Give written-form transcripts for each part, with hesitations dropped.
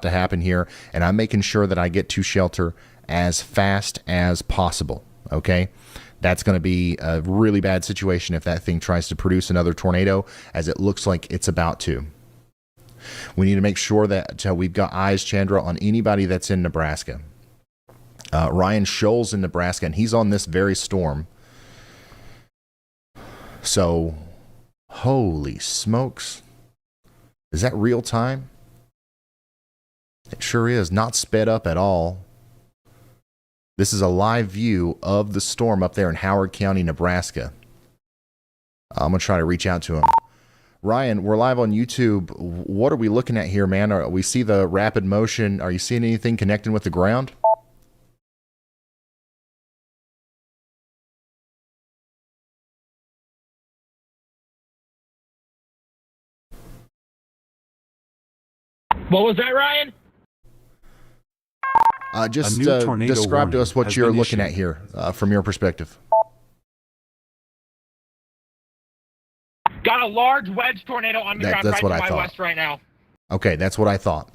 to happen here, and I'm making sure that I get to shelter as fast as possible. Okay, that's going to be a really bad situation if that thing tries to produce another tornado, as it looks like it's about to. We need to make sure that we've got eyes, Chandra, on anybody that's in Nebraska. Ryan Scholl's in Nebraska, and he's on this very storm. So, holy smokes. Is that real time? It sure is. Not sped up at all. This is a live view of the storm up there in Howard County, Nebraska. I'm going to try to reach out to him. Ryan, we're live on YouTube. What are we looking at here, man? We see the rapid motion. Are you seeing anything connecting with the ground? What was that, Ryan? Just describe to us what you're looking at here from your perspective. Got a large wedge tornado on the ground right to my west right now. Okay, that's what I thought.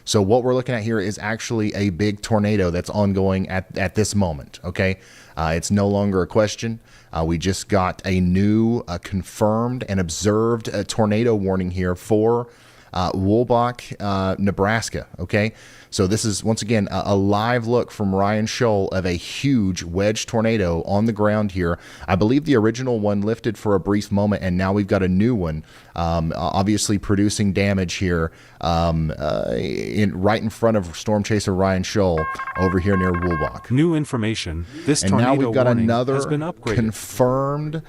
So what we're looking at here is actually a big tornado that's ongoing at this moment, okay? It's no longer a question. We just got a new confirmed and observed tornado warning here for Woolbach, Nebraska, okay? So this is, once again, a live look from Ryan Scholl of a huge wedge tornado on the ground here. I believe the original one lifted for a brief moment, and now we've got a new one, obviously producing damage here right in front of Storm Chaser Ryan Scholl over here near Woolbach. New information. This and tornado now we've got warning another has been upgraded. Confirmed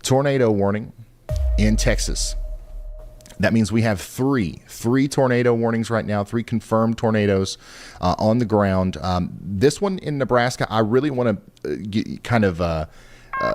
tornado warning in Texas. That means we have three tornado warnings right now, 3 confirmed tornadoes on the ground. This one in Nebraska, I really want to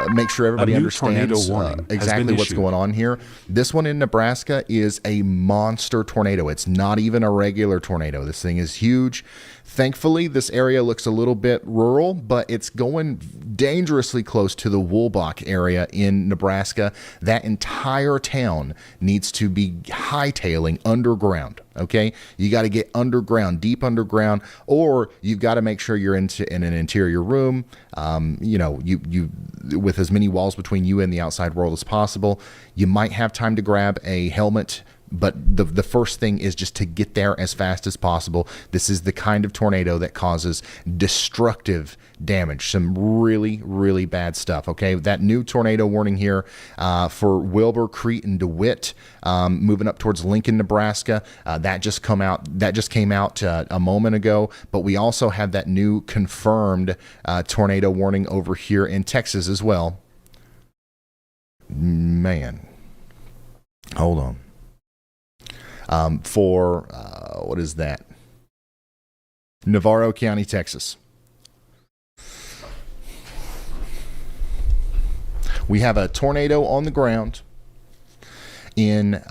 make sure everybody understands exactly what's going on here. This one in Nebraska is a monster tornado. It's not even a regular tornado. This thing is huge. Thankfully, this area looks a little bit rural, but it's going dangerously close to the Woolbach area in Nebraska. That entire town needs to be hightailing underground, okay? You got to get underground, deep underground, or you've got to make sure you're in an interior room, you with as many walls between you and the outside world as possible. You might have time to grab a helmet, but the first thing is just to get there as fast as possible. This is the kind of tornado that causes destructive damage, some really, really bad stuff, okay? That new tornado warning here for Wilbur, Crete, and DeWitt, moving up towards Lincoln, Nebraska, that just came out a moment ago, but we also have that new confirmed tornado warning over here in Texas as well. Man, hold on. What is that? Navarro County, Texas. We have a tornado on the ground in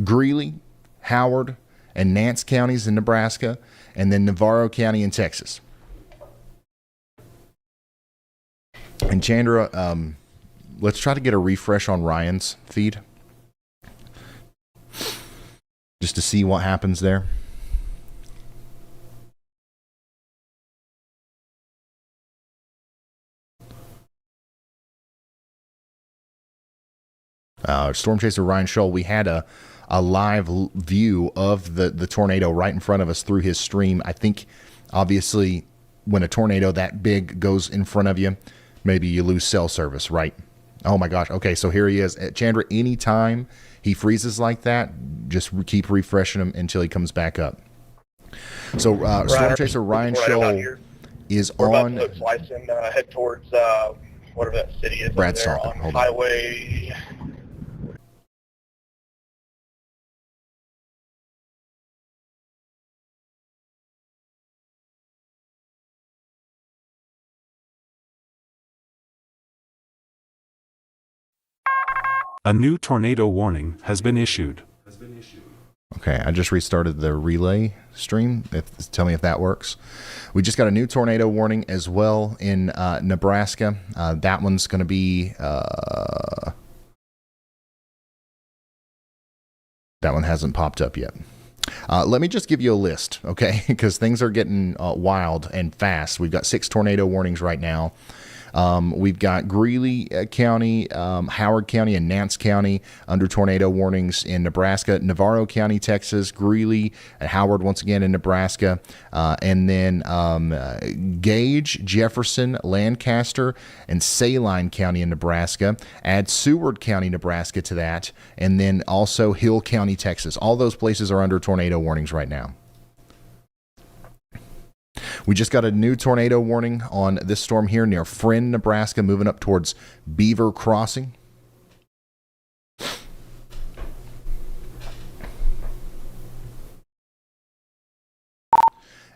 Greeley, Howard, and Nance counties in Nebraska, and then Navarro County in Texas. And Chandra, let's try to get a refresh on Ryan's feed, just to see what happens there. Storm Chaser Ryan Scholl, we had a live view of the tornado right in front of us through his stream. I think, obviously, when a tornado that big goes in front of you, maybe you lose cell service, right? Oh my gosh. Okay, so here he is. Chandra, anytime he freezes like that, just keep refreshing him until he comes back up. So Storm Chaser Ryan Scholl is on. We're about to slice and head towards whatever that city is. Brad there Stalker, on Highway. A new tornado warning has been issued. Okay, I just restarted the relay stream. Tell me if that works. We just got a new tornado warning as well in Nebraska. That one's going to be... that one hasn't popped up yet. Let me just give you a list, okay? Because things are getting wild and fast. We've got 6 tornado warnings right now. We've got Greeley County, Howard County, and Nance County under tornado warnings in Nebraska. Navarro County, Texas, Greeley, and Howard once again in Nebraska. And then Gage, Jefferson, Lancaster, and Saline County in Nebraska. Add Seward County, Nebraska to that. And then also Hill County, Texas. All those places are under tornado warnings right now. We just got a new tornado warning on this storm here near Friend, Nebraska, moving up towards Beaver Crossing.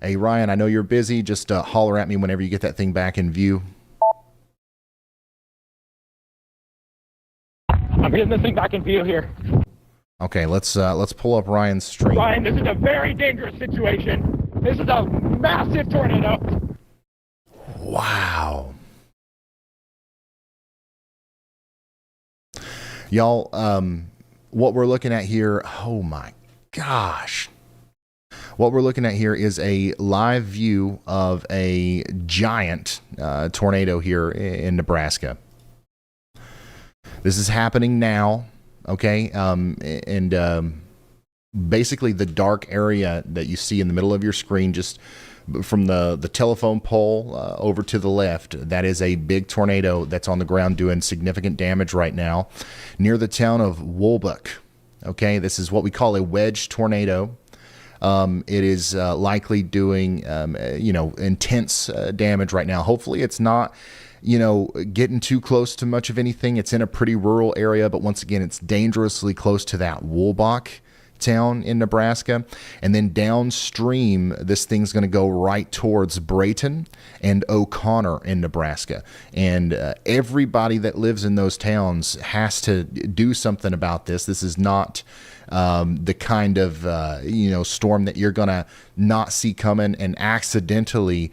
Hey, Ryan, I know you're busy. Just holler at me whenever you get that thing back in view. I'm getting this thing back in view here. Okay, let's pull up Ryan's stream. Ryan, this is a very dangerous situation. This is a massive tornado. Wow. Y'all, what we're looking at here, oh my gosh. What we're looking at here is a live view of a giant tornado here in Nebraska. This is happening now, okay? Basically the dark area that you see in the middle of your screen, just from the telephone pole over to the left, that is a big tornado that's on the ground doing significant damage right now near the town of Woolbuck. Okay, this is what we call a wedge tornado. It is likely doing, intense damage right now. Hopefully it's not, getting too close to much of anything. It's in a pretty rural area, but once again, it's dangerously close to that Woolbuck town in Nebraska. And then downstream, this thing's going to go right towards Brayton and O'Connor in Nebraska. And everybody that lives in those towns has to do something about this. This is not the kind of storm that you're gonna not see coming and accidentally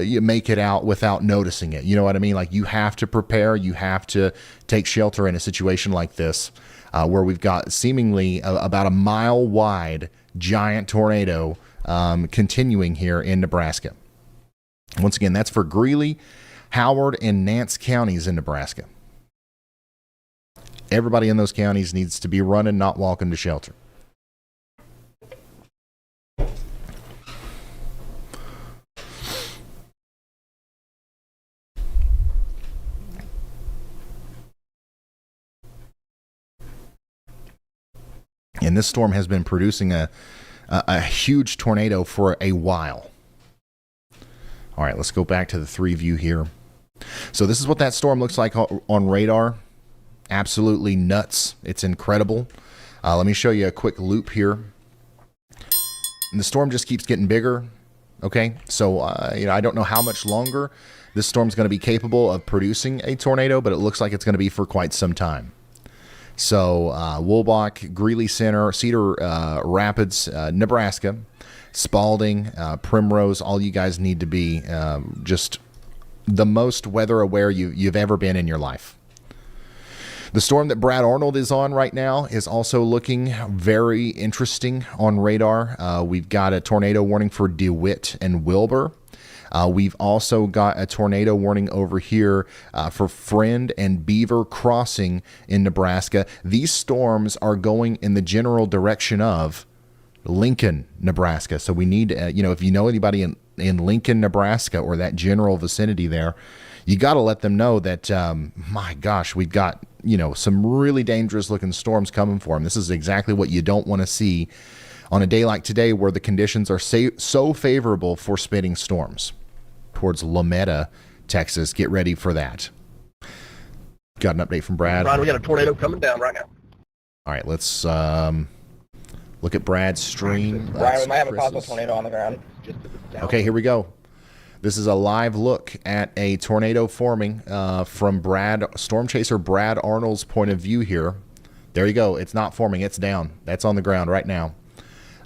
you make it out without noticing it. You know what I mean? Like, you have to prepare, you have to take shelter in a situation like this, where we've got seemingly about a mile wide giant tornado continuing here in Nebraska. Once again, that's for Greeley, Howard, and Nance counties in Nebraska. Everybody in those counties needs to be running, not walking to shelter. And this storm has been producing a huge tornado for a while. All right, let's go back to the 3 view here. So this is what that storm looks like on radar. Absolutely nuts. It's incredible. Let me show you a quick loop here. And the storm just keeps getting bigger. Okay, so I don't know how much longer this storm's going to be capable of producing a tornado, but it looks like it's going to be for quite some time. So Woolbuck, Greeley Center, Cedar Rapids, Nebraska, Spalding, Primrose, all you guys need to be just the most weather aware you've ever been in your life. The storm that Brad Arnold is on right now is also looking very interesting on radar. We've got a tornado warning for DeWitt and Wilbur. We've also got a tornado warning over here for Friend and Beaver Crossing in Nebraska. These storms are going in the general direction of Lincoln, Nebraska. So we need, if you know anybody in Lincoln, Nebraska, or that general vicinity there, you got to let them know that, my gosh, we've got, some really dangerous looking storms coming for them. This is exactly what you don't want to see on a day like today, where the conditions are so favorable for spitting storms towards Lametta, Texas. Get ready for that. Got an update from Brad. Ron, we got a tornado coming down right now. All right, let's look at Brad's stream. Brian, we might have a possible tornado on the ground. Okay, here we go. This is a live look at a tornado forming from Storm Chaser Brad Arnold's point of view here. There you go. It's not forming. It's down. That's on the ground right now.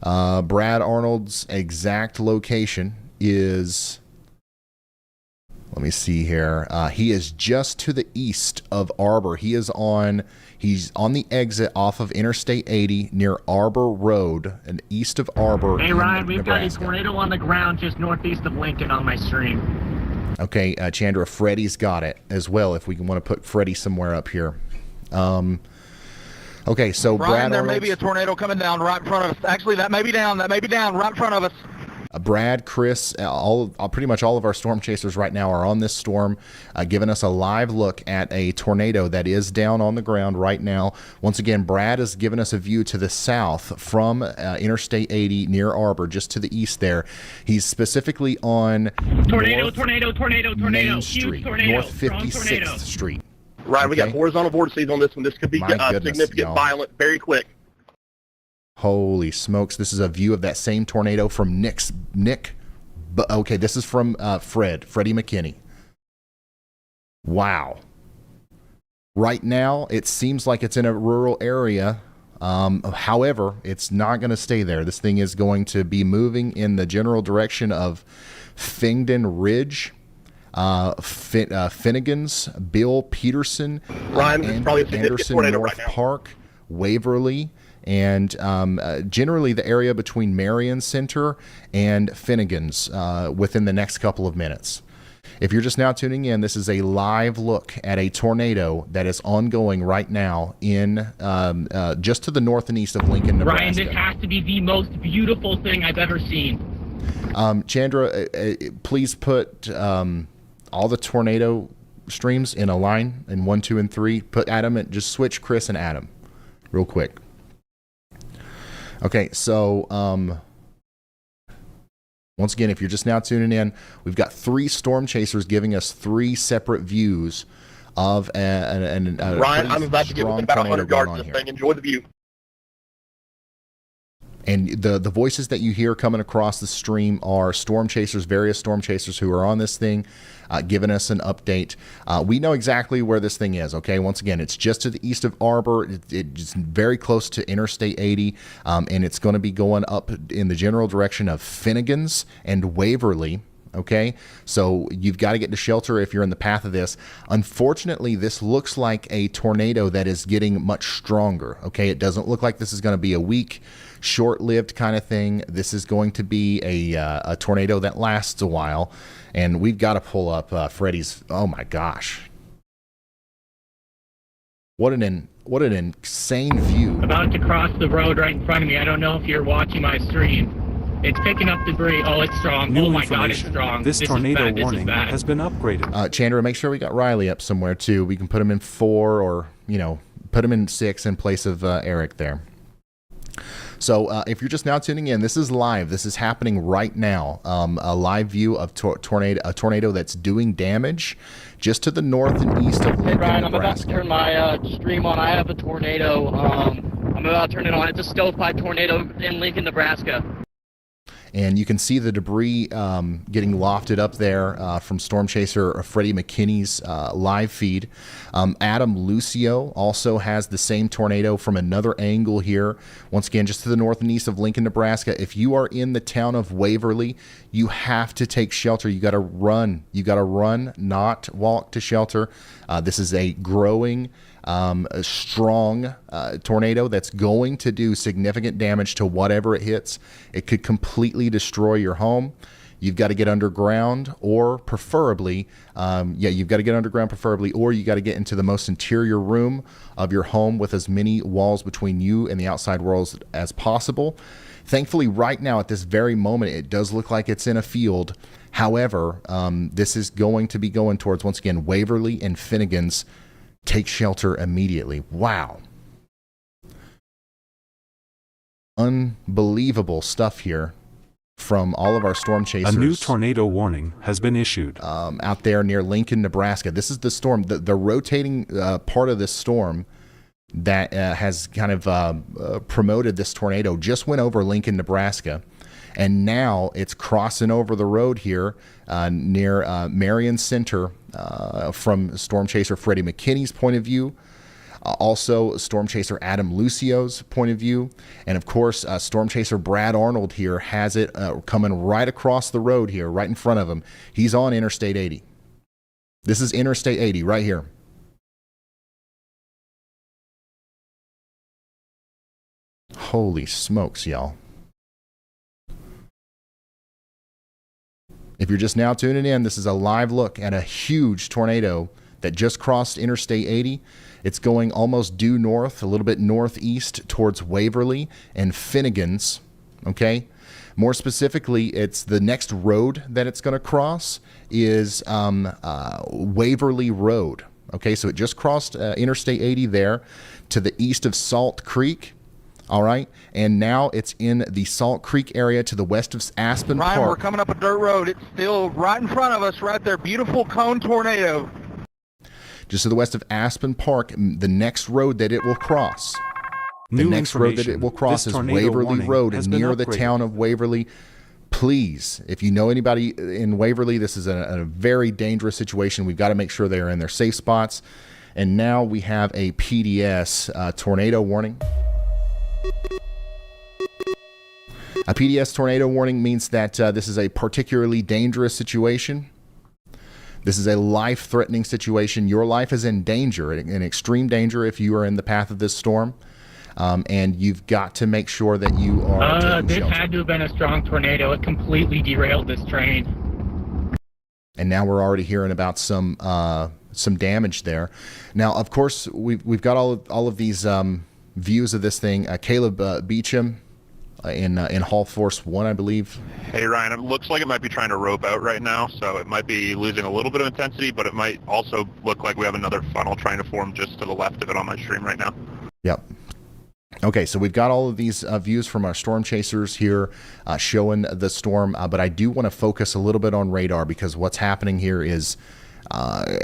Brad Arnold's exact location is, let me see here. He is just to the east of Arbor. He is on He's on the exit off of Interstate 80 near Arbor Road and east of Arbor. Hey, Ryan, we've got a Nebraska. tornado on the ground just northeast of Lincoln on my stream. Okay, Chandra, Freddie's got it as well if we want to put Freddie somewhere up here. Okay, so Ryan, Brad there Arnold's, may be a tornado coming down right in front of us. Actually, that may be down right in front of us. Brad, Chris, pretty much all of our storm chasers right now are on this storm, giving us a live look at a tornado that is down on the ground right now. Once again, Brad has given us a view to the south from Interstate 80 near Arbor, just to the east there. He's specifically on Tornado, Main huge Street, tornado, North strong 56th tornado. Street. Ryan, we got Okay. horizontal vortices on this one. This could be My goodness, significant, y'all. violent, very quick. Holy smokes! This is a view of that same tornado from Nick. But okay, this is from Freddie McKinney. Wow. Right now, it seems like it's in a rural area. However, it's not going to stay there. This thing is going to be moving in the general direction of Fingden Ridge, Finnegan's, Bill Peterson, Ryan, this is probably a significant Anderson tornado North right now. Park, Waverly, and generally the area between Marion Center and Finnegan's within the next couple of minutes. If you're just now tuning in, this is a live look at a tornado that is ongoing right now in just to the north and east of Lincoln, Nebraska. Ryan, this has to be the most beautiful thing I've ever seen. Chandra, please put all the tornado streams in a line in 1, 2, and 3. Put Adam and just switch Chris and Adam real quick. Okay, so once again, if you're just now tuning in, we've got 3 storm chasers giving us 3 separate views of a Ryan, I'm about to get within about 100 yards of this thing. Enjoy the view. And the voices that you hear coming across the stream are storm chasers, various storm chasers who are on this thing, giving us an update. We know exactly where this thing is, okay? Once again, it's just to the east of Arbor. It's very close to Interstate 80, and it's going to be going up in the general direction of Finnegan's and Waverly. Okay, so you've got to get to shelter if you're in the path of this. Unfortunately, this looks like a tornado that is getting much stronger. Okay, it doesn't look like this is going to be a weak, short-lived kind of thing. This is going to be a tornado that lasts a while, and we've got to pull up Freddie's. Oh my gosh, what an insane view! About to cross the road right in front of me. I don't know if you're watching my stream. It's picking up debris. Oh, it's strong. New Oh my God, it's information. strong. This is tornado bad. This is warning bad. has been upgraded. Chandra, make sure we got Riley up somewhere too. We can put him in 4, or put him in 6 in place of Eric there. So if you're just now tuning in, this is live. This is happening right now. A live view of a tornado that's doing damage just to the north and east of Lincoln, Hey Ryan, I'm about to Nebraska. turn my stream on. I have a tornado. I'm about to turn it on. It's a stovepipe tornado in Lincoln, Nebraska. And you can see the debris getting lofted up there from Storm Chaser Freddie McKinney's live feed. Adam Lucio also has the same tornado from another angle here. Once again, just to the north and east of Lincoln, Nebraska. If you are in the town of Waverly, you have to take shelter. You got to run. You got to run, not walk to shelter. This is a growing, a strong tornado that's going to do significant damage to whatever it hits. It could completely destroy your home. You've got to get underground, or preferably, you've got to get underground preferably, or you got to get into the most interior room of your home with as many walls between you and the outside world as possible. Thankfully, right now at this very moment, it does look like it's in a field. However, this is going to be going towards, once again, Waverly and Finnegan's. Take shelter immediately. Wow. Unbelievable stuff here from all of our storm chasers. A new tornado warning has been issued. Out there near Lincoln, Nebraska. This is the storm, the rotating part of this storm that has kind of promoted this tornado just went over Lincoln, Nebraska. And now it's crossing over the road here near Marion Center from Storm Chaser Freddie McKinney's point of view. Also, Storm Chaser Adam Lucio's point of view. And of course, Storm Chaser Brad Arnold here has it coming right across the road here, right in front of him. He's on Interstate 80. This is Interstate 80 right here. Holy smokes, y'all. If you're just now tuning in, this is a live look at a huge tornado that just crossed Interstate 80. It's going almost due north, a little bit northeast towards Waverly and Finnegan's, okay? More specifically, it's the next road that it's going to cross is Waverly Road, okay? So it just crossed Interstate 80 there to the east of Salt Creek. All right, and now it's in the Salt Creek area to the west of Aspen Ryan, Park. we're coming up a dirt road. It's still right in front of us, right there. Beautiful cone tornado. Just to the west of Aspen Park, the next road that it will cross. The New next road that it will cross is Waverly Road near the town of Waverly. Please, if you know anybody in Waverly, this is a very dangerous situation. We've got to make sure they are in their safe spots. And now we have a PDS tornado warning. A PDS tornado warning means that this is a particularly dangerous situation. This is a life-threatening situation. Your life is in danger, in extreme danger if you are in the path of this storm. And you've got to make sure that you are taking This shelter. had to have been a strong tornado. It completely derailed this train. And now we're already hearing about some damage there. Now, of course, we've got all of these views of this thing. Caleb Beecham in Hall Force 1, I believe. Hey, Ryan, it looks like it might be trying to rope out right now, so it might be losing a little bit of intensity, but it might also look like we have another funnel trying to form just to the left of it on my stream right now. Yep. Okay, so we've got all of these views from our storm chasers here showing the storm, but I do want to focus a little bit on radar because what's happening here is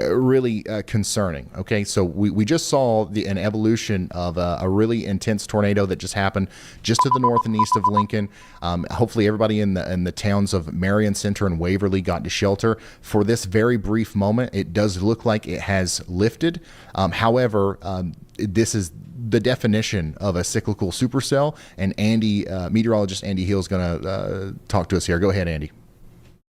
really concerning. Okay, so we just saw an evolution of a really intense tornado that just happened just to the north and east of Lincoln. Hopefully everybody in the towns of Marion Center and Waverly got to shelter. For this very brief moment, it does look like it has lifted. However, this is the definition of a cyclical supercell, and meteorologist Andy Hill is going to talk to us here. Go ahead, Andy.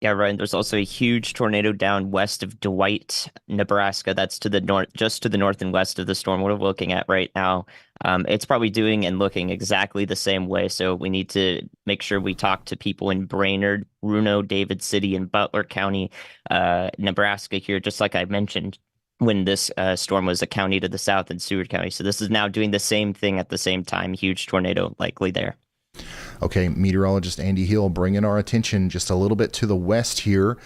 Yeah, Ryan, there's also a huge tornado down west of Dwight, Nebraska. That's to the north, just to the north and west of the storm we're looking at right now. It's probably doing and looking exactly the same way. So we need to make sure we talk to people in Brainerd, Runo, David City, and Butler County, Nebraska here, just like I mentioned when this storm was a county to the south in Seward County. So this is now doing the same thing at the same time. Huge tornado likely there. Okay, meteorologist Andy Hill bringing our attention just a little bit to the west here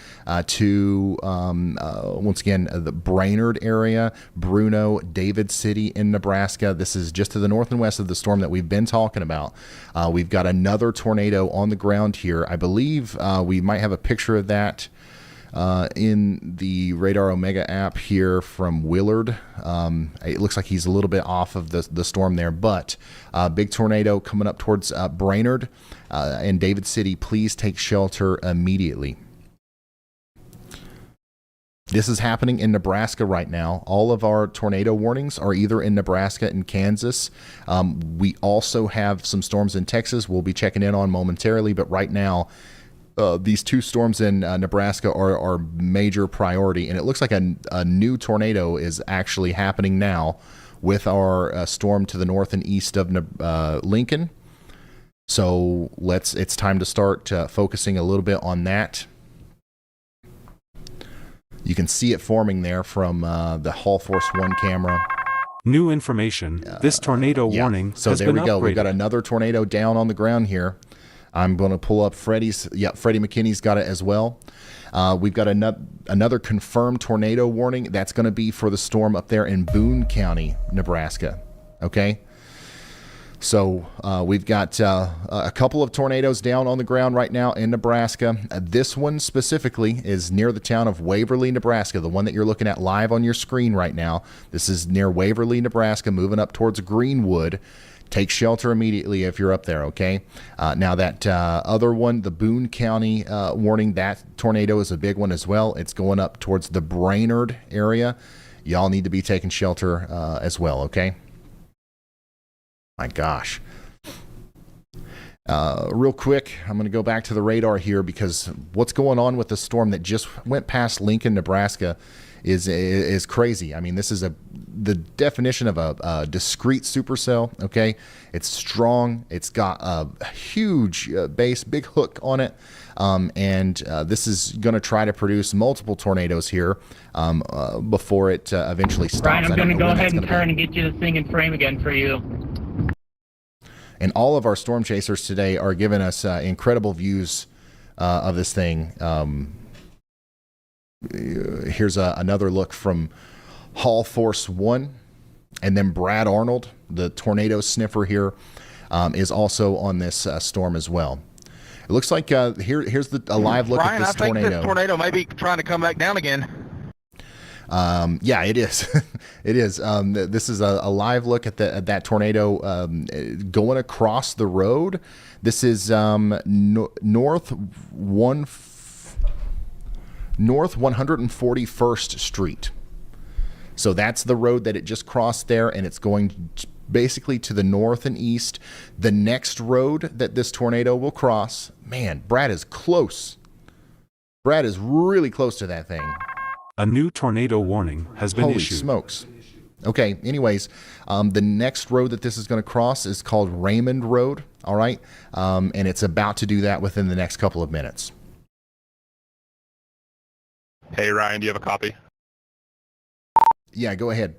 to, once again, the Brainerd area, Bruno, David City in Nebraska. This is just to the north and west of the storm that we've been talking about. We've got another tornado on the ground here. I believe we might have a picture of that in the Radar Omega app here from Willard. It looks like he's a little bit off of the storm there, but big tornado coming up towards Brainerd and David City. Please take shelter immediately. This is happening in Nebraska right now. All of our tornado warnings are either in Nebraska and Kansas. We also have some storms in Texas we'll be checking in on momentarily, but right now these two storms in Nebraska are major priority, and it looks like a new tornado is actually happening now with our storm to the north and east of Lincoln. So it's time to start focusing a little bit on that. You can see it forming there from the Hall Force 1 camera. New information. This tornado warning So has there been we go. upgraded. We've got another tornado down on the ground here. I'm going to pull up Freddie's. Yeah, Freddie McKinney's got it as well. We've got another confirmed tornado warning. That's going to be for the storm up there in Boone County, Nebraska. Okay. So we've got a couple of tornadoes down on the ground right now in Nebraska. This one specifically is near the town of Waverly, Nebraska, the one that you're looking at live on your screen right now. This is near Waverly, Nebraska, moving up towards Greenwood. Take shelter immediately if you're up there, okay? Now that other one, the Boone County warning, that tornado is a big one as well. It's going up towards the Brainerd area. Y'all need to be taking shelter as well, okay? My gosh. Real quick, I'm going to go back to the radar here because what's going on with the storm that just went past Lincoln, Nebraska is crazy. I mean, this is the definition of a discrete supercell. Okay, it's strong. It's got a huge base, big hook on it, and this is going to try to produce multiple tornadoes here before it eventually stops. Brian, I'm going to go ahead and turn and get you the thing in frame again for you. And all of our storm chasers today are giving us incredible views of this thing. Here's another look from Hall Force 1. And then Brad Arnold, the tornado sniffer here, is also on this storm as well. It looks like here's a live look Brian, at this tornado. I think this tornado may be trying to come back down again. Yeah, it is. It is. This is a live look at that tornado going across the road. This is north 141st Street. So that's the road that it just crossed there, and it's going basically to the north and east. The next road that this tornado will cross, man, Brad is close. Brad is really close to that thing. A new tornado warning has been Holy issued. smokes. Okay, anyways, the next road that this is going to cross is called Raymond Road, all right? And it's about to do that within the next couple of minutes. Hey, Ryan, do you have a copy? Yeah, go ahead.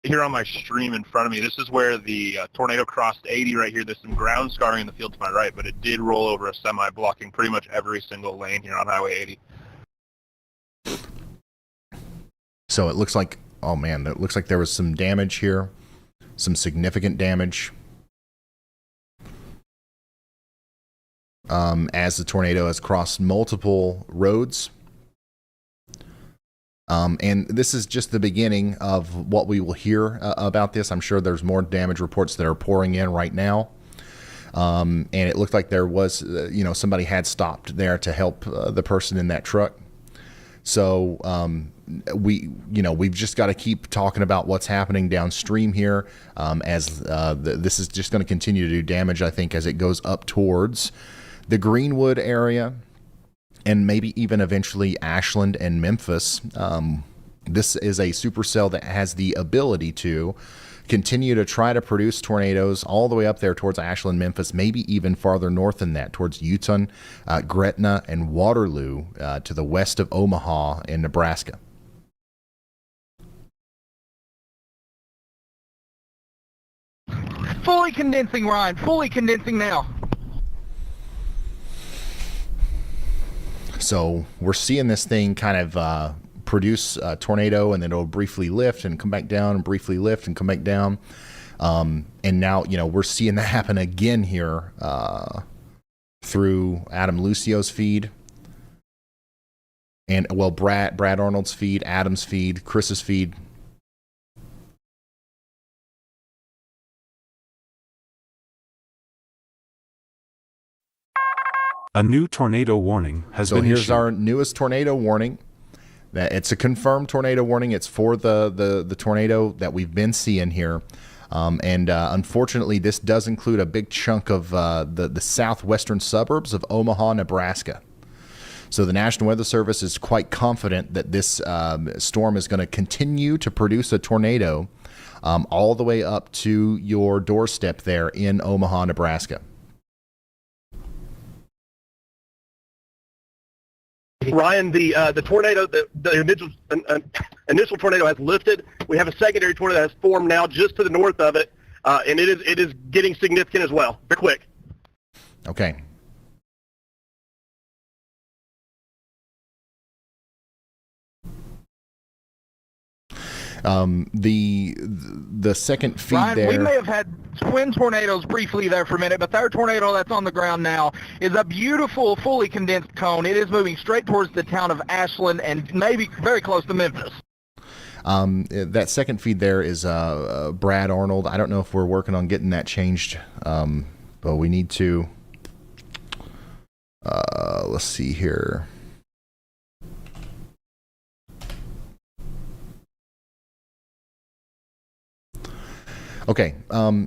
Here on my stream in front of me, this is where the tornado crossed 80 right here. There's some ground scarring in the field to my right, but it did roll over a semi, blocking pretty much every single lane here on Highway 80. So it looks like, oh man, it looks like there was some damage here, some significant damage. As the tornado has crossed multiple roads. And this is just the beginning of what we will hear about this. I'm sure there's more damage reports that are pouring in right now. And it looked like there was, somebody had stopped there to help the person in that truck. So we've just got to keep talking about what's happening downstream here, as this is just going to continue to do damage, I think, as it goes up towards the Greenwood area. And maybe even eventually Ashland and Memphis. This is a supercell that has the ability to continue to try to produce tornadoes all the way up there towards Ashland, Memphis, maybe even farther north than that, towards Utah, Gretna, and Waterloo, to the west of Omaha in Nebraska. Fully condensing, Ryan. Fully condensing now. So we're seeing this thing kind of produce a tornado, and then it'll briefly lift and come back down, and briefly lift and come back down. And now, we're seeing that happen again here through Adam Lucio's feed. And, well, Brad Arnold's feed, Adam's feed, Chris's feed. A new tornado warning has been So here's issued. our newest tornado warning. That it's a confirmed tornado warning. It's for the tornado that we've been seeing here. And unfortunately, this does include a big chunk of the southwestern suburbs of Omaha, Nebraska. So the National Weather Service is quite confident that this storm is going to continue to produce a tornado all the way up to your doorstep there in Omaha, Nebraska. Ryan, the tornado, the initial tornado has lifted. We have a secondary tornado that has formed now just to the north of it, and it is getting significant as well. Very quick. Okay. The second feed Ryan, there. we may have had twin tornadoes briefly there for a minute, but their tornado that's on the ground now is a beautiful, fully condensed cone. It is moving straight towards the town of Ashland and maybe very close to Memphis. That second feed there is Brad Arnold. I don't know if we're working on getting that changed, but we need to. Let's see here. Okay,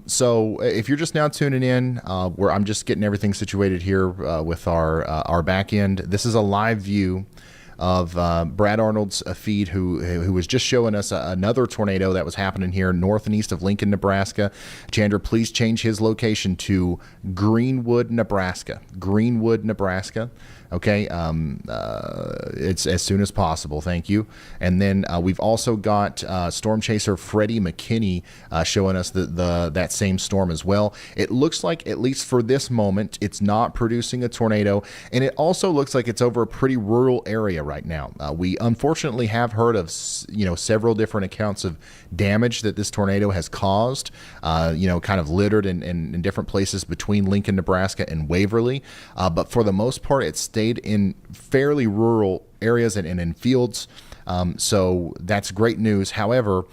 so if you're just now tuning in, where I'm just getting everything situated here with our back end. This is a live view of Brad Arnold's feed, who was just showing us another tornado that was happening here north and east of Lincoln, Nebraska. Chandra, please change his location to Greenwood, Nebraska. Greenwood, Nebraska. Okay, it's as soon as possible. Thank you. And then we've also got Storm Chaser Freddie McKinney showing us that same storm as well. It looks like, at least for this moment, it's not producing a tornado, and it also looks like it's over a pretty rural area right now. We unfortunately have heard of several different accounts of damage that this tornado has caused. Kind of littered in different places between Lincoln, Nebraska, and Waverly. But for the most part, it's stayed in fairly rural areas and in fields. So that's great news. However,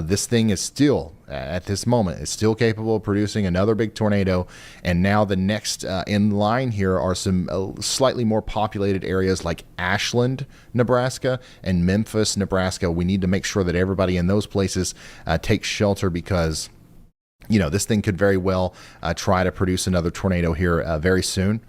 this thing is still, at this moment, is still capable of producing another big tornado. And now the next in line here are some slightly more populated areas like Ashland, Nebraska, and Memphis, Nebraska. We need to make sure that everybody in those places takes shelter, because this thing could very well try to produce another tornado here very soon.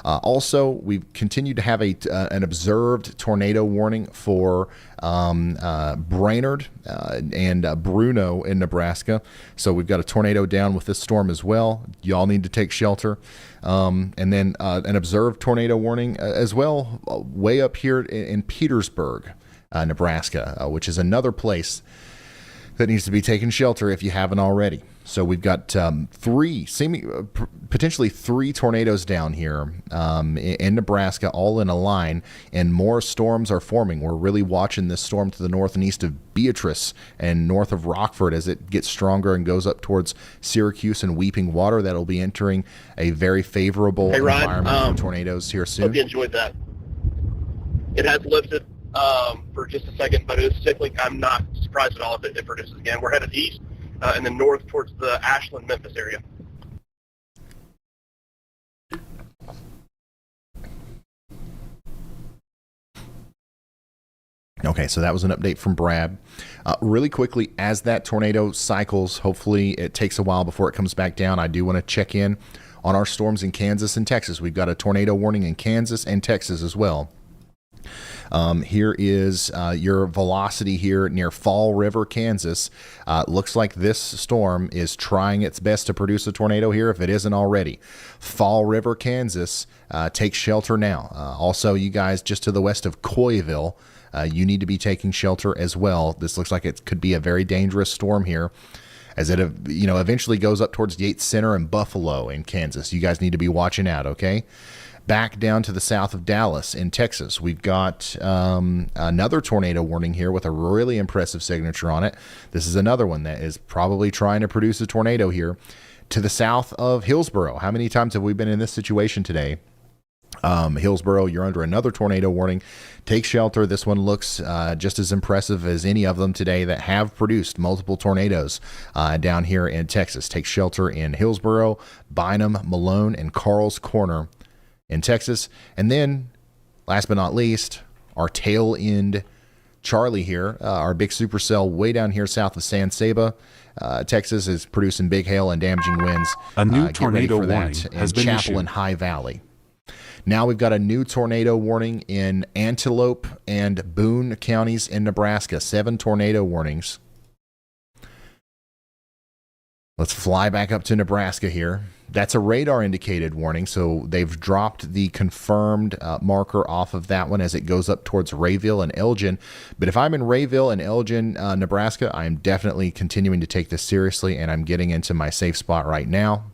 Also, we've continued to have an observed tornado warning for Brainerd and Bruno in Nebraska. So we've got a tornado down with this storm as well. Y'all need to take shelter. And then an observed tornado warning as well way up here in Petersburg, Nebraska, which is another place that needs to be taking shelter if you haven't already. So we've got potentially three tornadoes down here in Nebraska, all in a line, and more storms are forming. We're really watching this storm to the north and east of Beatrice and north of Rockford as it gets stronger and goes up towards Syracuse and Weeping Water. That'll be entering a very favorable environment for tornadoes here soon. Hope you enjoyed that. It has lifted for just a second, but it's cyclic. I'm not surprised at all if it produces again. We're headed east and then north towards the Ashland, Memphis area. Okay, so that was an update from Brad. Really quickly, as that tornado cycles, hopefully it takes a while before it comes back down. I do want to check in on our storms in Kansas and Texas. We've got a tornado warning in Kansas and Texas as well. Here is your velocity here near Fall River, Kansas. Looks like this storm is trying its best to produce a tornado here, if it isn't already. Fall River, Kansas, take shelter now. Also, you guys just to the west of Coyville, you need to be taking shelter as well. This looks like it could be a very dangerous storm here, as it eventually goes up towards Yates Center and Buffalo in Kansas. You guys need to be watching out, okay? Back down to the south of Dallas in Texas, we've got another tornado warning here with a really impressive signature on it. This is another one that is probably trying to produce a tornado here. To the south of Hillsboro, how many times have we been in this situation today? Hillsboro, you're under another tornado warning. Take shelter. This one looks just as impressive as any of them today that have produced multiple tornadoes down here in Texas. Take shelter in Hillsboro, Bynum, Malone, and Carl's Corner in Texas. And then, last but not least, our tail end Charlie here, our big supercell way down here south of San Saba, Texas, is producing big hail and damaging winds. A new tornado warning has been Chapel issued. and High Valley. Now we've got a new tornado warning in Antelope and Boone counties in Nebraska. 7 tornado warnings. Let's fly back up to Nebraska here. That's a radar indicated warning, so they've dropped the confirmed marker off of that one as it goes up towards Rayville and Elgin. But if I'm in Rayville and Elgin, Nebraska, I'm definitely continuing to take this seriously, and I'm getting into my safe spot right now.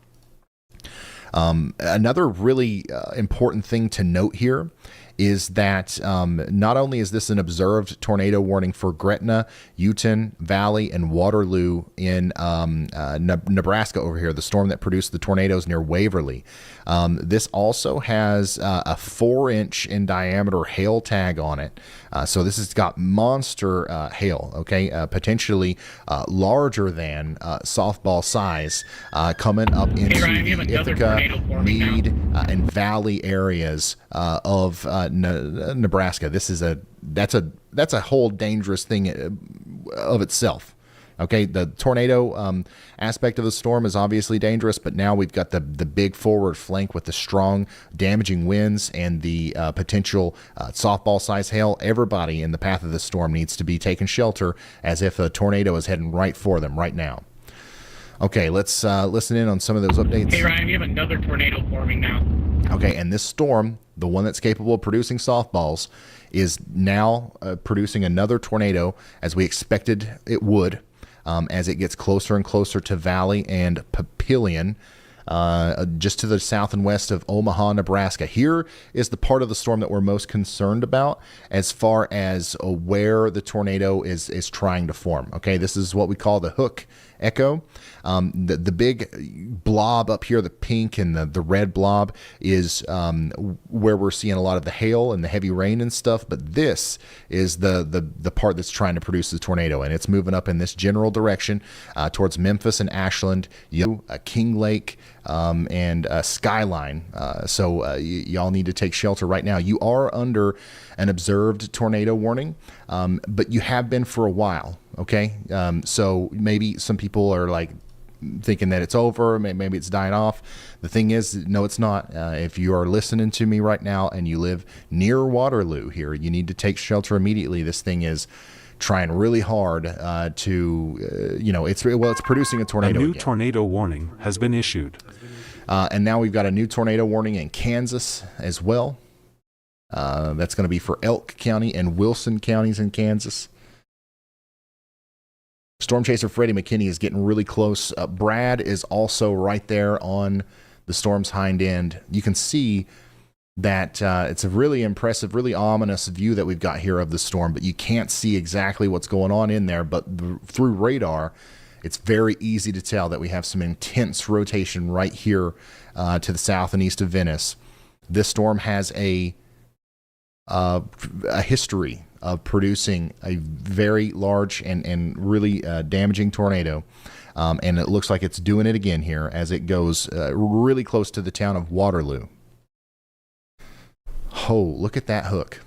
Another really important thing to note here is that not only is this an observed tornado warning for Gretna, Uten Valley, and Waterloo in Nebraska over here, the storm that produced the tornadoes near Waverly. This also has a 4-inch in diameter hail tag on it. So this has got monster hail, okay, potentially larger than softball size, coming up into the Ithaca, Meade, and Valley areas of Nebraska. This is that's a whole dangerous thing of itself. Okay, the tornado aspect of the storm is obviously dangerous, but now we've got the big forward flank with the strong, damaging winds and the potential softball-sized hail. Everybody in the path of the storm needs to be taking shelter as if a tornado is heading right for them right now. Okay, let's listen in on some of those updates. Hey, Ryan, we have another tornado forming now. Okay, and this storm, the one that's capable of producing softballs, is now producing another tornado as we expected it would. As it gets closer and closer to Valley and Papillion, just to the south and west of Omaha, Nebraska. Here is the part of the storm that we're most concerned about as far as where the tornado is trying to form. Okay, this is what we call the hook echo. The big blob up here, the pink and the red blob, is where we're seeing a lot of the hail and the heavy rain and stuff. But this is the part that's trying to produce the tornado, and it's moving up in this general direction towards Memphis and Ashland, King Lake, and Skyline. So y'all need to take shelter right now. You are under an observed tornado warning, but you have been for a while. Okay, so maybe some people are like thinking that it's over, maybe it's dying off. The thing is, no, it's not. If you are listening to me right now and you live near Waterloo here, you need to take shelter immediately. This thing is trying really hard to, it's producing a tornado. A new again. tornado warning has been issued. And now we've got a new tornado warning in Kansas as well. That's going to be for Elk County and Wilson counties in Kansas. Storm chaser Freddie McKinney is getting really close. Brad is also right there on the storm's hind end. You can see that it's a really impressive, really ominous view that we've got here of the storm, but you can't see exactly what's going on in there. But through radar, it's very easy to tell that we have some intense rotation right here to the south and east of Venice. This storm has a history of producing a very large and really damaging tornado. And it looks like it's doing it again here as it goes really close to the town of Waterloo. Oh, look at that hook.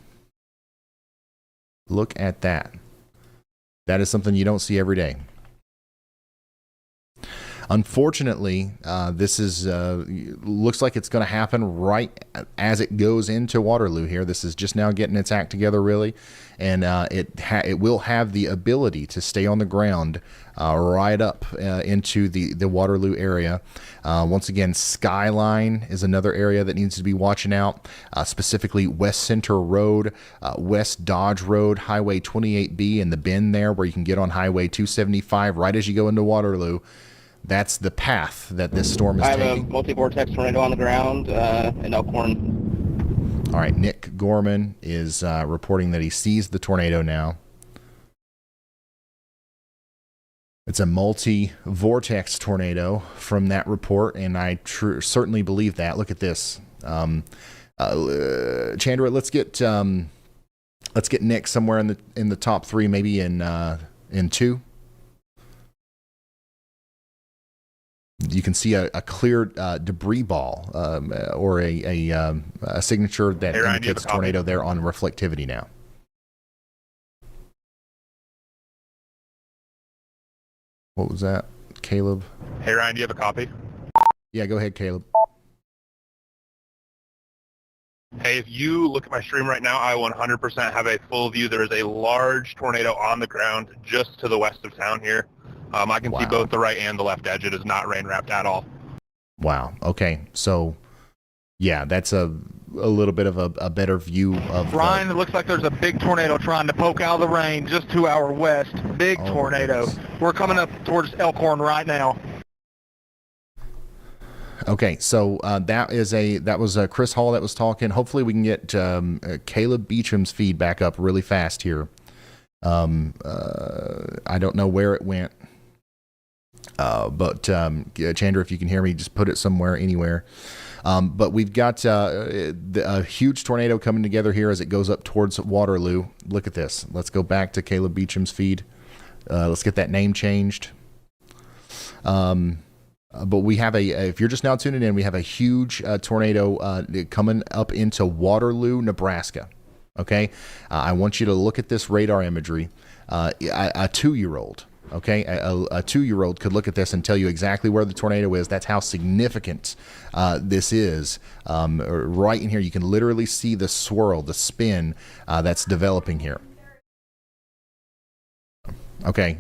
Look at that. That is something you don't see every day. Unfortunately, this is looks like it's going to happen right as it goes into Waterloo here. This is just now getting its act together, really, and it will have the ability to stay on the ground right up into the Waterloo area. Once again, Skyline is another area that needs to be watching out, specifically West Center Road, West Dodge Road, Highway 28B, and the bend there where you can get on Highway 275 right as you go into Waterloo. That's the path that this storm is taking. I have a multi-vortex tornado on the ground in Elkhorn. All right, Nick Gorman is reporting that he sees the tornado now. It's a multi-vortex tornado from that report, and I certainly believe that. Look at this. Chandra, let's get Nick somewhere in the top three, maybe in two. You can see a clear debris ball or a signature that indicates tornado there on reflectivity now. What was that, Caleb? Hey, Ryan, do you have a copy? Yeah, go ahead, Caleb. Hey, if you look at my stream right now, I 100% have a full view. There is a large tornado on the ground just to the west of town here. I can see both the right and the left edge. It is not rain wrapped at all. Wow. Okay. So, yeah, that's a little bit of a better view of Ryan, it looks like there's a big tornado trying to poke out of the rain just to our west. Big tornado. We're coming up towards Elkhorn right now. Okay, so that was Chris Hall that was talking. Hopefully we can get Caleb Beecham's feed back up really fast here. I don't know where it went. But Chandra, if you can hear me, just put it somewhere, anywhere. But we've got a huge tornado coming together here as it goes up towards Waterloo. Look at this. Let's go back to Caleb Beecham's feed. Let's get that name changed. But we have if you're just now tuning in, we have a huge tornado coming up into Waterloo, Nebraska. Okay? I want you to look at this radar imagery. A 2-year-old Okay, a 2-year-old could look at this and tell you exactly where the tornado is. That's how significant this is. Right in here, you can literally see the swirl, the spin that's developing here. Okay.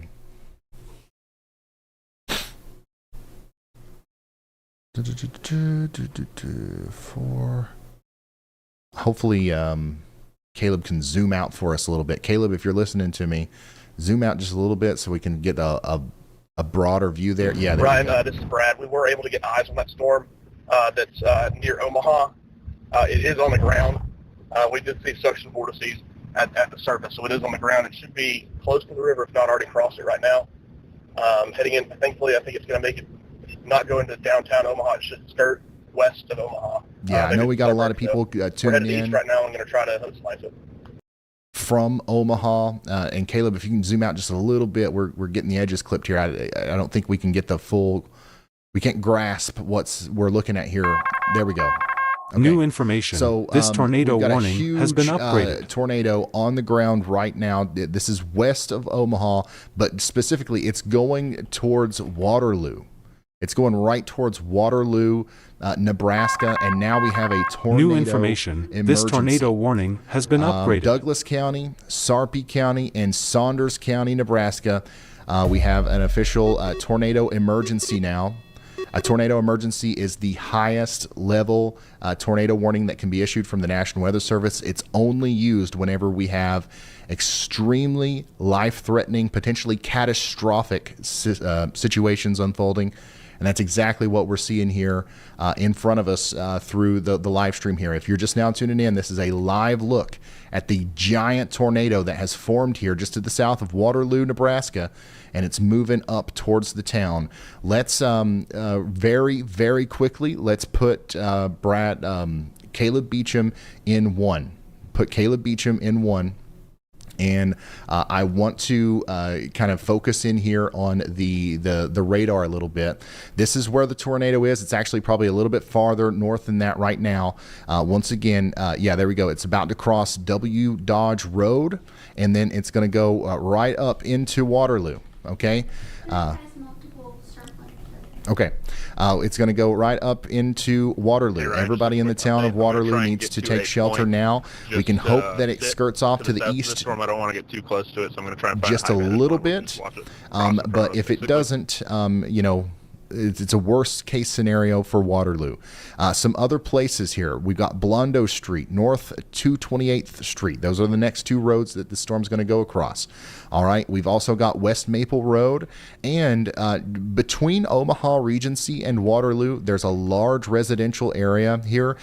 Hopefully, Caleb can zoom out for us a little bit. Caleb, if you're listening to me, zoom out just a little bit so we can get a broader view there. Yeah, there Ryan, this is Brad. We were able to get eyes on that storm that's near Omaha. It is on the ground. We did see suction vortices at the surface, so it is on the ground. It should be close to the river, if not already crossed it right now. Heading in, thankfully, I think it's going to make it not go into downtown Omaha. It should skirt west of Omaha. Yeah, I know we got a lot of people tuning in. East right now. I'm going to try to slice it from Omaha. And Caleb, if you can zoom out just a little bit, we're getting the edges clipped here. I don't think we can get the full. We can't grasp what we're looking at here. There we go. Okay. New information. So this tornado warning has been upgraded. Tornado on the ground right now. This is west of Omaha, but specifically it's going towards Waterloo. It's going right towards Waterloo, Nebraska, and now we have a tornado. New information. Emergency. This tornado warning has been upgraded. Douglas County, Sarpy County, and Saunders County, Nebraska. We have an official tornado emergency now. A tornado emergency is the highest level tornado warning that can be issued from the National Weather Service. It's only used whenever we have extremely life-threatening, potentially catastrophic situations unfolding. And that's exactly what we're seeing here in front of us through the live stream here. If you're just now tuning in, this is a live look at the giant tornado that has formed here just to the south of Waterloo, Nebraska, and it's moving up towards the town. Let's very, very quickly, let's put Caleb Beecham in 1. Put Caleb Beecham in 1. And I want to kind of focus in here on the radar a little bit. This is where the tornado is. It's actually probably a little bit farther north than that right now. Once again, yeah, there we go. It's about to cross W. Dodge Road, and then it's going to go right up into Waterloo. Okay. Okay. It's going to go right up into Waterloo. Right, everybody in the town of Waterloo needs to take shelter now. We can hope that it skirts off to the east. Storm, I don't want to get too close to it, so I'm going to try and just a little bit. But if it doesn't, you know, it's a worst case scenario for Waterloo. Some other places here. We've got Blondo Street, North 228th Street. Those are the next two roads that the storm's going to go across. All right. We've also got West Maple Road. And between Omaha, Regency, and Waterloo, there's a large residential area here.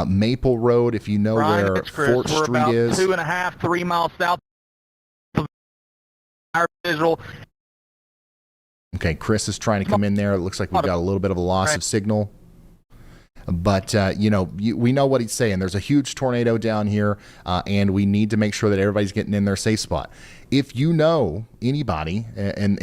Maple Road, if you know where Fort Street about is. 2.5, 3 miles south of our visual. Okay, Chris is trying to come in there. It looks like we've got a little bit of a loss of signal. But, you know, we know what he's saying. There's a huge tornado down here, and we need to make sure that everybody's getting in their safe spot. If you know anybody in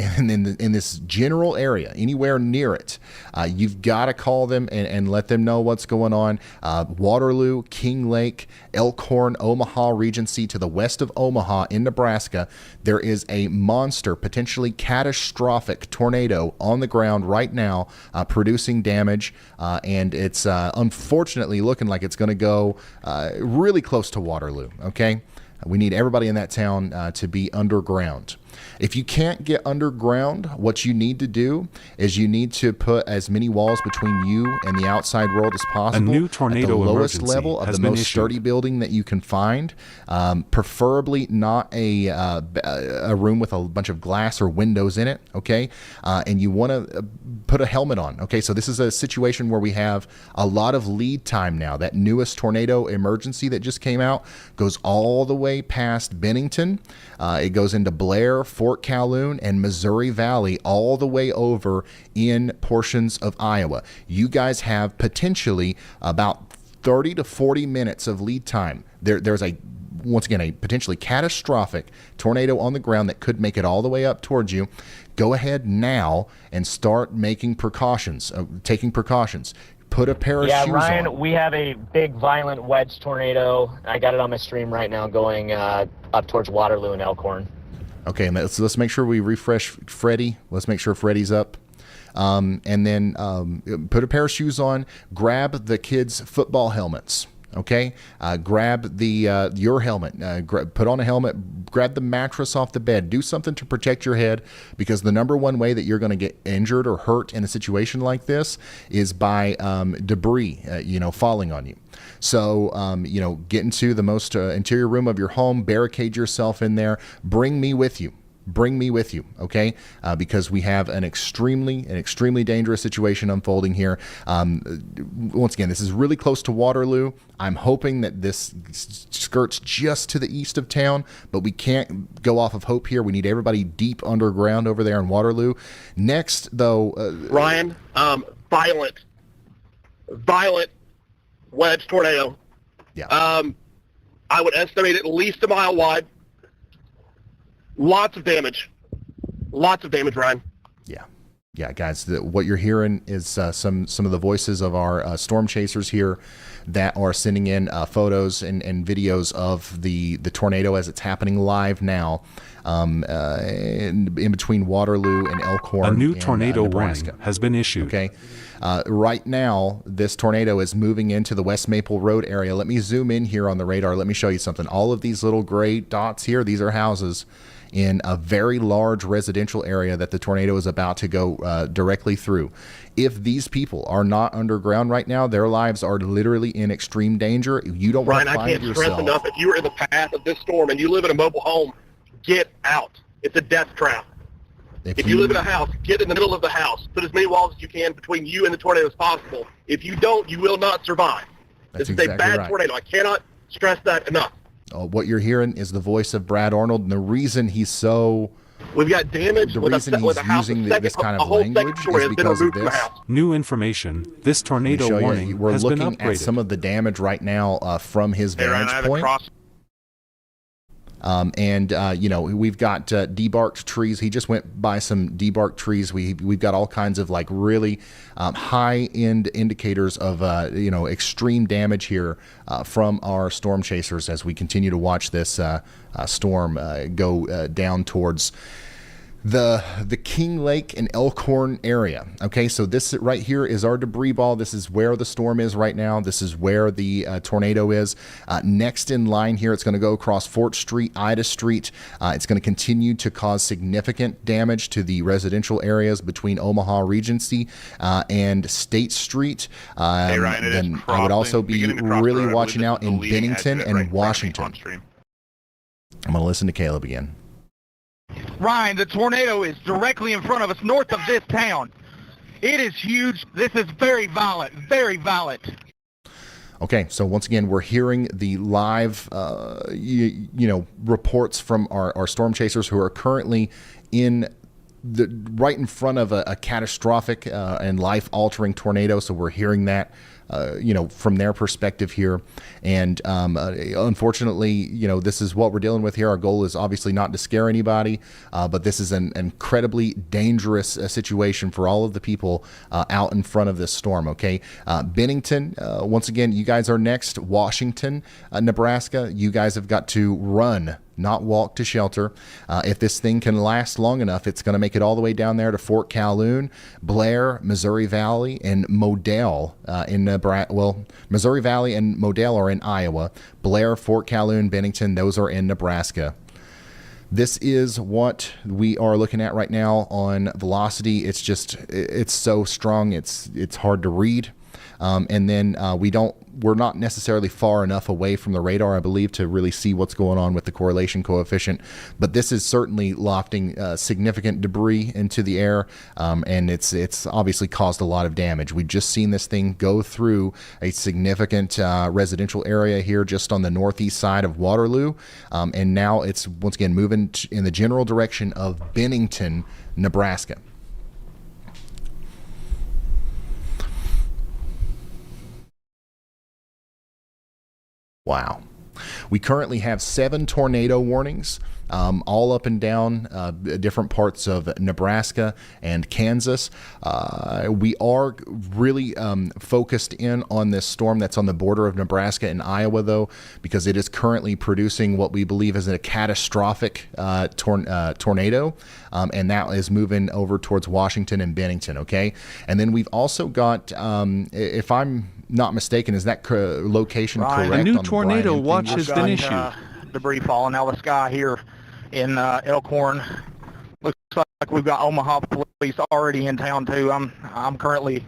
this general area, anywhere near it, you've got to call them and let them know what's going on. Waterloo, King Lake, Elkhorn, Omaha, Regency, to the west of Omaha in Nebraska, there is a monster, potentially catastrophic tornado on the ground right now, producing damage, and it's unfortunately looking like it's going to go really close to Waterloo, okay? We need everybody in that town to be underground. If you can't get underground, what you need to do is you need to put as many walls between you and the outside world as possible. A new tornado at the lowest emergency level of has the been most issued. sturdy building that you can find. Preferably not a room with a bunch of glass or windows in it, okay? And you want to put a helmet on, okay? So this is a situation where we have a lot of lead time now. That newest tornado emergency that just came out goes all the way past Bennington. It goes into Blair, Fort Calhoun, and Missouri Valley, all the way over in portions of Iowa. You guys have potentially about 30 to 40 minutes of lead time. There's once again, a potentially catastrophic tornado on the ground that could make it all the way up towards you. Go ahead now and start making precautions, taking precautions. Put a pair of shoes on. Yeah, Ryan, we have a big violent wedge tornado. I got it on my stream right now going up towards Waterloo and Elkhorn. Okay, let's make sure we refresh Freddie. Let's make sure Freddie's up. And then put a pair of shoes on. Grab the kids' football helmets. Okay, grab the your helmet. Put on a helmet. Grab the mattress off the bed. Do something to protect your head, because the number one way that you're going to get injured or hurt in a situation like this is by debris, falling on you. So, get into the most interior room of your home. Barricade yourself in there. Bring me with you. Okay? Because we have an extremely dangerous situation unfolding here. Once again, this is really close to Waterloo. I'm hoping that this skirts just to the east of town, but we can't go off of hope here. We need everybody deep underground over there in Waterloo. Next, though... Ryan, violent wedge tornado. Yeah. I would estimate at least a mile wide. Lots of damage, Ryan. Yeah, guys. What you're hearing is some of the voices of our storm chasers here that are sending in photos and videos of the tornado as it's happening live now, in between Waterloo and Elkhorn. A new in, tornado Nebraska. warning has been issued. Okay. Right now, this tornado is moving into the West Maple Road area. Let me zoom in here on the radar. Let me show you something. All of these little gray dots here, these are houses in a very large residential area that the tornado is about to go directly through. If these people are not underground right now, their lives are literally in extreme danger. You don't want Ryan, to I find can't stress yourself. enough, if you are in the path of this storm and you live in a mobile home, get out. It's a death trap. If you live in a house, get in the middle of the house. Put as many walls as you can between you and the tornado as possible. If you don't, you will not survive. This is a bad tornado. I cannot stress that enough. What you're hearing is the voice of Brad Arnold, and the reason he's so... We've got damage. The with reason with he's a house, using second, this kind a of whole language second story is has been because of removed from the this. house. New information. This tornado Let me show warning you. We're has been looking at upgraded. some of the damage right now from his Hey, Ryan, I vantage have a point. cross. We've got debarked trees. He just went by some debarked trees. We've got all kinds of like really high-end indicators of extreme damage here from our storm chasers as we continue to watch this storm go down towards the King Lake and Elkhorn area. Okay, so this right here is our debris ball. This is where the storm is right now. This is where the tornado is. Next in line here, it's going to go across Fort Street, Ida Street. It's going to continue to cause significant damage to the residential areas between Omaha Regency and State Street. Hey, Ryan, it is Then I would also be beginning to cross really the road. I watching believe out this is in the leading Bennington exit and right in front of me Washington. on stream. I'm going to listen to Caleb again. Ryan, the tornado is directly in front of us north of this town. It is huge. This is very violent, very violent. Okay, so once again, we're hearing the live, reports from our storm chasers who are currently right in front of a catastrophic and life-altering tornado. So we're hearing that, from their perspective here. And unfortunately, this is what we're dealing with here. Our goal is obviously not to scare anybody, but this is an incredibly dangerous situation for all of the people out in front of this storm. Okay, Bennington, once again, you guys are next. Washington, Nebraska, you guys have got to run, not walk to shelter. If this thing can last long enough, it's going to make it all the way down there to Fort Calhoun, Blair, Missouri Valley, and Modell in Nebraska. Well, Missouri Valley and Modell are in Iowa. Blair, Fort Calhoun, Bennington, those are in Nebraska. This is what we are looking at right now on velocity. It's so strong. It's hard to read. And then we're not necessarily far enough away from the radar, I believe, to really see what's going on with the correlation coefficient. But this is certainly lofting significant debris into the air, and it's obviously caused a lot of damage. We've just seen this thing go through a significant residential area here just on the northeast side of Waterloo, and now it's once again moving in the general direction of Bennington, Nebraska. Wow. We currently have 7 tornado warnings, all up and down different parts of Nebraska and Kansas. We are really focused in on this storm that's on the border of Nebraska and Iowa, though, because it is currently producing what we believe is a catastrophic tornado, and that is moving over towards Washington and Bennington, okay? And then we've also got, if I'm not mistaken, is that location correct? A new on the tornado Brian watch Finger? has been issued. Debris falling out of the sky here in Elkhorn. Looks like we've got Omaha police already in town too. I'm currently,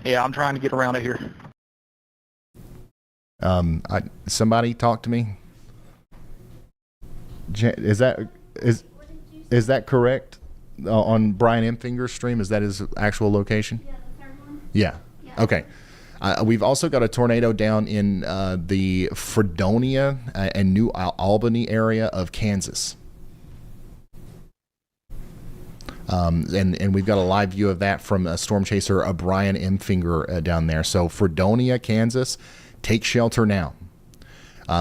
I'm trying to get around it here. Somebody talk to me. Is that correct on Brian M. Finger's stream? Is that his actual location? Yeah, the third one. Yeah. Okay. We've also got a tornado down in the Fredonia and New Albany area of Kansas. And we've got a live view of that from Storm Chaser Brian M. Finger down there. So Fredonia, Kansas, take shelter now.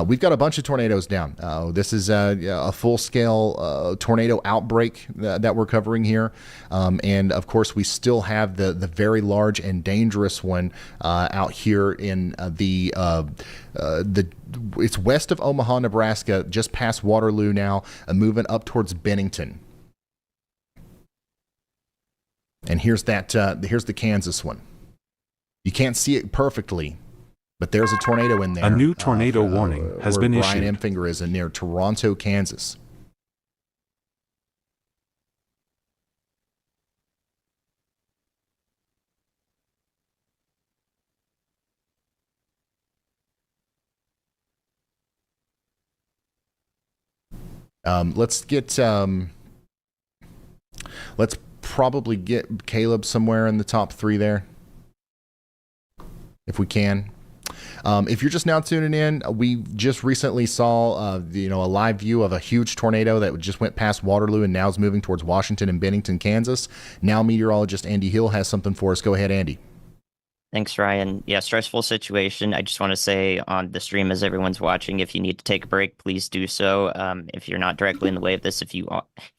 We've got a bunch of tornadoes down. This is a full-scale tornado outbreak that we're covering here. And, of course, we still have the very large and dangerous one out here in it's west of Omaha, Nebraska, just past Waterloo now, moving up towards Bennington. And here's the Kansas one. You can't see it perfectly, but there's a tornado in there. A new tornado warning has been Brian issued. M. Finger is near Toronto, Kansas. Let's probably get Caleb somewhere in the top 3 there, if we can. If you're just now tuning in, we just recently saw, a live view of a huge tornado that just went past Waterloo and now is moving towards Washington and Bennington, Kansas. Now meteorologist Andy Hill has something for us. Go ahead, Andy. Thanks, Ryan. Yeah, stressful situation. I just want to say on the stream as everyone's watching, if you need to take a break, please do so. If you're not directly in the way of this, if you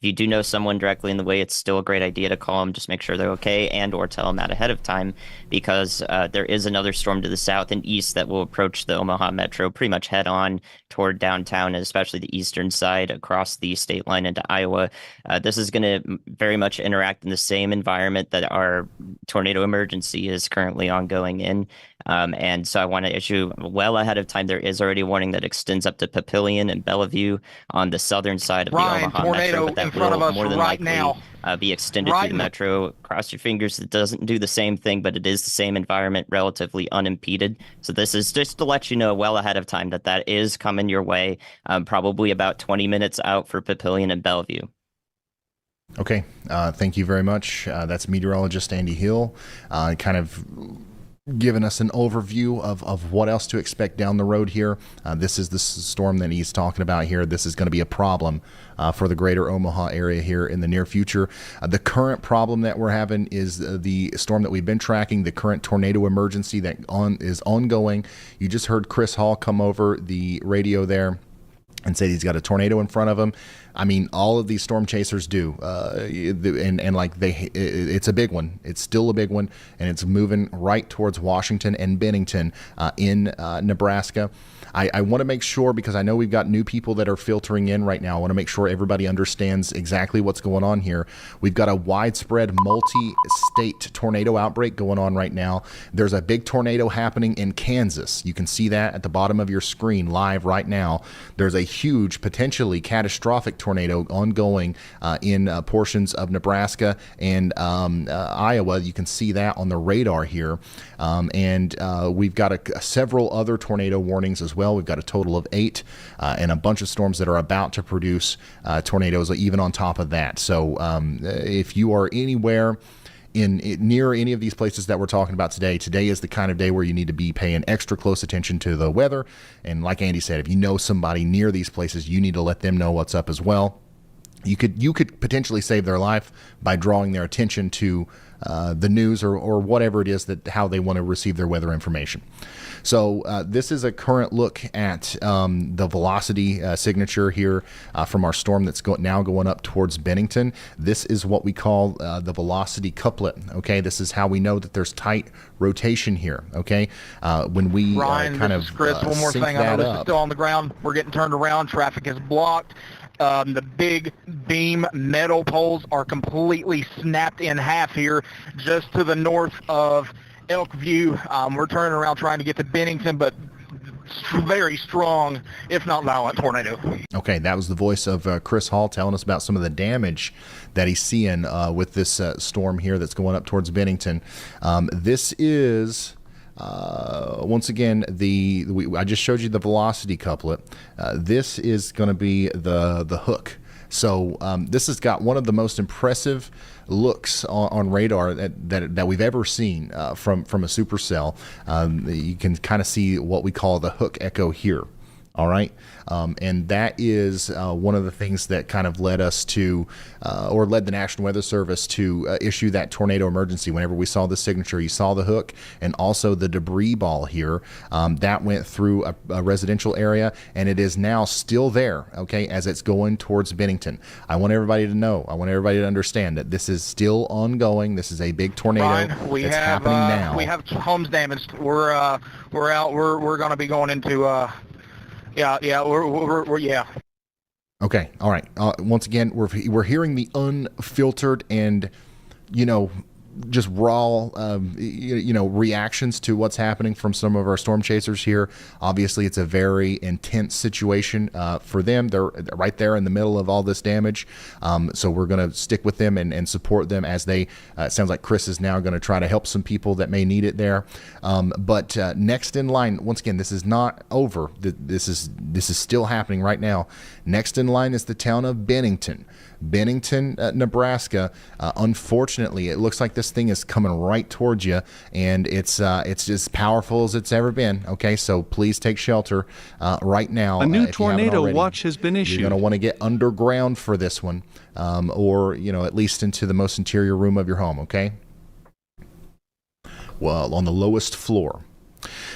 do know someone directly in the way, it's still a great idea to call them. Just make sure they're okay and or tell them that ahead of time, because there is another storm to the south and east that will approach the Omaha metro pretty much head on toward downtown, and especially the eastern side across the state line into Iowa. This is going to very much interact in the same environment that our tornado emergency is currently ongoing in. And so I want to issue well ahead of time. There is already a warning that extends up to Papillion and Bellevue on the southern side of the Omaha metro, but that will more than likely be extended to the metro. Cross your fingers it doesn't do the same thing, but it is the same environment, relatively unimpeded. So this is just to let you know well ahead of time that is coming your way, probably about 20 minutes out for Papillion and Bellevue. Okay, thank you very much. That's meteorologist Andy Hill, kind of giving us an overview of what else to expect down the road here. This is the storm that he's talking about here. This is going to be a problem for the greater Omaha area here in the near future. The current problem that we're having is the storm that we've been tracking, the current tornado emergency that is ongoing. You just heard Chris Hall come over the radio there and said he's got a tornado in front of him. I mean, all of these storm chasers do, it's a big one. It's still a big one, and it's moving right towards Washington and Bennington in Nebraska. I want to make sure, because I know we've got new people that are filtering in right now. I want to make sure everybody understands exactly what's going on here. We've got a widespread multi-state tornado outbreak going on right now. There's a big tornado happening in Kansas. You can see that at the bottom of your screen live right now. There's a huge, potentially catastrophic tornado ongoing in portions of Nebraska and Iowa. You can see that on the radar here. And we've got several other tornado warnings as well. We've got a total of 8 and a bunch of storms that are about to produce tornadoes even on top of that. So if you are anywhere near any of these places that we're talking about today is the kind of day where you need to be paying extra close attention to the weather. And like Andy said, if you know somebody near these places, you need to let them know what's up as well. You could potentially save their life by drawing their attention to the news or whatever it is that how they want to receive their weather information. So this is a current look at the velocity signature here from our storm that's now going up towards Bennington. This is what we call the velocity couplet. Okay, this is how we know that there's tight rotation here. Okay, when we Ryan, kind this of is Chris. One more thing. I know this is up. still on the ground. We're getting turned around. Traffic is blocked. The big beam metal poles are completely snapped in half here just to the north of Elkview. We're turning around trying to get to Bennington, but very strong, if not violent, tornado. Okay, that was the voice of Chris Hall telling us about some of the damage that he's seeing with this storm here that's going up towards Bennington. This is... once again, I just showed you the velocity couplet. This is going to be the hook. So this has got one of the most impressive looks on radar that we've ever seen from a supercell. You can kind of see what we call the hook echo here. All right. And that is one of the things that kind of led us to, or led the National Weather Service to issue that tornado emergency. Whenever we saw the signature, you saw the hook and also the debris ball here. That went through a residential area, and it is now still there, okay, as it's going towards Bennington. I want everybody to know, I want everybody to understand that this is still ongoing. This is a big tornado. Ryan, that's happening now. We have homes damaged. We're out. We're going to be going into... Yeah, we're yeah. Okay, all right. Once again, we're hearing the unfiltered and, just raw, reactions to what's happening from some of our storm chasers here. Obviously, it's a very intense situation for them. They're right there in the middle of all this damage. So we're going to stick with them and support them as they, it sounds like Chris is now going to try to help some people that may need it there. But next in line, once again, this is not over. This is still happening right now. Next in line is the town of Bennington. Bennington, Nebraska. Unfortunately, it looks like this thing is coming right towards you, and it's as powerful as it's ever been. Okay, so please take shelter right now. A new tornado watch has been issued. You're going to want to get underground for this one, or at least into the most interior room of your home. Okay. Well, on the lowest floor.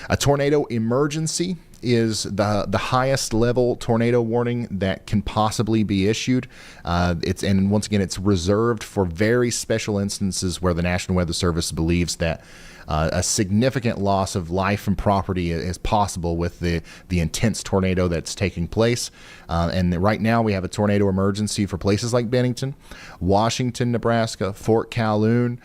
A tornado emergency is the highest level tornado warning that can possibly be issued. And once again, it's reserved for very special instances where the National Weather Service believes that a significant loss of life and property is possible with the intense tornado that's taking place. And right now we have a tornado emergency for places like Bennington, Washington, Nebraska, Fort Calhoun,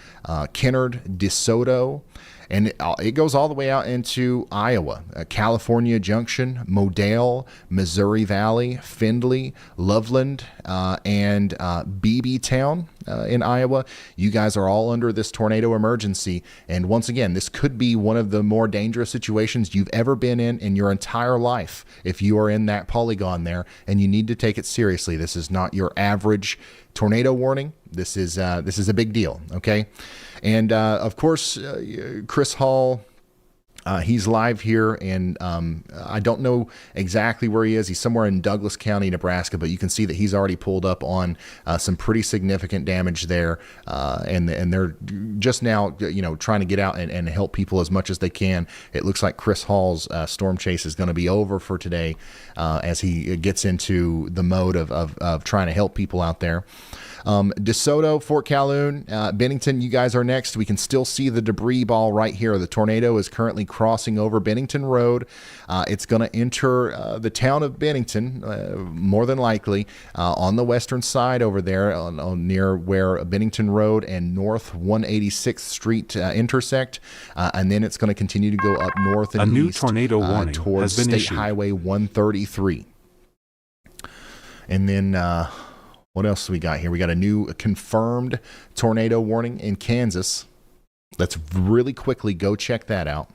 Kennard, DeSoto, and it goes all the way out into Iowa, California Junction, Modale, Missouri Valley, Findlay, Loveland, and Beebeetown in Iowa. You guys are all under this tornado emergency. And once again, this could be one of the more dangerous situations you've ever been in your entire life if you are in that polygon there, and you need to take it seriously. This is not your average tornado warning. This is a big deal, okay? And of course, Chris Hall, he's live here, and I don't know exactly where he is. He's somewhere in Douglas County, Nebraska, but you can see that he's already pulled up on some pretty significant damage there, and they're just now, trying to get out and help people as much as they can. It looks like Chris Hall's storm chase is going to be over for today as he gets into the mode of trying to help people out there. DeSoto, Fort Calhoun, Bennington, you guys are next. We can still see the debris ball right here. The tornado is currently crossing over Bennington Road. It's going to enter the town of Bennington, more than likely, on the western side over there, near where Bennington Road and North 186th Street intersect. And then it's going to continue to go up north and east. A new east, tornado warning towards has been State issued. Highway 133. And then... what else do we got here? We got a new confirmed tornado warning in Kansas. Let's really quickly go check that out.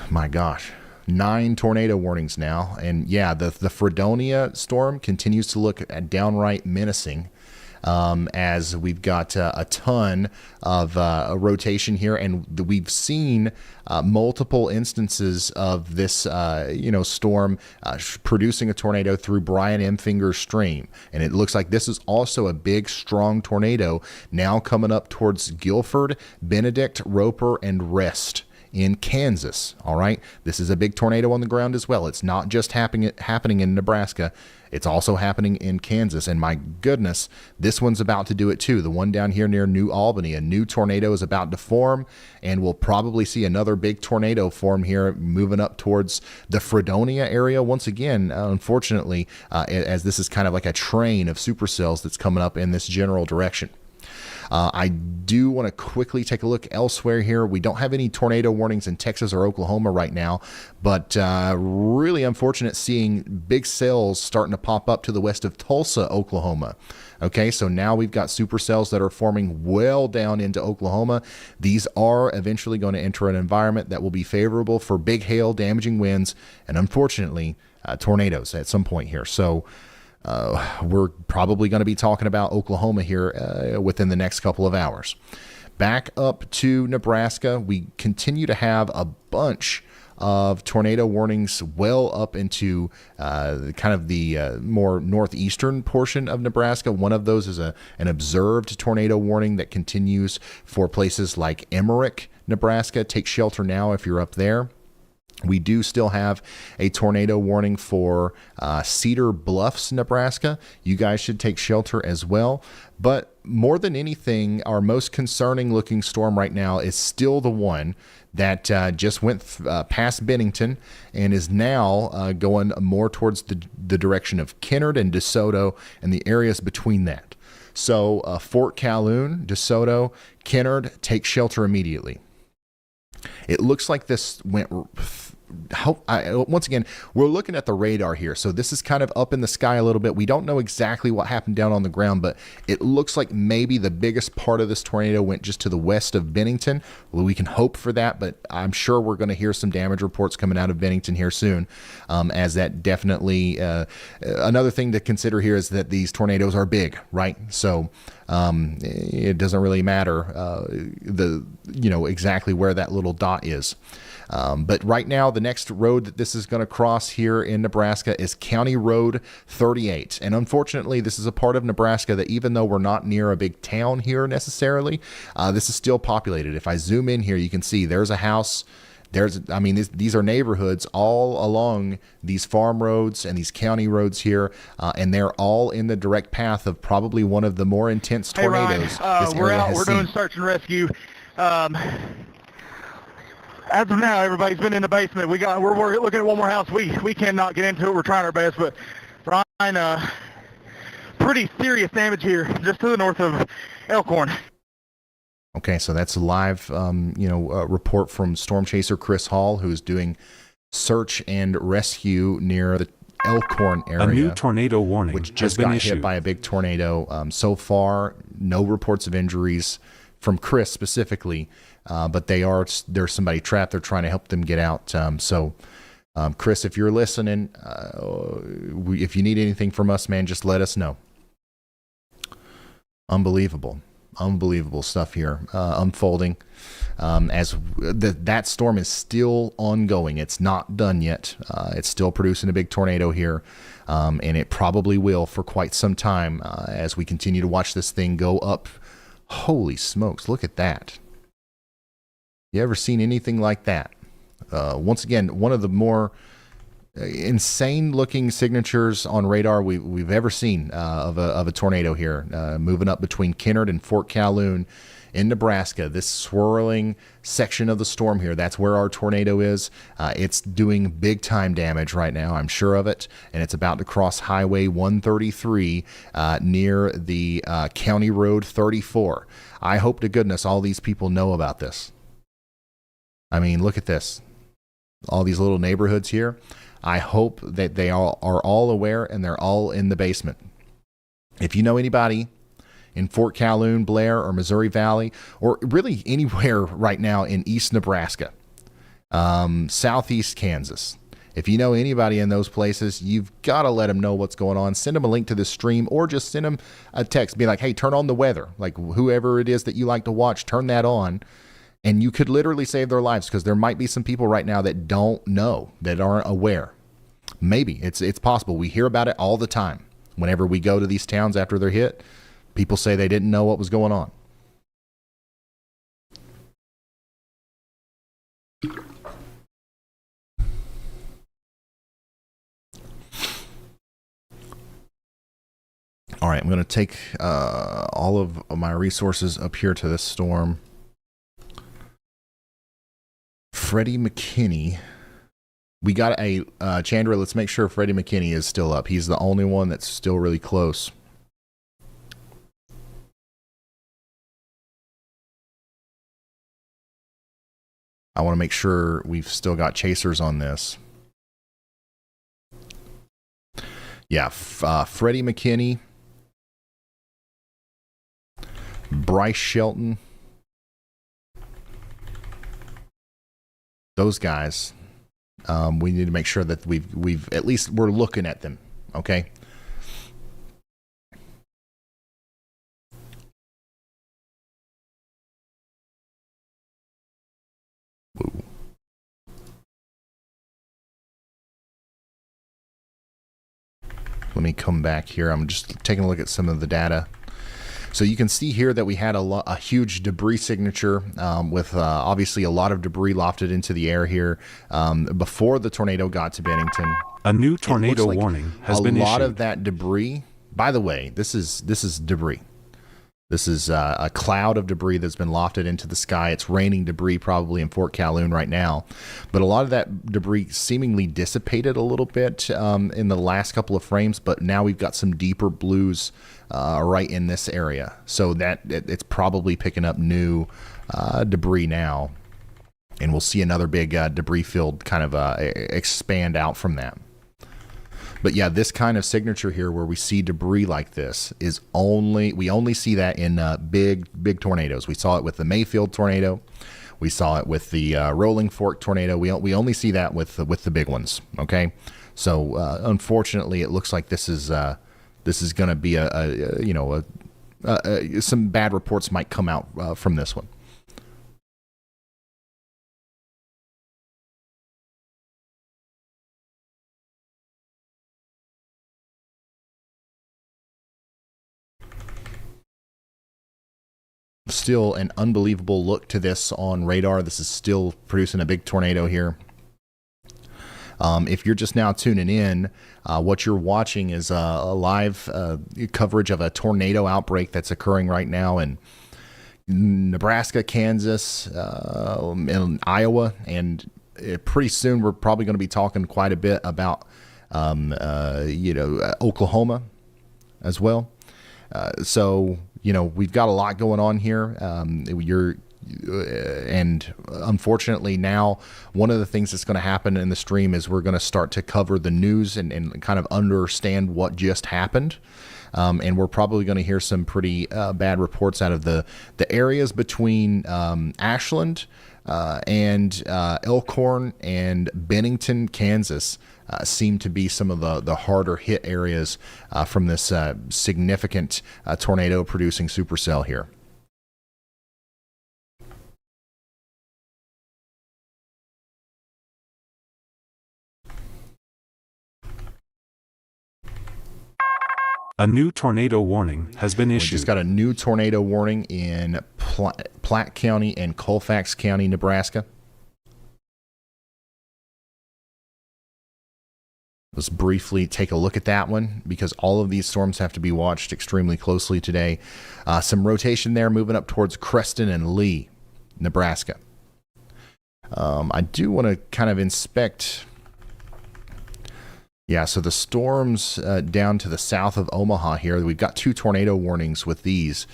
My gosh, 9 tornado warnings now. And yeah, the Fredonia storm continues to look downright menacing. as we've got a ton of rotation here, and we've seen multiple instances of this, storm producing a tornado through Brian M. Finger's stream. And it looks like this is also a big, strong tornado now coming up towards Guilford, Benedict, Roper, and Rest in Kansas. All right. This is a big tornado on the ground as well. It's not just happening in Nebraska. It's also happening in Kansas. And my goodness, this one's about to do it too. The one down here near New Albany, a new tornado is about to form, and we'll probably see another big tornado form here moving up towards the Fredonia area once again, unfortunately, as this is kind of like a train of supercells that's coming up in this general direction. I do want to quickly take a look elsewhere here. We don't have any tornado warnings in Texas or Oklahoma right now, but really unfortunate seeing big cells starting to pop up to the west of Tulsa, Oklahoma. Okay, so now we've got supercells that are forming well down into Oklahoma. These are eventually going to enter an environment that will be favorable for big hail, damaging winds, and unfortunately, tornadoes at some point here. So we're probably going to be talking about Oklahoma here within the next couple of hours. Back up to Nebraska, we continue to have a bunch of tornado warnings well up into kind of the more northeastern portion of Nebraska. One of those is an observed tornado warning that continues for places like Emmerich, Nebraska. Take shelter now if you're up there. We do still have a tornado warning for Cedar Bluffs, Nebraska. You guys should take shelter as well. But more than anything, our most concerning looking storm right now is still the one that just went past Bennington and is now going more towards the direction of Kennard and DeSoto and the areas between that. So Fort Calhoun, DeSoto, Kennard, take shelter immediately. It looks like this went... once again, we're looking at the radar here, so this is kind of up in the sky a little bit. We don't know exactly what happened down on the ground, but it looks like maybe the biggest part of this tornado went just to the west of Bennington. Well, we can hope for that, but I'm sure we're going to hear some damage reports coming out of Bennington here soon, as that definitely another thing to consider here is that these tornadoes are big, right? So it doesn't really matter exactly where that little dot is. But right now, the next road that this is going to cross here in Nebraska is County Road 38. And unfortunately, this is a part of Nebraska that even though we're not near a big town here necessarily, this is still populated. If I zoom in here, you can see there's a house. These are neighborhoods all along these farm roads and these county roads here, and they're all in the direct path of probably one of the more intense tornadoes. Hey Ryan, we're out. We're doing search and rescue. As of now, everybody's been in the basement. We're looking at one more house. We cannot get into it. We're trying our best, but Ryan, pretty serious damage here, just to the north of Elkhorn. Okay, so that's a live, report from Storm Chaser Chris Hall, who's doing search and rescue near the Elkhorn area. A new tornado warning which just has been got issued. hit by a big tornado. So far, no reports of injuries from Chris specifically, but there's somebody trapped. They're trying to help them get out. Chris, if you're listening, if you need anything from us, man, just let us know. Unbelievable stuff here unfolding as that storm is still ongoing. It's not done yet. It's still producing a big tornado here, and it probably will for quite some time as we continue to watch this thing go up. Holy smokes, look at that. You ever seen anything like that? Once again, one of the more insane looking signatures on radar we've ever seen of a tornado here, moving up between Kennard and Fort Calhoun in Nebraska. This swirling section of the storm here, that's where our tornado is. It's doing big time damage right now, I'm sure of it, and it's about to cross Highway 133 near the County Road 34. I hope to goodness all these people know about this. I mean, look at this. All these little neighborhoods here. I hope that they all are all aware and they're all in the basement. If you know anybody in Fort Calhoun, Blair, or Missouri Valley, or really anywhere right now in East Nebraska, Southeast Kansas, If you know anybody in those places, you've got to let them know what's going on. Send them a link to this stream, or just send them a text. Be like, hey, turn on the weather. Like, whoever it is that you like to watch, turn that on. And you could literally save their lives, because there might be some people right now that don't know, that aren't aware. Maybe. It's possible. We hear about it all the time. Whenever we go to these towns after they're hit, people say they didn't know what was going on. All right, I'm going to take all of my resources up here to this storm. Freddie McKinney. We got a Chandra. Let's make sure Freddie McKinney is still up. He's the only one that's still really close. I want to make sure we've still got chasers on this. Yeah, Freddie McKinney, Bryce Shelton, those guys. We need to make sure that we've at least we're looking at them. Okay. Whoa. Let me come back here. I'm just taking a look at some of the data. So you can see here that we had a huge debris signature with obviously a lot of debris lofted into the air here before the tornado got to Bennington. A new tornado warning has been issued. A lot of that debris, by the way, this is debris. This is a cloud of debris that's been lofted into the sky. It's raining debris probably in Fort Calhoun right now. But a lot of that debris seemingly dissipated a little bit in the last couple of frames, but now we've got some deeper blues right in this area. So that it's probably picking up new debris now. And we'll see another big debris field kind of expand out from that. But yeah, this kind of signature here where we see debris like this is we only see that in big tornadoes. We saw it with the Mayfield tornado. We saw it with the Rolling Fork tornado. We only see that with the big ones. Okay, so unfortunately, it looks like this is going to be some bad reports might come out from this one. Still an unbelievable look to this on radar. This is still producing a big tornado here. If you're just now tuning in, what you're watching is a live coverage of a tornado outbreak that's occurring right now in Nebraska, Kansas, and Iowa. And pretty soon we're probably going to be talking quite a bit about Oklahoma as well. So we've got a lot going on here. And unfortunately now, one of the things that's going to happen in the stream is we're going to start to cover the news and kind of understand what just happened. And we're probably going to hear some pretty bad reports out of the areas between Ashland and Elkhorn and Bennington, Kansas. Seem to be some of the harder hit areas from this significant tornado producing supercell here. A new tornado warning has been issued. We just got a new tornado warning in Platte County and Colfax County, Nebraska. Let's briefly take a look at that one because all of these storms have to be watched extremely closely today. Some rotation there moving up towards Creston and Lee, Nebraska. I do want to kind of inspect. Yeah, so the storms down to the south of Omaha here, we've got 2 tornado warnings with these.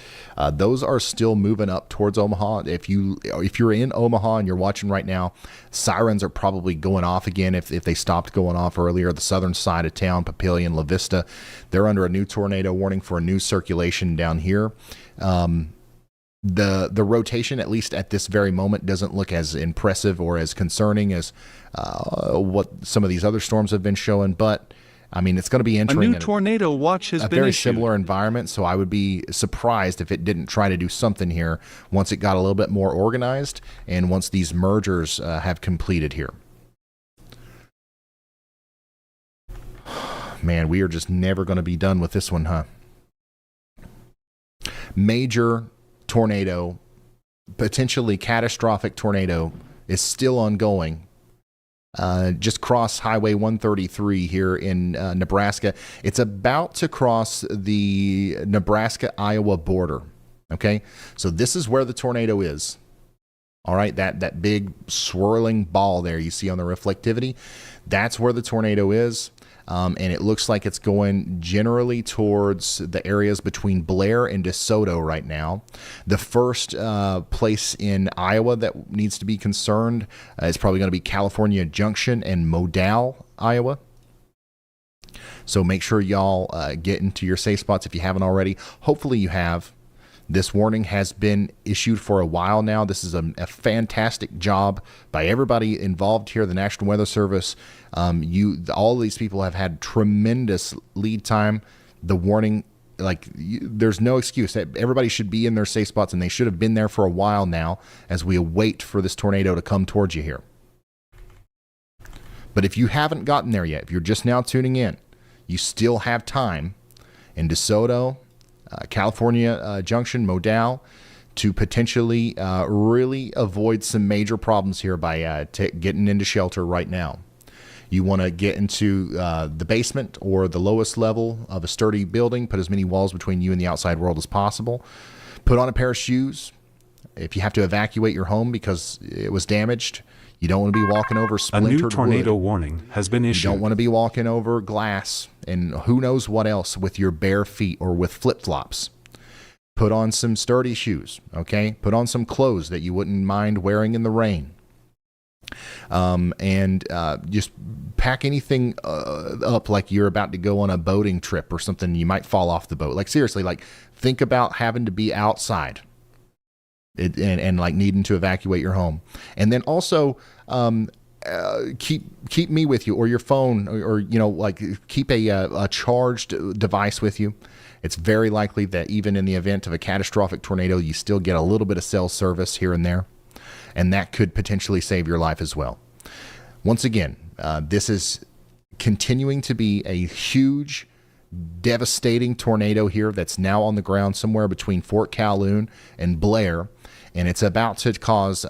Those are still moving up towards Omaha. If you're in Omaha and you're watching right now, sirens are probably going off again if they stopped going off earlier. The southern side of town, Papillion, La Vista, they're under a new tornado warning for a new circulation down here. The rotation, at least at this very moment, doesn't look as impressive or as concerning as what some of these other storms have been showing. But I mean, it's going to be A entering new tornado watch has a been very issued. similar environment, so I would be surprised if it didn't try to do something here once it got a little bit more organized and once these mergers have completed here. Man, we are just never going to be done with this one, huh? Major tornado, potentially catastrophic tornado, is still ongoing. Just cross Highway 133 here in Nebraska. It's about to cross the Nebraska-Iowa border. Okay, so this is where the tornado is. All right, that big swirling ball there you see on the reflectivity, that's where the tornado is. And it looks like it's going generally towards the areas between Blair and DeSoto right now. The first place in Iowa that needs to be concerned is probably going to be California Junction and Modal, Iowa. So make sure y'all get into your safe spots if you haven't already. Hopefully you have. This warning has been issued for a while now. This is a fantastic job by everybody involved here, the National Weather Service. All of these people have had tremendous lead time. The warning, there's no excuse. Everybody should be in their safe spots, and they should have been there for a while now as we await for this tornado to come towards you here. But if you haven't gotten there yet, if you're just now tuning in, you still have time in DeSoto, California Junction, Modal, to potentially really avoid some major problems here by getting into shelter right now. You want to get into the basement or the lowest level of a sturdy building, put as many walls between you and the outside world as possible. Put on a pair of shoes. If you have to evacuate your home because it was damaged, you don't want to be walking over A splintered new tornado wood. warning has been issued. You don't want to be walking over glass and who knows what else with your bare feet or with flip-flops. Put on some sturdy shoes, okay? Put on some clothes that you wouldn't mind wearing in the rain. And just pack anything up like you're about to go on a boating trip or something. You might fall off the boat. Like seriously, think about having to be outside. And needing to evacuate your home. And then also keep me with you, or your phone, or keep a charged device with you. It's very likely that even in the event of a catastrophic tornado, you still get a little bit of cell service here and there, and that could potentially save your life as well. Once again, this is continuing to be a huge, devastating tornado here that's now on the ground somewhere between Fort Calhoun and Blair, and it's about to cause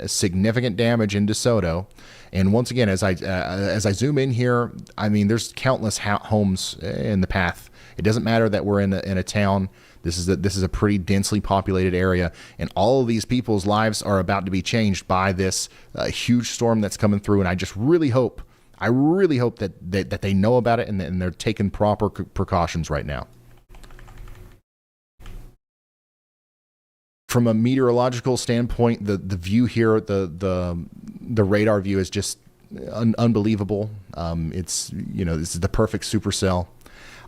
significant damage in DeSoto. And once again, as I zoom in here, I mean, there's countless homes in the path. It doesn't matter that we're in a town. This is a pretty densely populated area, and all of these people's lives are about to be changed by this huge storm that's coming through. And I just really hope that they know about it and they're taking proper precautions right now. From a meteorological standpoint, the view here, the radar view is just unbelievable. This is the perfect supercell.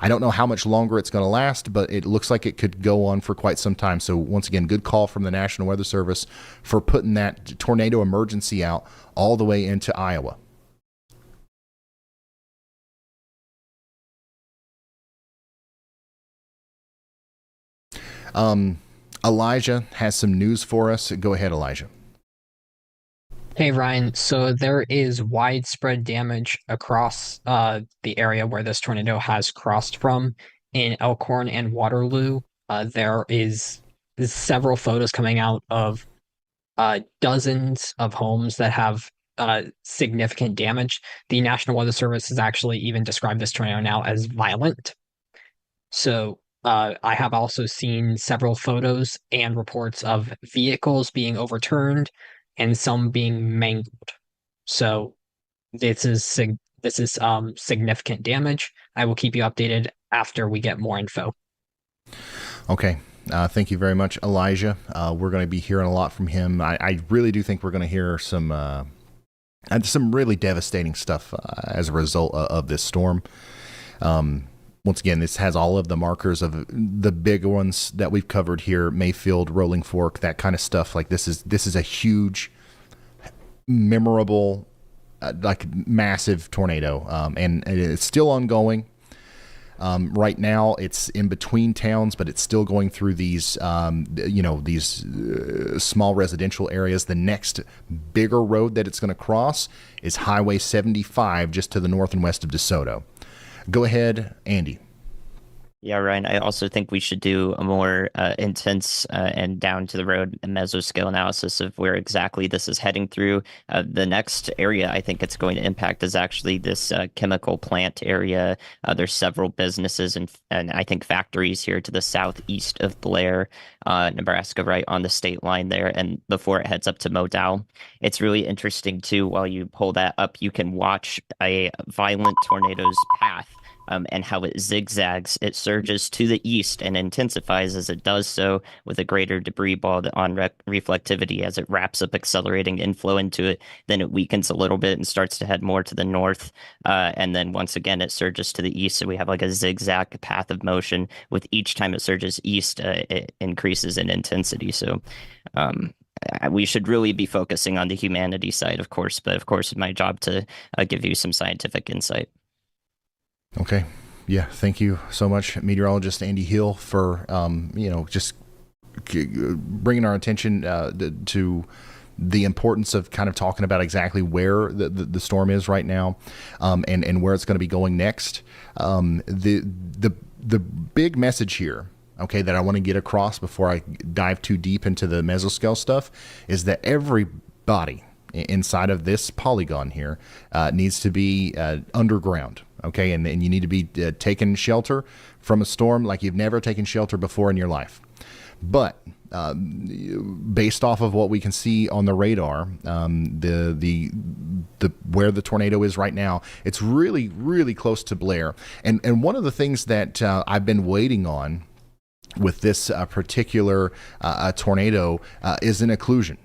I don't know how much longer it's going to last, but it looks like it could go on for quite some time. So once again, good call from the National Weather Service for putting that tornado emergency out all the way into Iowa. Elijah has some news for us. Go ahead, Elijah. Hey, Ryan. So there is widespread damage across the area where this tornado has crossed from in Elkhorn and Waterloo. There is several photos coming out of dozens of homes that have significant damage. The National Weather Service has actually even described this tornado now as violent. So I have also seen several photos and reports of vehicles being overturned and some being mangled. So this is significant damage. I will keep you updated after we get more info. Okay. Thank you very much, Elijah. We're going to be hearing a lot from him. I really do think we're going to hear some really devastating stuff as a result of this storm. Once again, this has all of the markers of the big ones that we've covered here: Mayfield, Rolling Fork, that kind of stuff. Like this is a huge, memorable, like massive tornado, and it's still ongoing. Right now, it's in between towns, but it's still going through these, these small residential areas. The next bigger road that it's going to cross is Highway 75, just to the north and west of DeSoto. Go ahead, Andy. Yeah, Ryan, I also think we should do a more intense and down to the road mesoscale analysis of where exactly this is heading through. The next area I think it's going to impact is actually this chemical plant area. There's several businesses and I think factories here to the southeast of Blair, Nebraska, right on the state line there. And before it heads up to Modal, it's really interesting too. While you pull that up, you can watch a violent tornado's path. And how it zigzags. It surges to the east and intensifies as it does so with a greater debris ball on reflectivity as it wraps up accelerating inflow into it. Then it weakens a little bit and starts to head more to the north. And then once again, it surges to the east. So we have like a zigzag path of motion. With each time it surges east, it increases in intensity. So we should really be focusing on the humanity side, of course. But of course, it's my job to give you some scientific insight. Okay. Yeah. Thank you so much, meteorologist Andy Hill, for, just bringing our attention to the importance of kind of talking about exactly where the storm is right now, and where it's going to be going next. The big message here, okay, that I want to get across before I dive too deep into the mesoscale stuff is that everybody inside of this polygon here needs to be underground. Okay, and you need to be taking shelter from a storm like you've never taken shelter before in your life. But based off of what we can see on the radar, the where the tornado is right now, it's really, really close to Blair. And one of the things that I've been waiting on with this particular tornado is an occlusion.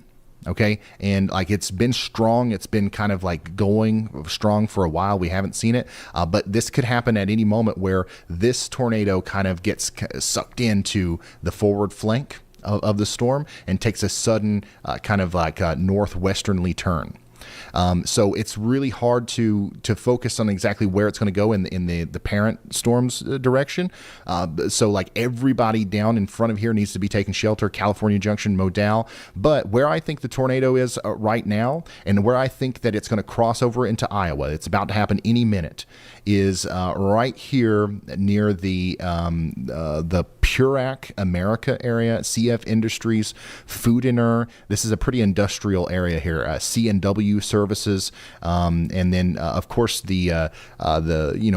Okay. And like it's been strong. It's been kind of like going strong for a while. We haven't seen it. But this could happen at any moment where this tornado kind of gets sucked into the forward flank of the storm and takes a sudden kind of like northwesternly turn. So it's really hard to focus on exactly where it's going to go in the parent storm's direction. So like everybody down in front of here needs to be taking shelter, California Junction, Modal. But where I think the tornado is right now, and where I think that it's going to cross over into Iowa, it's about to happen any minute, is right here near the Purac America area, CF Industries, Foodiner. This is a pretty industrial area here. C&W Services, and then of course the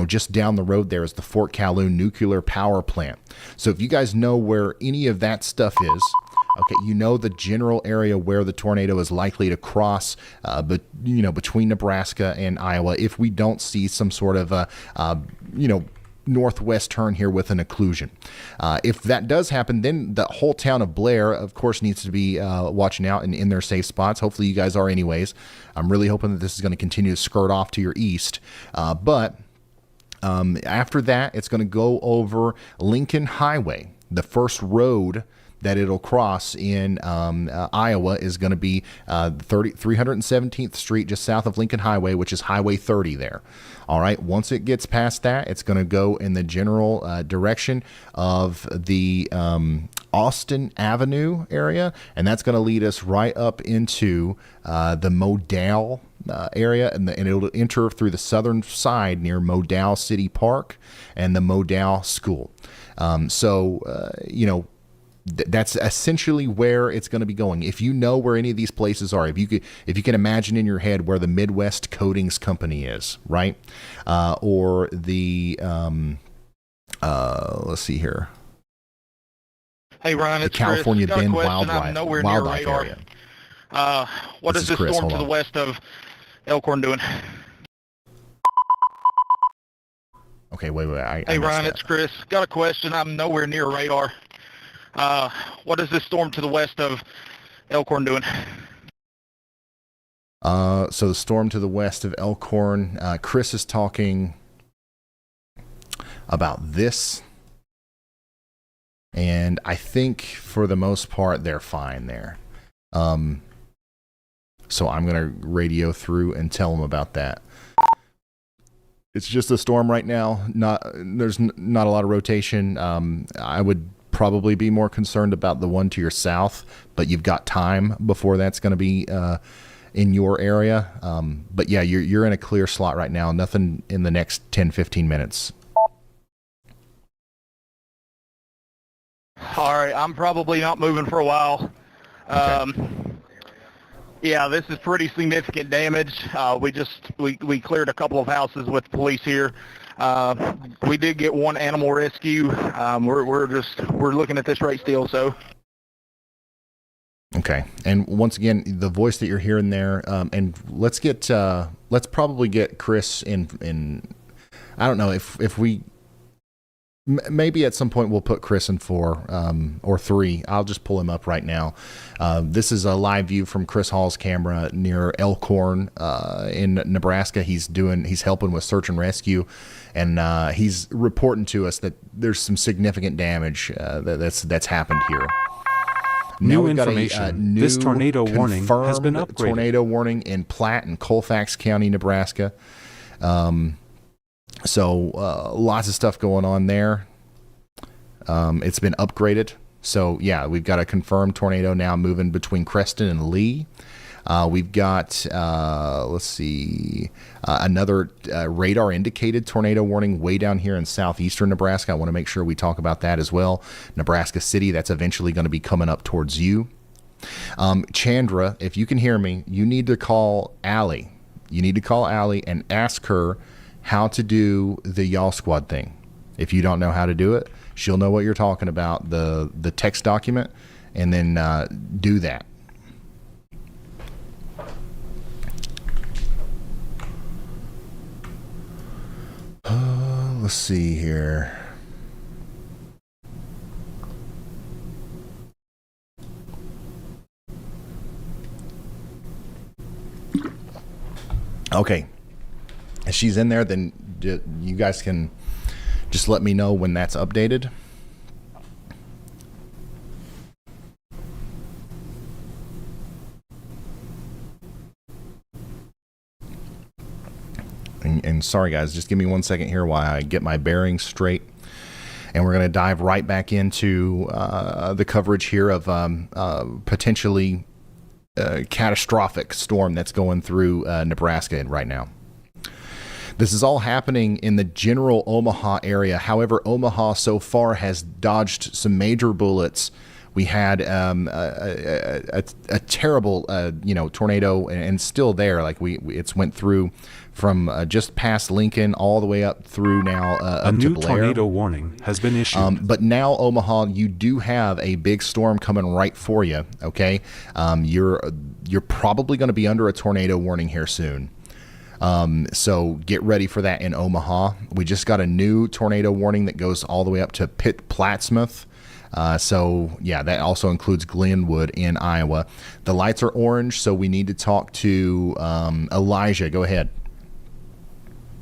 just down the road there is the Fort Calhoun Nuclear Power Plant. So if you guys know where any of that stuff is, okay, you know the general area where the tornado is likely to cross, between Nebraska and Iowa, if we don't see some sort of northwest turn here with an occlusion. If that does happen, then the whole town of Blair, of course, needs to be watching out and in their safe spots. Hopefully you guys are anyways. I'm really hoping that this is going to continue to skirt off to your east. But after that, it's going to go over Lincoln Highway. The first road that it'll cross in Iowa is going to be 317th Street, just south of Lincoln Highway, which is Highway 30 there. All right, once it gets past that, it's going to go in the general direction of the Austin Avenue area, and that's going to lead us right up into the Modal area, and it'll enter through the southern side near Modal City Park and the Modal School. That's essentially where it's going to be going. If you know where any of these places are, if you can imagine in your head where the Midwest Coatings Company is, right? Or the let's see here. Hey Ryan, it's California Chris. Bend Wildlife area. What is this storm to the west of Elkhorn doing? Okay, wait. Hey Ryan, it's Chris. Got a question. I'm nowhere near radar. What is this storm to the west of Elkhorn doing? So the storm to the west of Elkhorn, Chris is talking about this. And I think for the most part, they're fine there. So I'm going to radio through and tell them about that. It's just a storm right now. There's not a lot of rotation. I would probably be more concerned about the one to your south, but you've got time before that's going to be in your area. But yeah, you're in a clear slot right now. Nothing in the next 10-15 minutes. All right, I'm probably not moving for a while. Okay. Yeah, this is pretty significant damage. We cleared a couple of houses with police here. We did get one animal rescue. We're looking at this right still. So. Okay, and once again, the voice that you're hearing there, and let's probably get Chris in. I don't know if we. Maybe at some point we'll put Chris in 4 or 3. I'll just pull him up right now. This is a live view from Chris Hall's camera near Elkhorn in Nebraska. He's helping with search and rescue, and he's reporting to us that there's some significant damage that's happened here. New information. This tornado warning has been upgraded. Tornado warning in Platte and Colfax County, Nebraska. So lots of stuff going on there. It's been upgraded. So yeah, we've got a confirmed tornado now moving between Creston and Lee. We've got, another radar indicated tornado warning way down here in southeastern Nebraska. I want to make sure we talk about that as well. Nebraska City, that's eventually going to be coming up towards you. Chandra, if you can hear me, you need to call Allie. You need to call Allie and ask her how to do the Y'all Squad thing. If you don't know how to do it, she'll know what you're talking about, the text document, and then do that. Let's see here. Okay. If she's in there, then you guys can just let me know when that's updated. And sorry guys, just give me 1 second here while I get my bearings straight. And we're going to dive right back into the coverage here of potentially catastrophic storm that's going through Nebraska right now. This is all happening in the general Omaha area. However, Omaha so far has dodged some major bullets. We had a terrible tornado, and still there. Like it's went through from just past Lincoln all the way up through now up a new to Blair. Tornado warning has been issued. But now Omaha, you do have a big storm coming right for you. Okay, you're probably going to be under a tornado warning here soon. So get ready for that in Omaha. We just got a new tornado warning that goes all the way up to Plattsmouth. So yeah, that also includes Glenwood in Iowa. The lights are orange, so we need to talk to Elijah. Go ahead.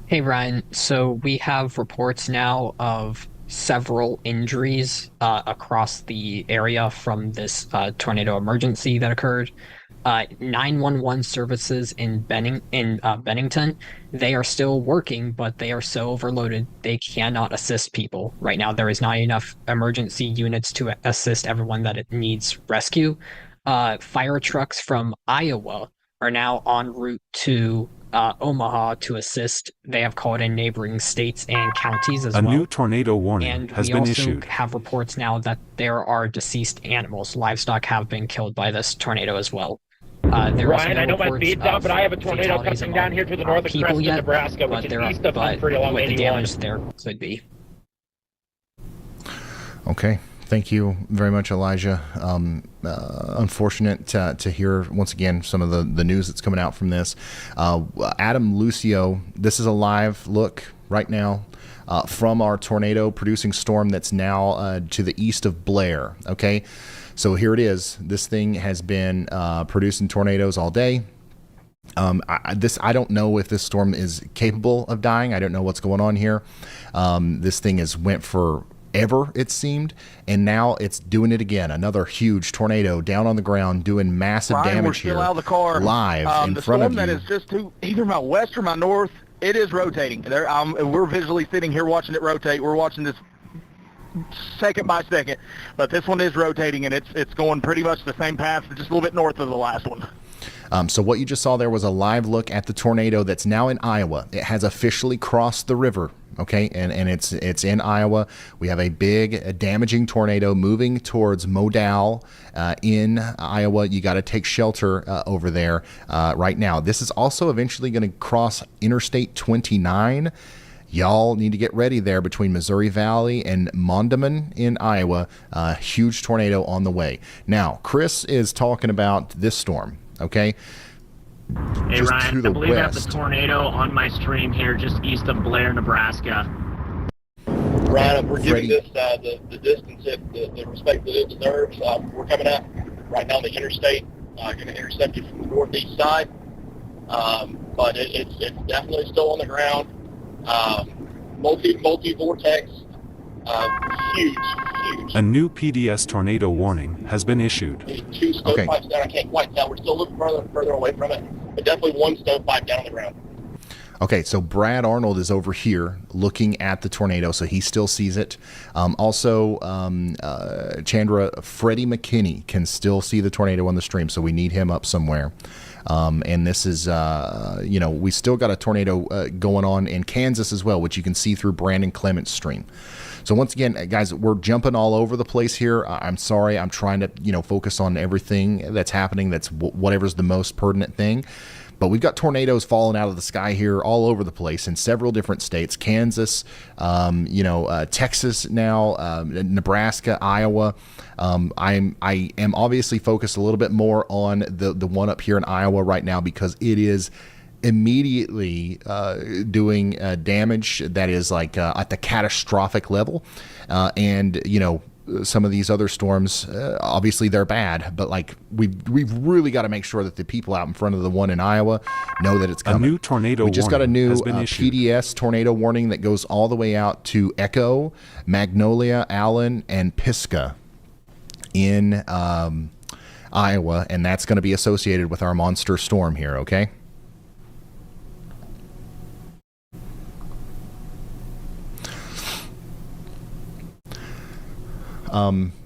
Hey, Ryan. So we have reports now of several injuries across the area from this tornado emergency that occurred. 911 services in Bennington, they are still working, but they are so overloaded they cannot assist people. Right now, there is not enough emergency units to assist everyone that it needs rescue. Fire trucks from Iowa are now en route to Omaha to assist. They have called in neighboring states and counties as well. A new tornado warning has been issued. And we also have reports now that there are deceased animals. Livestock have been killed by this tornado as well. Ryan, I know my speed's out, but I have a tornado coming down here to the north of Creston, Nebraska, which is east of Humphrey along 81. The damage there could be. Okay. Thank you very much, Elijah. Unfortunate to hear, once again, some of the news that's coming out from this. Adam Lucio, this is a live look right now from our tornado-producing storm that's now to the east of Blair, okay? So here it is. This thing has been producing tornadoes all day. I don't know if this storm is capable of dying. I don't know what's going on here. This thing has went forever, it seemed, and now it's doing it again. Another huge tornado down on the ground doing massive damage we're still here. out of the car. Live in the front of storm you. that is just to either my west or my north, it is rotating. We're visually sitting here watching it rotate. We're watching this second by second, but this one is rotating, and it's going pretty much the same path, just a little bit north of the last one. So what you just saw there was a live look at the tornado that's now in Iowa. It has officially crossed the river, okay, and it's in Iowa. We have a big damaging tornado moving towards Modal in Iowa. You got to take shelter over there right now. This is also eventually going to cross Interstate 29. Y'all need to get ready there between Missouri Valley and Mondamin in Iowa. Huge tornado on the way. Now, Chris is talking about this storm. Okay. Hey just Ryan, I believe I have the tornado on my stream here, just east of Blair, Nebraska. Ryan, we're giving this the distance the respect that it deserves. We're coming up right now on the interstate, going to intercept it from the northeast side, but it's definitely still on the ground. Multi vortex, huge. A new PDS tornado warning has been issued. Two stovepipes down. I can't quite tell. We're still a little further away from it, but definitely one stovepipe down on the ground. Okay, so Brad Arnold is over here looking at the tornado, so he still sees it. Chandra, Freddie McKinney can still see the tornado on the stream, so we need him up somewhere. And this is, we still got a tornado going on in Kansas as well, which you can see through Brandon Clement's stream. So once again, guys, we're jumping all over the place here. I'm sorry. I'm trying to, focus on everything that's happening. That's whatever's the most pertinent thing. But we've got tornadoes falling out of the sky here all over the place in several different states. Kansas, Texas now, Nebraska, Iowa. I am obviously focused a little bit more on the one up here in Iowa right now because it is immediately doing damage that is like at the catastrophic level. Some of these other storms, obviously they're bad, but like we've really got to make sure that the people out in front of the one in Iowa know that it's coming. A new tornado we just got a new issued. PDS tornado warning that goes all the way out to Echo, Magnolia, Allen, and Pisgah in Iowa, and that's going to be associated with our monster storm here, okay?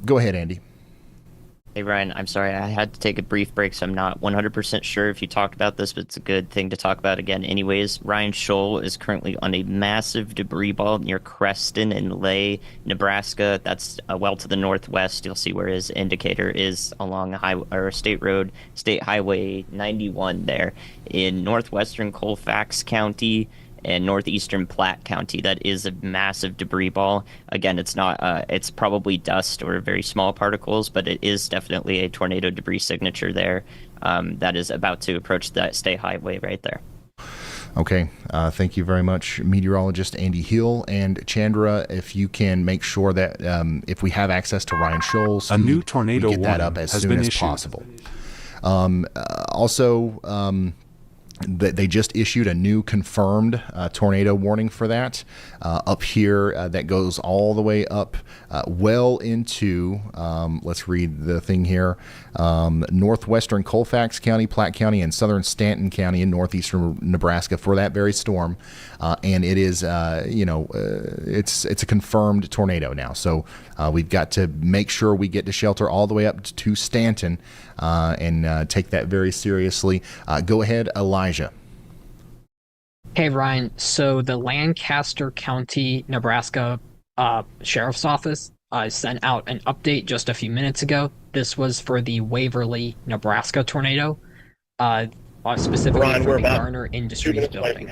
Go ahead, Andy. Hey, Ryan, I'm sorry. I had to take a brief break, so I'm not 100% sure if you talked about this, but it's a good thing to talk about again anyways. Ryan Scholl is currently on a massive debris ball near Creston and Lay, Nebraska. That's well to the northwest. You'll see where his indicator is along State Highway 91 there in northwestern Colfax County and northeastern Platte County. That is a massive debris ball. Again, it's not, it's probably dust or very small particles, but it is definitely a tornado debris signature there that is about to approach that state highway right there. Okay, thank you very much, meteorologist Andy Hill. And Chandra, if you can make sure that if we have access to Ryan Scholl's, a new tornado we get that up as soon as possible. They just issued a new confirmed tornado warning for that up here that goes all the way up well into, let's read the thing here, northwestern Colfax County, Platte County, and southern Stanton County in northeastern Nebraska for that very storm. And it is, it's a confirmed tornado now. So we've got to make sure we get to shelter all the way up to Stanton and take that very seriously. Go ahead, Elijah. Hey, Ryan. So the Lancaster County, Nebraska Sheriff's Office sent out an update just a few minutes ago. This was for the Waverly, Nebraska tornado, specifically Ryan, for the Garner Industries building.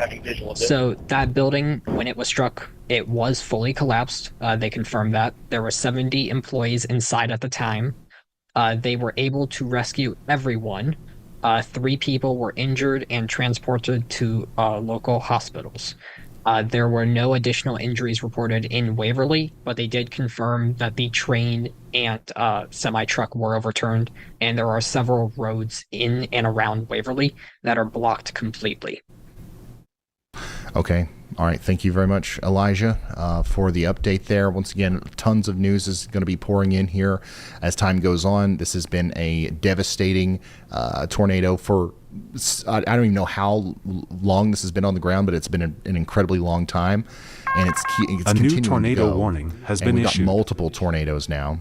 So that building, when it was struck, it was fully collapsed. They confirmed that. There were 70 employees inside at the time. They were able to rescue everyone. 3 people were injured and transported to local hospitals. There were no additional injuries reported in Waverly, but they did confirm that the train and semi-truck were overturned, and there are several roads in and around Waverly that are blocked completely. Okay. All right. Thank you very much, Elijah, for the update there. Once again, tons of news is going to be pouring in here as time goes on. This has been a devastating tornado for, I don't even know how long this has been on the ground, but it's been an incredibly long time. And it's a new tornado warning has been issued. We've got multiple tornadoes now.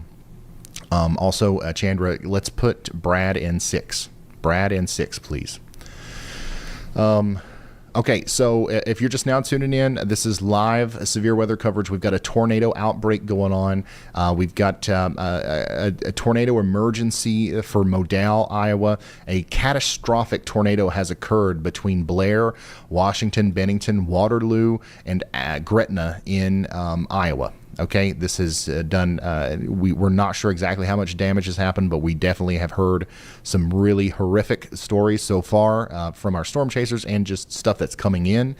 Also, Chandra, let's put Brad in 6. Brad in 6, please. Okay, so if you're just now tuning in, this is live severe weather coverage. We've got a tornado outbreak going on. We've got a tornado emergency for Modal, Iowa. A catastrophic tornado has occurred between Blair, Washington, Bennington, Waterloo, and Gretna in Iowa. Okay, this has done, we're not sure exactly how much damage has happened, but we definitely have heard some really horrific stories so far from our storm chasers and just stuff that's coming in.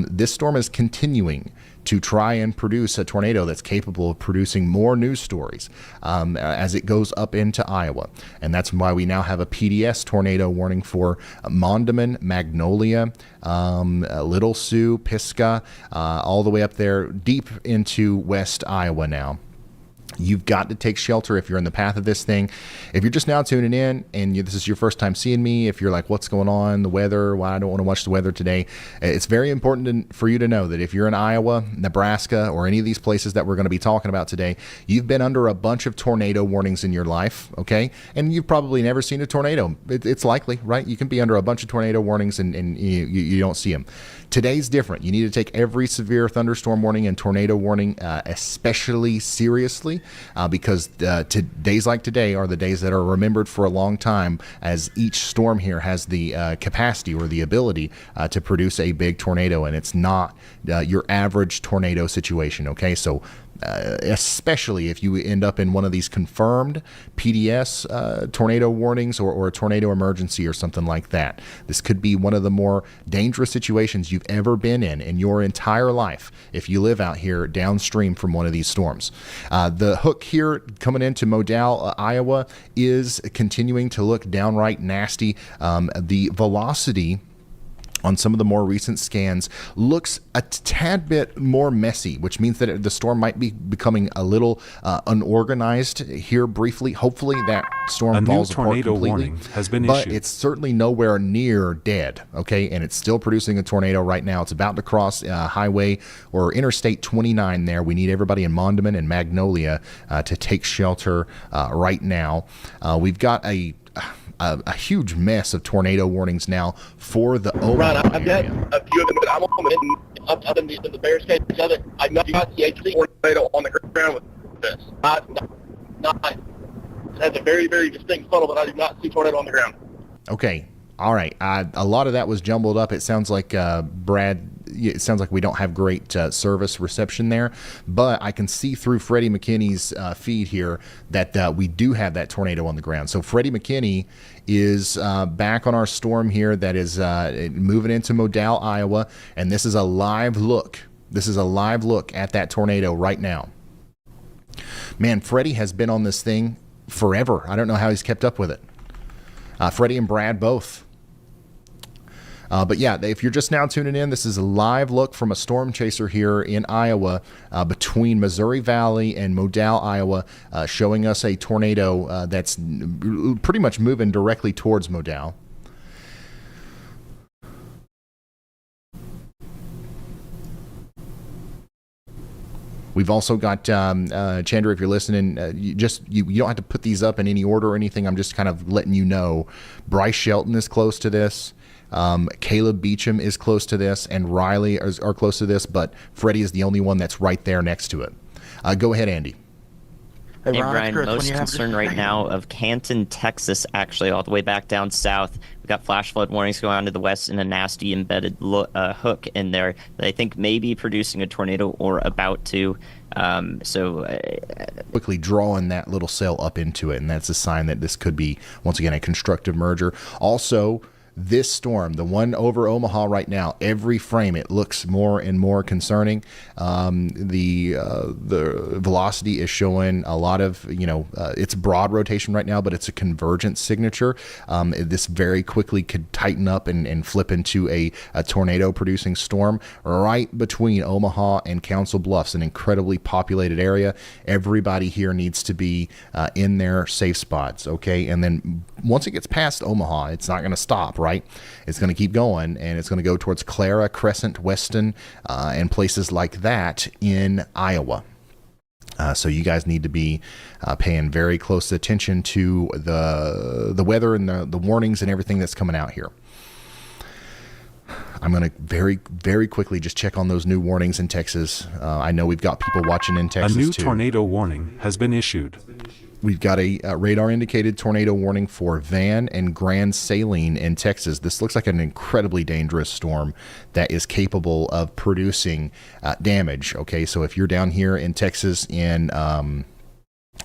This storm is continuing to try and produce a tornado that's capable of producing more news stories as it goes up into Iowa. And that's why we now have a PDS tornado warning for Mondamin, Magnolia, Little Sioux, Pisgah, all the way up there deep into West Iowa now. You've got to take shelter if you're in the path of this thing. If you're just now tuning in and this is your first time seeing me, if you're like, what's going on, the weather, why I don't want to watch the weather today, it's very important for you to know that if you're in Iowa, Nebraska, or any of these places that we're going to be talking about today, you've been under a bunch of tornado warnings in your life, okay? And you've probably never seen a tornado. It's likely, right? You can be under a bunch of tornado warnings and you don't see them. Today's different. You need to take every severe thunderstorm warning and tornado warning especially seriously because days like today are the days that are remembered for a long time, as each storm here has the capacity or the ability to produce a big tornado, and it's not your average tornado situation, okay? So especially if you end up in one of these confirmed PDS tornado warnings or a tornado emergency or something like that. This could be one of the more dangerous situations you've ever been in your entire life if you live out here downstream from one of these storms. The hook here coming into Modal, Iowa, is continuing to look downright nasty. The velocity on some of the more recent scans looks a tad bit more messy, which means that the storm might be becoming a little unorganized here briefly. Hopefully that storm falls apart completely. Warning has been but issued. It's certainly nowhere near dead, okay? And it's still producing a tornado right now. It's about to cross highway or Interstate 29 there. We need everybody in Mondamin and Magnolia to take shelter right now. We've got a huge mess of tornado warnings now for the Omaha I've got a few of them, but I'm up in the Bears case of it. I know you got the HC tornado on the ground with this. It has a very, very distinct funnel, but I do not see tornado on the ground. Okay. All right. A lot of that was jumbled up. It sounds like Brad. It sounds like we don't have great service reception there, but I can see through Freddie McKinney's feed here that we do have that tornado on the ground. So Freddie McKinney is back on our storm here that is moving into Modal, Iowa, and this is a live look. This is a live look at that tornado right now. Man, Freddie has been on this thing forever. I don't know how he's kept up with it. Freddie and Brad both. But yeah, if you're just now tuning in, this is a live look from a storm chaser here in Iowa between Missouri Valley and Modal, Iowa, showing us a tornado that's pretty much moving directly towards Modal. We've also got, Chandra, if you're listening, you don't have to put these up in any order or anything. I'm just kind of letting you know. Bryce Shelton is close to this. Caleb Beecham is close to this, and Riley are close to this, but Freddie is the only one that's right there next to it. Go ahead, Andy. Hey, Brian, most concerned right now of Canton, Texas, actually, all the way back down south. We've got flash flood warnings going on to the west and a nasty embedded hook in there that I think may be producing a tornado or about to. Quickly drawing that little cell up into it, and that's a sign that this could be, once again, a constructive merger. Also, this storm, the one over Omaha right now, every frame it looks more and more concerning. The velocity is showing a lot of, it's broad rotation right now, but it's a convergence signature. This very quickly could tighten up and flip into a tornado producing storm right between Omaha and Council Bluffs, an incredibly populated area. Everybody here needs to be in their safe spots, okay? And then once it gets past Omaha, it's not going to stop, right? It's going to keep going, and it's going to go towards Clara, Crescent, Weston, and places like that in Iowa. So you guys need to be paying very close attention to the weather and the warnings and everything that's coming out here. I'm going to very, very quickly just check on those new warnings in Texas. I know we've got people watching in Texas too. A new tornado warning has been issued. We've got a radar-indicated tornado warning for Van and Grand Saline in Texas. This looks like an incredibly dangerous storm that is capable of producing damage. Okay, so if you're down here in Texas in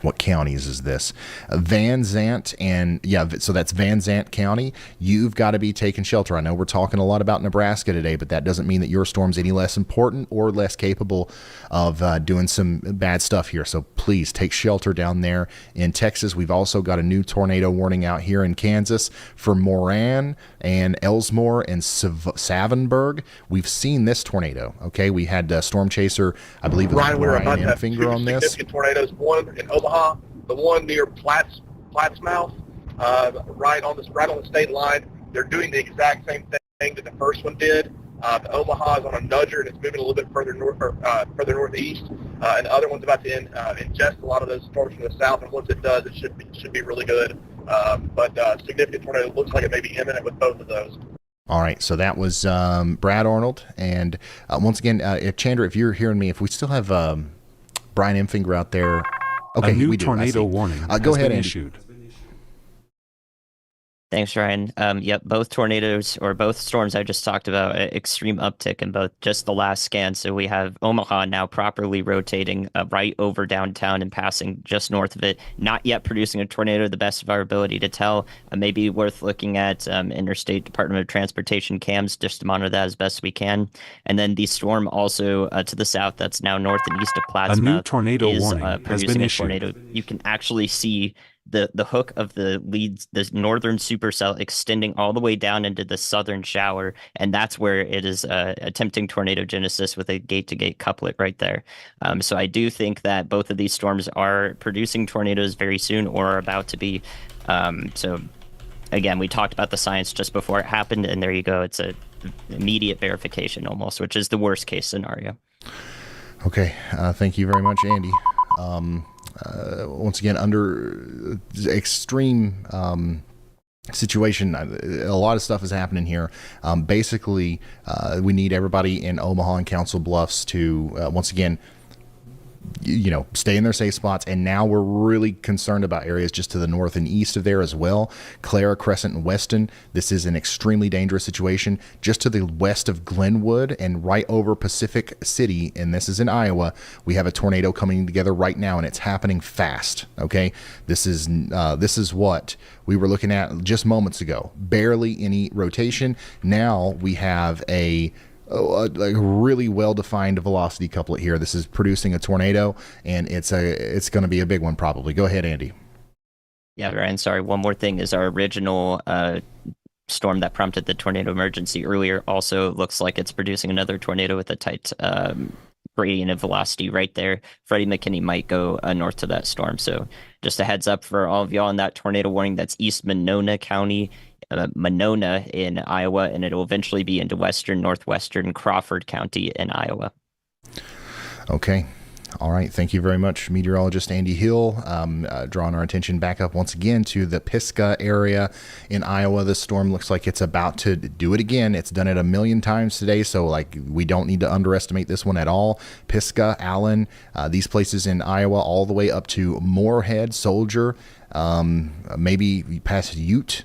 what counties is this? Van Zant, and so that's Van Zant County. You've got to be taking shelter. I know we're talking a lot about Nebraska today, but that doesn't mean that your storm's any less important or less capable of doing some bad stuff here. So please take shelter down there in Texas. We've also got a new tornado warning out here in Kansas for Moran and Elsmore and Savanburg. We've seen this tornado. Okay, we had Storm Chaser, I believe it was Brian Enfinger on this. Significant tornadoes, one in Omaha, the one near Plattsmouth, right on the state line. They're doing the exact same thing that the first one did. The Omaha is on a nudger and it's moving a little bit further northeast. And the other one's about to ingest a lot of those storms from the south. And once it does, it should be really good. But significant tornado looks like it may be imminent with both of those. All right, so that was Brad Arnold. And once again, if Chandra, if you're hearing me, if we still have Brian Enfinger out there. Okay, a new we do. Tornado warning go ahead, Andy. Issued. Thanks, Ryan. Yep, both tornadoes or both storms I just talked about, extreme uptick in both just the last scan. So we have Omaha now properly rotating right over downtown and passing just north of it, not yet producing a tornado, the best of our ability to tell. Maybe worth looking at Interstate Department of Transportation cams just to monitor that as best we can. And then the storm also to the south, that's now north and east of Plattsmouth, a new tornado is warning has been issued. Tornado. You can actually see the hook of the leads, the northern supercell extending all the way down into the southern shower, and that's where it is attempting tornado genesis with a gate-to-gate couplet right there. So I do think that both of these storms are producing tornadoes very soon or are about to be. So again, we talked about the science just before it happened, and there you go. It's a immediate verification almost, which is the worst case scenario. Okay, thank you very much, Andy. Once again, under extreme situation, a lot of stuff is happening here. Basically, we need everybody in Omaha and Council Bluffs to, once again, stay in their safe spots. And now we're really concerned about areas just to the north and east of there as well. Clara, Crescent, and Weston. This is an extremely dangerous situation. Just to the west of Glenwood and right over Pacific City, and this is in Iowa, we have a tornado coming together right now, and it's happening fast. Okay, this is what we were looking at just moments ago. Barely any rotation. Now we have a really well-defined velocity couplet here. This is producing a tornado, and it's going to be a big one probably. Go ahead, Andy. Yeah, Ryan, sorry. One more thing is our original storm that prompted the tornado emergency earlier also looks like it's producing another tornado with a tight gradient of velocity right there. Freddie McKinney might go north to that storm. So just a heads up for all of y'all on that tornado warning. That's East Monona County, Monona in Iowa, and it'll eventually be into western, northwestern Crawford County in Iowa. Okay. All right. Thank you very much, meteorologist Andy Hill, drawing our attention back up once again to the Pisgah area in Iowa. The storm looks like it's about to do it again. It's done it a million times today, so we don't need to underestimate this one at all. Pisgah, Allen, these places in Iowa, all the way up to Moorhead, Soldier, maybe past Ute.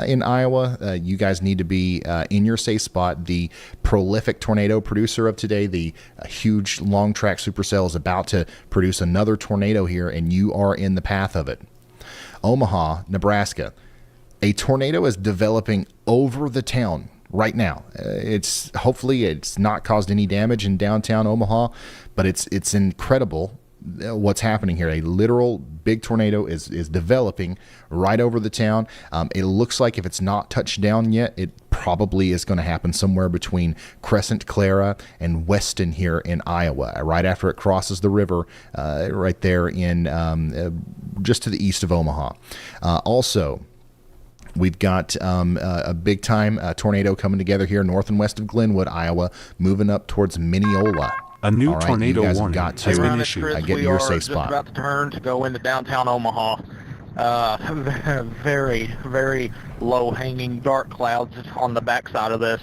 In Iowa, you guys need to be in your safe spot. The prolific tornado producer of today, the huge long track supercell, is about to produce another tornado here, and you are in the path of it. Omaha, Nebraska. A tornado is developing over the town right now. Hopefully it's not caused any damage in downtown Omaha, but it's incredible what's happening here. A literal big tornado is developing right over the town. It looks like if it's not touched down yet, it probably is going to happen somewhere between Crescent, Clara, and Weston here in Iowa, right after it crosses the river, right there in just to the east of Omaha. Also, we've got a big-time tornado coming together here north and west of Glenwood, Iowa, moving up towards Mineola. A new tornado warning has been issued. Get in your safe Just spot. about to turn to go into downtown Omaha. Very, very low-hanging dark clouds on the backside of this.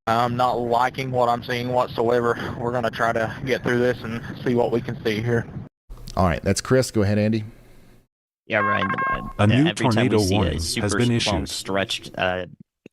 I'm not liking what I'm seeing whatsoever. We're going to try to get through this and see what we can see here. All right, that's Chris. Go ahead, Andy. Yeah, Ryan. A new every tornado time we warning see a has super been strong issued. stretched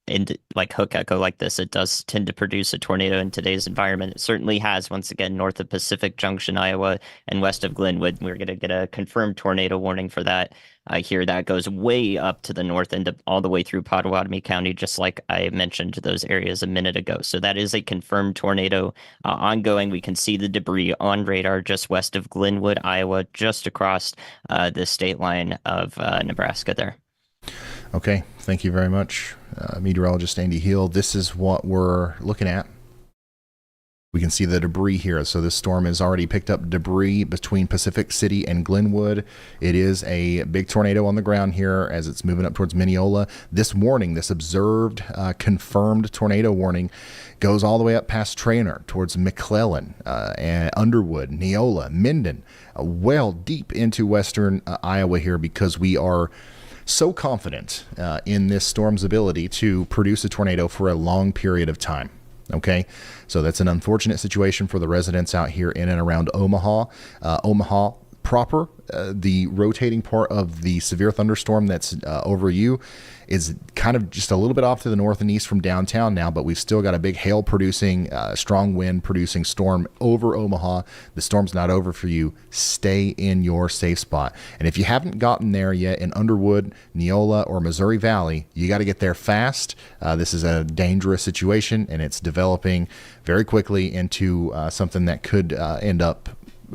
into like hook echo like this, it does tend to produce a tornado in today's environment. It certainly has, once again, north of Pacific Junction, Iowa, and west of Glenwood. We're going to get a confirmed tornado warning for that here. That goes way up to the north end, all the way through Pottawatomie County, just like I mentioned those areas a minute ago. So that is a confirmed tornado ongoing. We can see the debris on radar just west of Glenwood, Iowa, just across the state line of Nebraska there. Okay, thank you very much, meteorologist Andy Hill. This is what we're looking at. We can see the debris here. So this storm has already picked up debris between Pacific City and Glenwood. It is a big tornado on the ground here as it's moving up towards Mineola. This warning, this observed, confirmed tornado warning, goes all the way up past Traynor towards McClellan, and Underwood, Neola, Minden, well deep into western Iowa here, because we are so confident in this storm's ability to produce a tornado for a long period of time. Okay, so that's an unfortunate situation for the residents out here in and around Omaha. Omaha proper, the rotating part of the severe thunderstorm that's over you is kind of just a little bit off to the north and east from downtown now, but we've still got a big hail producing, strong wind producing storm over Omaha. The storm's not over for you. Stay in your safe spot. And if you haven't gotten there yet in Underwood, Neola, or Missouri Valley, you got to get there fast. This is a dangerous situation, and it's developing very quickly into something that could end up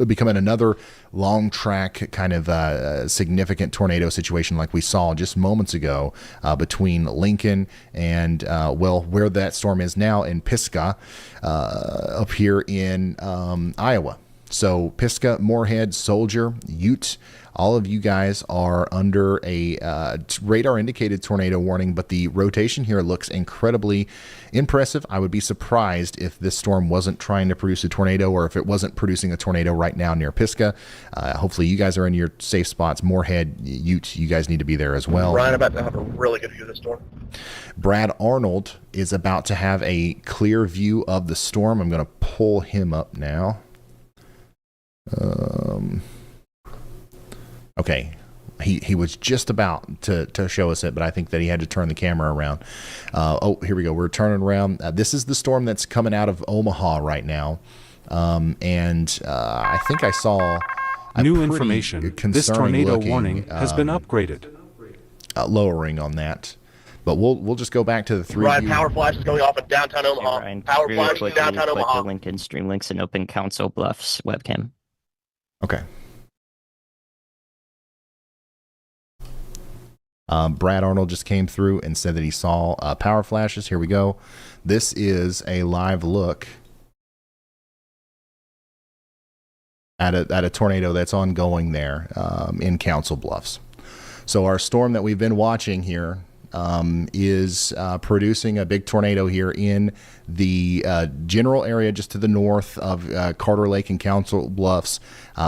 becoming another long track kind of significant tornado situation like we saw just moments ago between Lincoln and, where that storm is now in Pisgah up here in Iowa. So Pisgah, Moorhead, Soldier, Ute, all of you guys are under a radar indicated tornado warning, but the rotation here looks incredibly impressive. I would be surprised if this storm wasn't trying to produce a tornado, or if it wasn't producing a tornado right now near Pisgah. Hopefully you guys are in your safe spots. Moorhead, Ute, you guys need to be there as well. Ryan, about to have a really good view of the storm. Brad Arnold is about to have a clear view of the storm. I'm going to pull him up now. Okay, he was just about to show us it, but I think that he had to turn the camera around. Oh, here we go. We're turning around. This is the storm that's coming out of Omaha right now, and I think I saw new information. This tornado warning has been upgraded. Lowering on that. But we'll just go back to the three. Ryan, power flash is going off in downtown Omaha. Ryan, Power really flash in downtown click Omaha. the link in Streamlinks and open Council Bluffs webcam. Okay. Brad Arnold just came through and said that he saw power flashes. Here we go. This is a live look at a tornado that's ongoing there in Council Bluffs. So our storm that we've been watching here is producing a big tornado here in the general area just to the north of Carter Lake and Council Bluffs,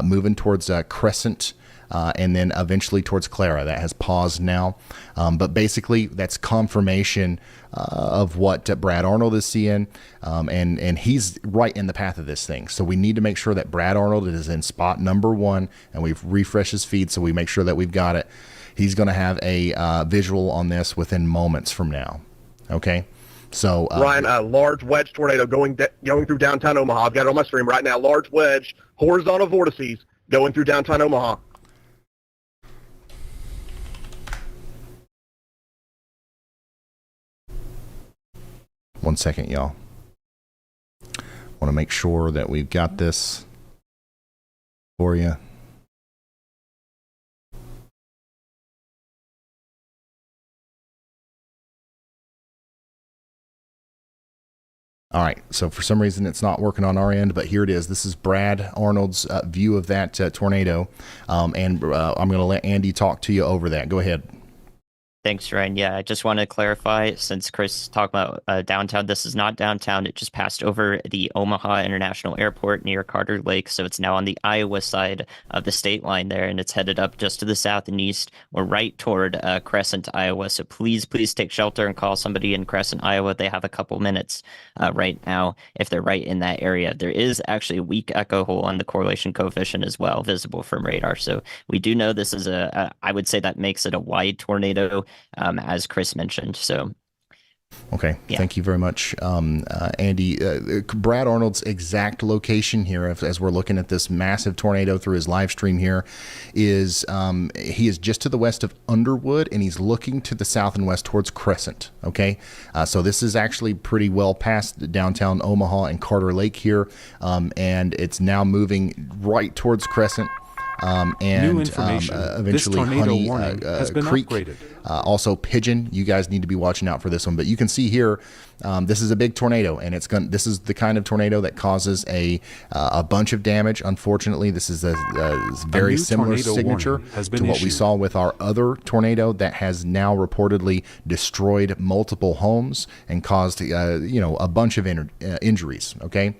moving towards Crescent, and then eventually towards Clara. That has paused now. But basically, that's confirmation of what Brad Arnold is seeing, and he's right in the path of this thing. So we need to make sure that Brad Arnold is in spot number 1, and we've refreshed his feed so we make sure that we've got it. He's going to have a visual on this within moments from now. Okay? So Ryan, a large wedge tornado going through downtown Omaha. I've got it on my stream right now. Large wedge, horizontal vortices going through downtown Omaha. 1 second, y'all. Want to make sure that we've got this for you. All right, so for some reason it's not working on our end, but here it is. This is Brad Arnold's view of that tornado, and I'm going to let Andy talk to you over that. Go ahead. Thanks, Ryan. Yeah, I just want to clarify, since Chris talked about downtown, this is not downtown. It just passed over the Omaha International Airport near Carter Lake, so it's now on the Iowa side of the state line there, and it's headed up just to the south and east, or right toward Crescent, Iowa. So please take shelter and call somebody in Crescent, Iowa. They have a couple minutes right now if they're right in that area. There is actually a weak echo hole on the correlation coefficient as well, visible from radar. So we do know this is I would say that makes it a wide tornado, as Chris mentioned. So okay, yeah. Thank you very much, Andy. Brad Arnold's exact location here, as we're looking at this massive tornado through his live stream here, is he is just to the west of Underwood, and he's looking to the south and west towards Crescent. Okay, so this is actually pretty well past downtown Omaha and Carter Lake here, and it's now moving right towards Crescent. And eventually Honey has been Creek, upgraded. Also Pigeon. You guys need to be watching out for this one. But you can see here, this is a big tornado, and this is the kind of tornado that causes a bunch of damage. Unfortunately, this is a very similar signature to what we saw with our other tornado that has now reportedly destroyed multiple homes and caused a bunch of injuries. Okay.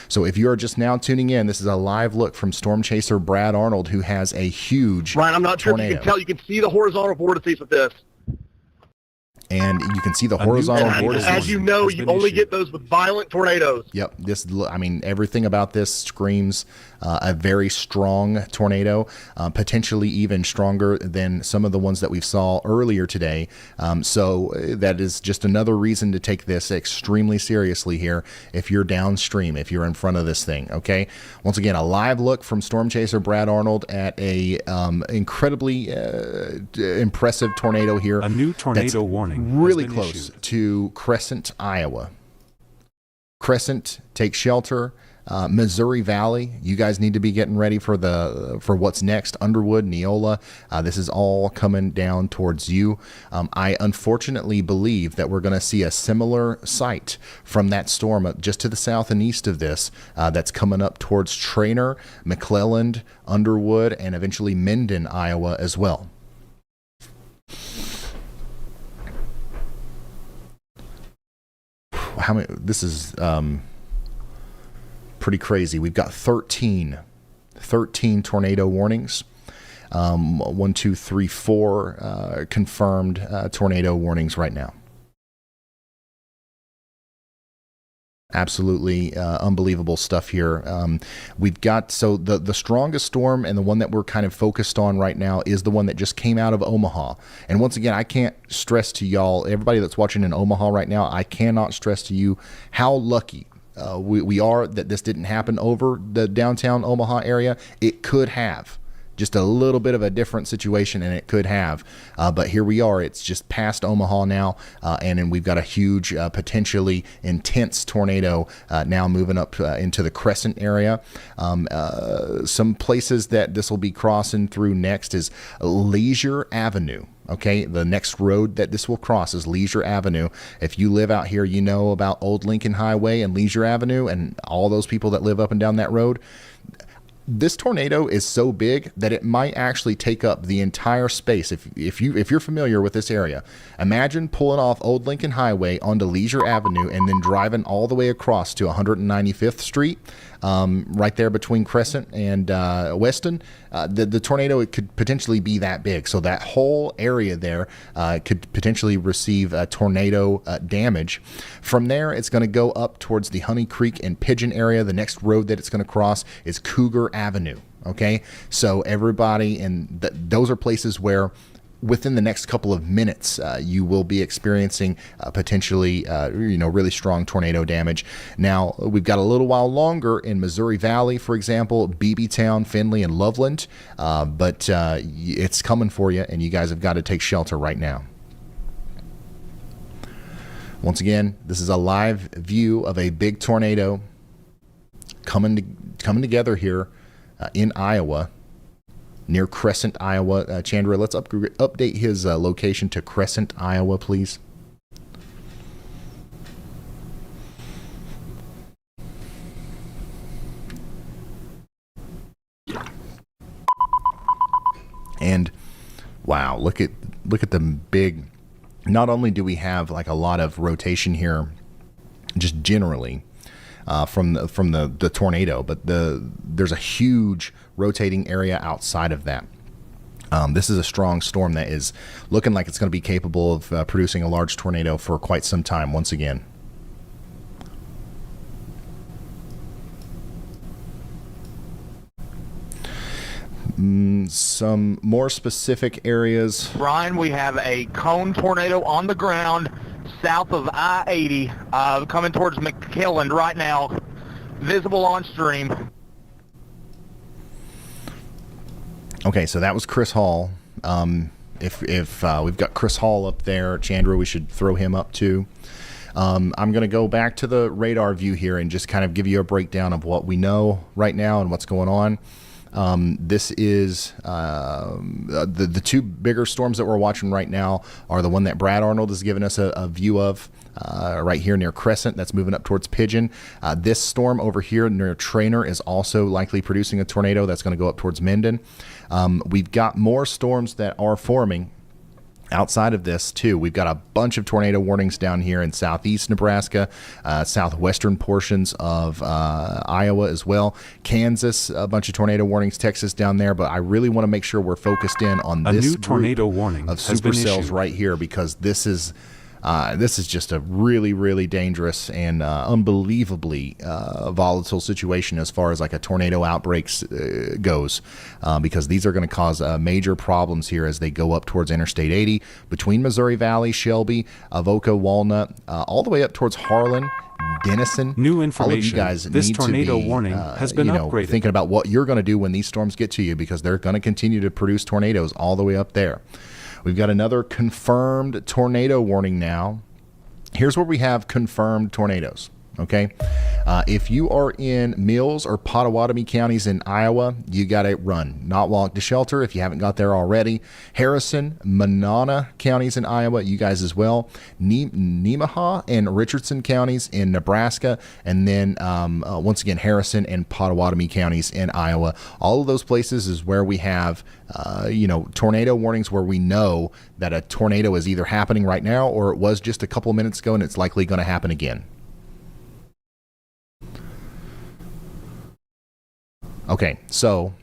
So if you're just now tuning in, this is a live look from storm chaser Brad Arnold, who has a huge Ryan, I'm not sure tornado. if you can tell. You can see the horizontal vortices with this. And you can see the horizontal vortices. As you know, you only get those with violent tornadoes. Yep. Everything about this screams a very strong tornado, potentially even stronger than some of the ones that we saw earlier today. So that is just another reason to take this extremely seriously here if you're downstream, if you're in front of this thing. Okay. Once again, a live look from storm chaser Brad Arnold at a incredibly impressive tornado here. A new tornado warning. Really close to Crescent, Iowa. Crescent, take shelter. Missouri Valley, you guys need to be getting ready for what's next. Underwood, Neola, this is all coming down towards you. I unfortunately believe that we're going to see a similar sight from that storm just to the south and east of this that's coming up towards Trainer, McClelland, Underwood, and eventually Minden, Iowa as well. How many? This is pretty crazy. We've got 13 tornado warnings. 1, 2, 3, 4 confirmed tornado warnings right now. Absolutely unbelievable stuff here. We've got, so the strongest storm and the one that we're kind of focused on right now is the one that just came out of Omaha. And once again, I can't stress to y'all, everybody that's watching in Omaha right now, I cannot stress to you how lucky we are that this didn't happen over the downtown Omaha area. It could have. Just a little bit of a different situation, and it could have. But here we are. It's just past Omaha now, and then we've got a huge, potentially intense tornado now moving up into the Crescent area. Some places that this will be crossing through next is Leisure Avenue. Okay, the next road that this will cross is Leisure Avenue. If you live out here, you know about Old Lincoln Highway and Leisure Avenue and all those people that live up and down that road. This tornado is so big that it might actually take up the entire space. If you're familiar with this area, imagine pulling off Old Lincoln Highway onto Leisure Avenue and then driving all the way across to 195th Street, right there between Crescent and Weston. The tornado, it could potentially be that big. So that whole area there could potentially receive tornado damage. From there, it's going to go up towards the Honey Creek and Pigeon area. The next road that it's going to cross is Cougar Avenue. Okay, so everybody, and those are places where within the next couple of minutes you will be experiencing potentially really strong tornado damage. Now we've got a little while longer in Missouri Valley, for example, Beebeetown, Findlay, and Loveland, but it's coming for you, and you guys have got to take shelter right now. Once again, this is a live view of a big tornado coming together here in Iowa, near Crescent, Iowa. Chandra, let's update his location to Crescent, Iowa, please. And wow, look at the big. Not only do we have like a lot of rotation here, just generally from the tornado, but there's a huge rotating area outside of that. This is a strong storm that is looking like it's going to be capable of producing a large tornado for quite some time. Once again. Some more specific areas. Ryan, we have a cone tornado on the ground south of I-80 coming towards McKillen right now, visible on stream. Okay, so that was Chris Hall. If we've got Chris Hall up there, Chandra, we should throw him up too. I'm going to go back to the radar view here and just kind of give you a breakdown of what we know right now and what's going on. This is the two bigger storms that we're watching right now are the one that Brad Arnold has given us a view of right here near Crescent. That's moving up towards Pigeon. This storm over here near Trainer is also likely producing a tornado that's going to go up towards Minden. We've got more storms that are forming outside of this too. We've got a bunch of tornado warnings down here in southeast Nebraska, southwestern portions of Iowa as well, Kansas, a bunch of tornado warnings, Texas down there. But I really want to make sure we're focused in on this new tornado warning of supercells right here, because this is just a really, really dangerous and unbelievably volatile situation as far as like a tornado outbreaks goes, because these are going to cause major problems here as they go up towards Interstate 80 between Missouri Valley, Shelby, Avoca, Walnut, all the way up towards Harlan, Denison. New information. All of you guys this need tornado to be, warning has been upgraded. Thinking about what you're going to do when these storms get to you, because they're going to continue to produce tornadoes all the way up there. We've got another confirmed tornado warning now. Here's where we have confirmed tornadoes. Okay, if you are in Mills or Pottawatomie counties in Iowa, you got to run, not walk to shelter if you haven't got there already. Harrison, Monona counties in Iowa, you guys as well. Nemaha and Richardson counties in Nebraska, and then once again Harrison and Pottawatomie counties in Iowa. All of those places is where we have tornado warnings, where we know that a tornado is either happening right now or it was just a couple minutes ago, and it's likely going to happen again. Okay, so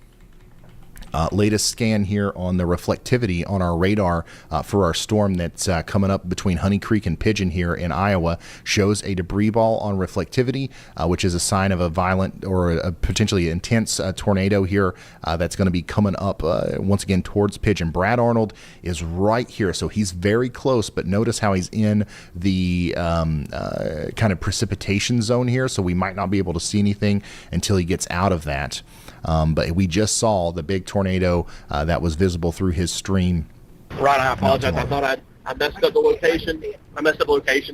latest scan here on the reflectivity on our radar for our storm that's coming up between Honey Creek and Pigeon here in Iowa shows a debris ball on reflectivity, which is a sign of a violent or a potentially intense tornado here that's going to be coming up once again towards Pigeon. Brad Arnold is right here, so he's very close, but notice how he's in the kind of precipitation zone here, so we might not be able to see anything until he gets out of that. But we just saw the big tornado that was visible through his stream. Right, I apologize. I thought I messed up the location.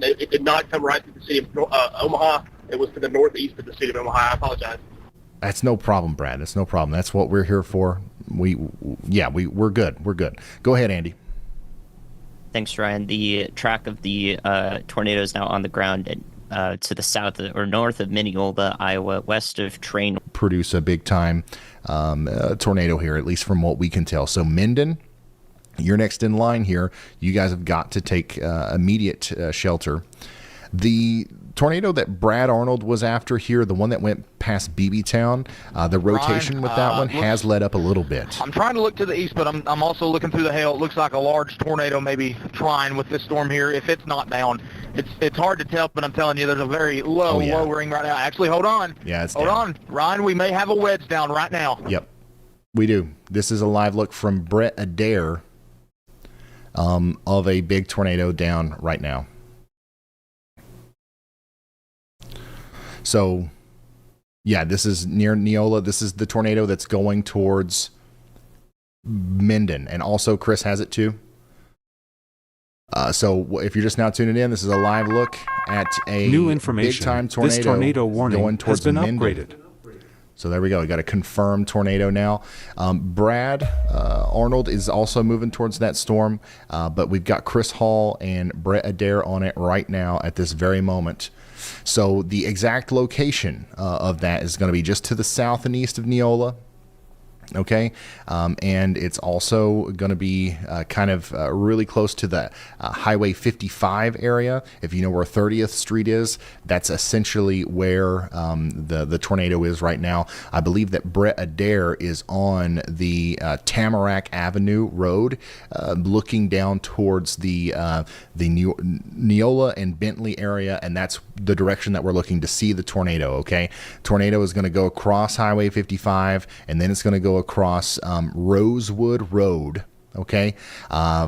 It did not come right through the city of Omaha. It was to the northeast of the city of Omaha. I apologize. That's no problem, Brad. That's no problem. That's what we're here for. We're good. We're good. Go ahead, Andy. Thanks, Ryan. The track of the tornado is now on the ground to the south or north of Mineola, Iowa, west of Train. Produce a big time tornado here, at least from what we can tell. So Minden, you're next in line here. You guys have got to take immediate shelter. The tornado that Brad Arnold was after here, the one that went past Beebeetown, the rotation with that one has let up a little bit. I'm trying to look to the east, but I'm also looking through the hail. It looks like a large tornado maybe trying with this storm here. If it's not down, it's hard to tell, but I'm telling you, there's a very low lowering right now. Actually, hold on. Yeah, it's hold down. on. Ryan, we may have a wedge down right now. Yep, we do. This is a live look from Brett Adair of a big tornado down right now. So, yeah, this is near Neola. This is the tornado that's going towards Minden. And also Chris has it too. So if you're just now tuning in, this is a live look at a new information. big-time tornado. This tornado warning going towards has been Minden. upgraded. So there we go. We got a confirmed tornado now. Brad Arnold is also moving towards that storm, but we've got Chris Hall and Brett Adair on it right now at this very moment. So the exact location of that is going to be just to the south and east of Neola. Okay, and it's also going to be kind of really close to the Highway 55 area. If you know where 30th Street is, that's essentially where the tornado is right now. I believe that Brett Adair is on the Tamarack Avenue Road, looking down towards the Neola and Bentley area, and that's the direction that we're looking to see the tornado. Okay, tornado is going to go across Highway 55, and then it's going to go across Rosewood Road. Okay,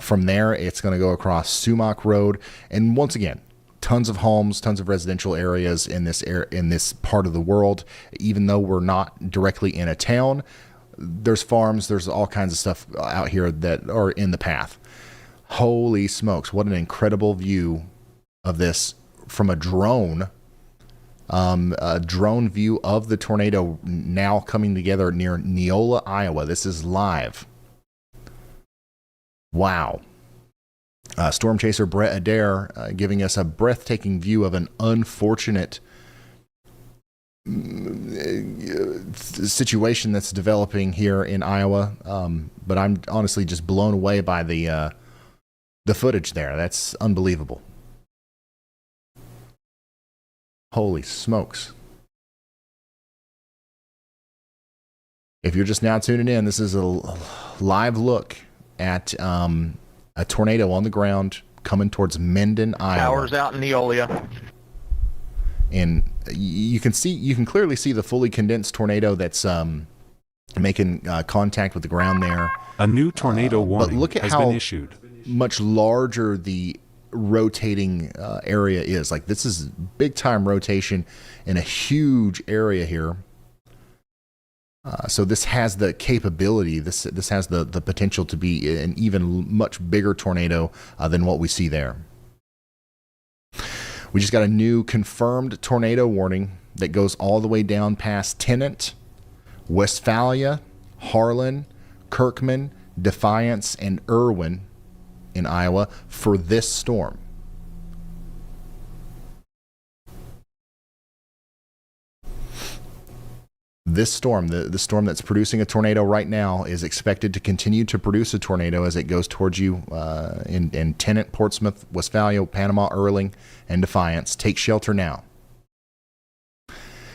from there it's going to go across Sumac Road, and once again, tons of homes, tons of residential areas in this part of the world. Even though we're not directly in a town, there's farms, there's all kinds of stuff out here that are in the path. Holy smokes, what an incredible view of this from a drone. A drone view of the tornado now coming together near Neola, Iowa. This is live. Wow. Storm chaser Brett Adair giving us a breathtaking view of an unfortunate situation that's developing here in Iowa. But I'm honestly just blown away by the footage there. That's unbelievable. Holy smokes. If you're just now tuning in, this is a live look at a tornado on the ground coming towards Minden, Iowa. Towers out in Neola. And you can clearly see the fully condensed tornado that's making contact with the ground there. A new tornado warning but look at has how been issued. Much larger the rotating area is. Like, this is big time rotation in a huge area here. So this has the capability, this has the potential to be an even much bigger tornado than what we see there. We just got a new confirmed tornado warning that goes all the way down past Tennant, Westphalia, Harlan, Kirkman, Defiance, and Irwin in Iowa for this storm. This storm, the storm that's producing a tornado right now, is expected to continue to produce a tornado as it goes towards you in Tennant, Portsmouth, Westphalia, Panama, Erling, and Defiance. Take shelter now.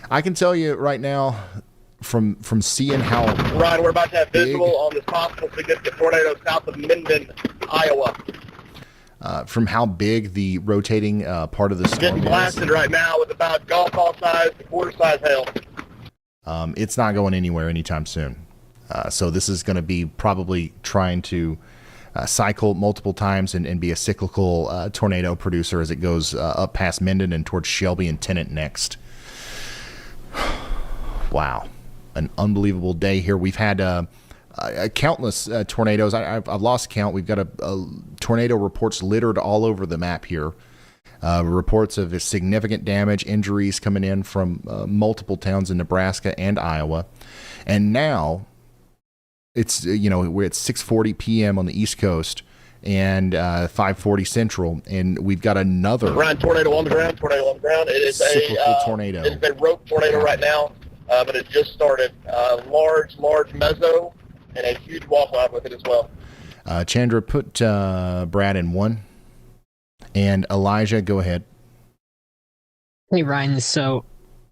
I can tell you right now, from seeing how Ryan, we're about to have visual on this possible significant tornado south of Minden, Iowa. From how big the rotating part of the storm getting blasted right now with about golf ball size to quarter size hail. It's not going anywhere anytime soon. So this is going to be probably trying to cycle multiple times and be a cyclical tornado producer as it goes up past Minden and towards Shelby and Tennant next. Wow. An unbelievable day here. We've had countless tornadoes. I've lost count. We've got a tornado reports littered all over the map here. Reports of significant damage, injuries coming in from multiple towns in Nebraska and Iowa. And now it's, we're at 6:40 p.m. on the East Coast and 5:40 Central, and we've got another Ryan, tornado on the ground. It is cyclical tornado. It's a rope tornado right now, but it just started. Large mezzo and a huge wall cloud with it as well. Chandra, put Brad in one. And Elijah, go ahead. Hey, Ryan. So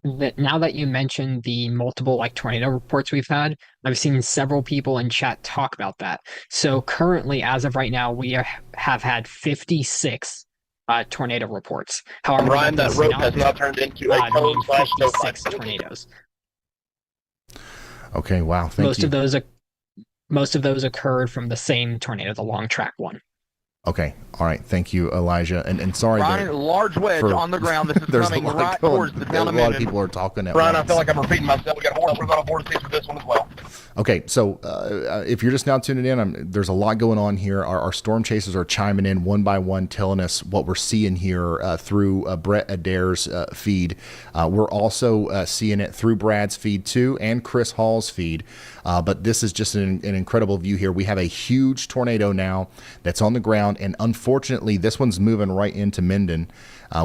now that you mentioned the multiple tornado reports we've had, I've seen several people in chat talk about that. So currently, as of right now, we have had 56 tornado reports. However, Ryan, that rope has now turned into a cone/56 tornadoes. Okay, wow. Thank you. Most of those occurred from the same tornado, the long track one. Okay. All right. Thank you, Elijah. And sorry, Ryan, large wedge on the ground. This is coming right towards the town of Minden. A lot of people are talking at Ryan, once. I feel like I'm repeating myself. We got horses on a board stage for this one as well. Okay, so if you're just now tuning in, there's a lot going on here. Our storm chasers are chiming in one by one, telling us what we're seeing here through Brett Adair's feed. We're also seeing it through Brad's feed too, and Chris Hall's feed. But this is just an incredible view here. We have a huge tornado now that's on the ground, and unfortunately, this one's moving right into Minden.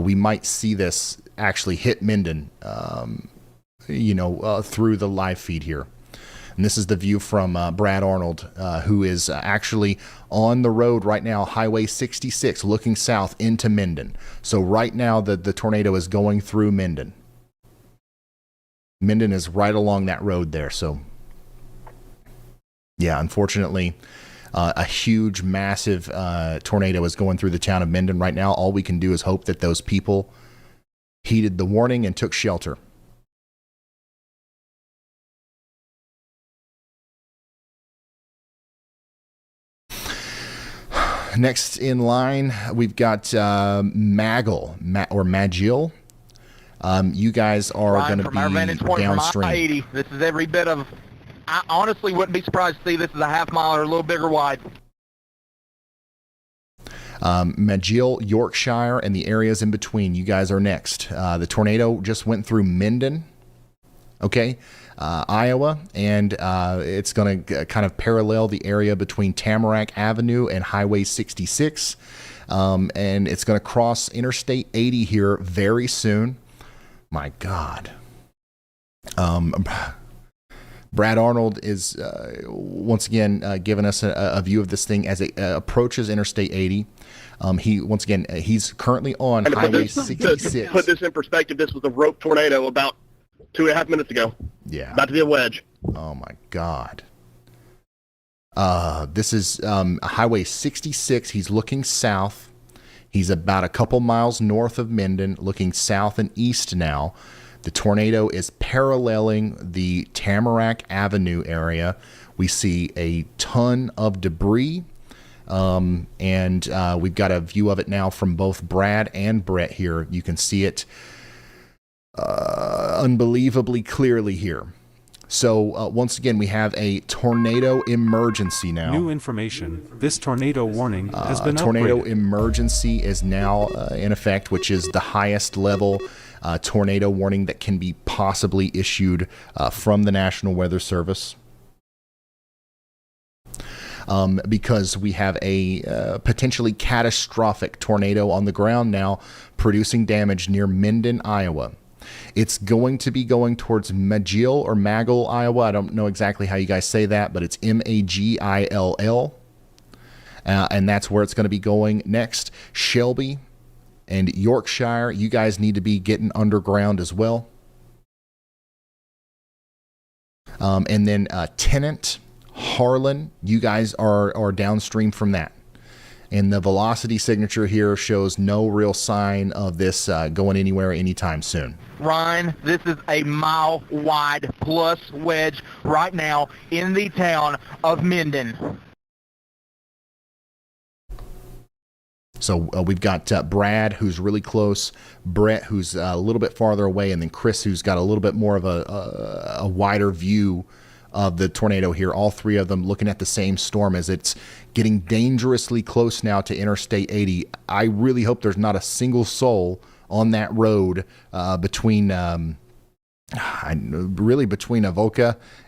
We might see this actually hit Minden, through the live feed here. And this is the view from Brad Arnold, who is actually on the road right now, Highway 66, looking south into Minden. So right now, the tornado is going through Minden. Minden is right along that road there. So, yeah, unfortunately, a huge, massive tornado is going through the town of Minden right now. All we can do is hope that those people heeded the warning and took shelter. Next in line, we've got Magill. You guys are going to be downstream. From I-80, this is every bit of. I honestly wouldn't be surprised to see this is a half mile or a little bigger wide. Magill, Yorkshire, and the areas in between. You guys are next. The tornado just went through Minden. Okay. Iowa, and it's going to kind of parallel the area between Tamarack Avenue and Highway 66, and it's going to cross Interstate 80 here very soon. My God. Brad Arnold is once again giving us a view of this thing as it approaches Interstate 80. He's currently on Highway 66. To put this in perspective, this was a rope tornado about 2.5 minutes ago. Yeah. About to be a wedge. Oh, my God. This is Highway 66. He's looking south. He's about a couple miles north of Minden, looking south and east now. The tornado is paralleling the Tamarack Avenue area. We see a ton of debris, and we've got a view of it now from both Brad and Brett here. You can see it unbelievably clearly here. So once again, we have a tornado emergency now. New information. This tornado warning has been tornado upgraded. Emergency is now in effect, which is the highest level tornado warning that can be possibly issued from the National Weather Service. Because we have a potentially catastrophic tornado on the ground now, producing damage near Minden, Iowa. It's going to be going towards Magill or Magill, Iowa. I don't know exactly how you guys say that, but it's Magill. And that's where it's going to be going next. Shelby and Yorkshire, you guys need to be getting underground as well. And then Tennant, Harlan, you guys are downstream from that. And the velocity signature here shows no real sign of this going anywhere anytime soon. Ryan, this is a mile wide plus wedge right now in the town of Minden. So we've got Brad, who's really close, Brett, who's a little bit farther away, and then Chris, who's got a little bit more of a wider view of the tornado here. All three of them looking at the same storm as it's getting dangerously close now to Interstate 80. I really hope there's not a single soul on that road between Avoca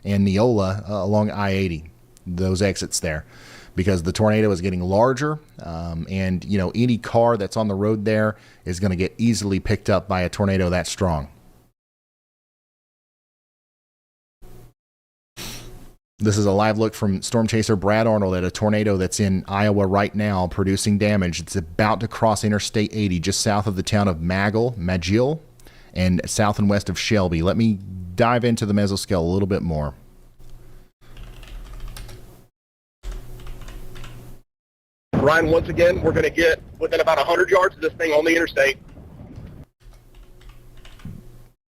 and Neola along I-80, those exits there, because the tornado is getting larger, and any car that's on the road there is going to get easily picked up by a tornado that strong. This is a live look from storm chaser Brad Arnold at a tornado that's in Iowa right now, producing damage. It's about to cross Interstate 80 just south of the town of Magill, and south and west of Shelby. Let me dive into the mesoscale a little bit more. Ryan, once again, we're going to get within about 100 yards of this thing on the interstate.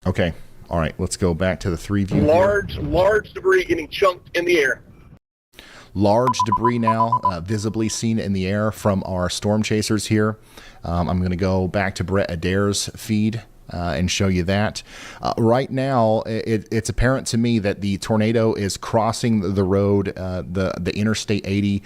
Okay. All right, let's go back to the 3-view. Large debris getting chunked in the air. Large debris now visibly seen in the air from our storm chasers here. I'm going to go back to Brett Adair's feed and show you that. Right now, it's apparent to me that the tornado is crossing the road, the Interstate 80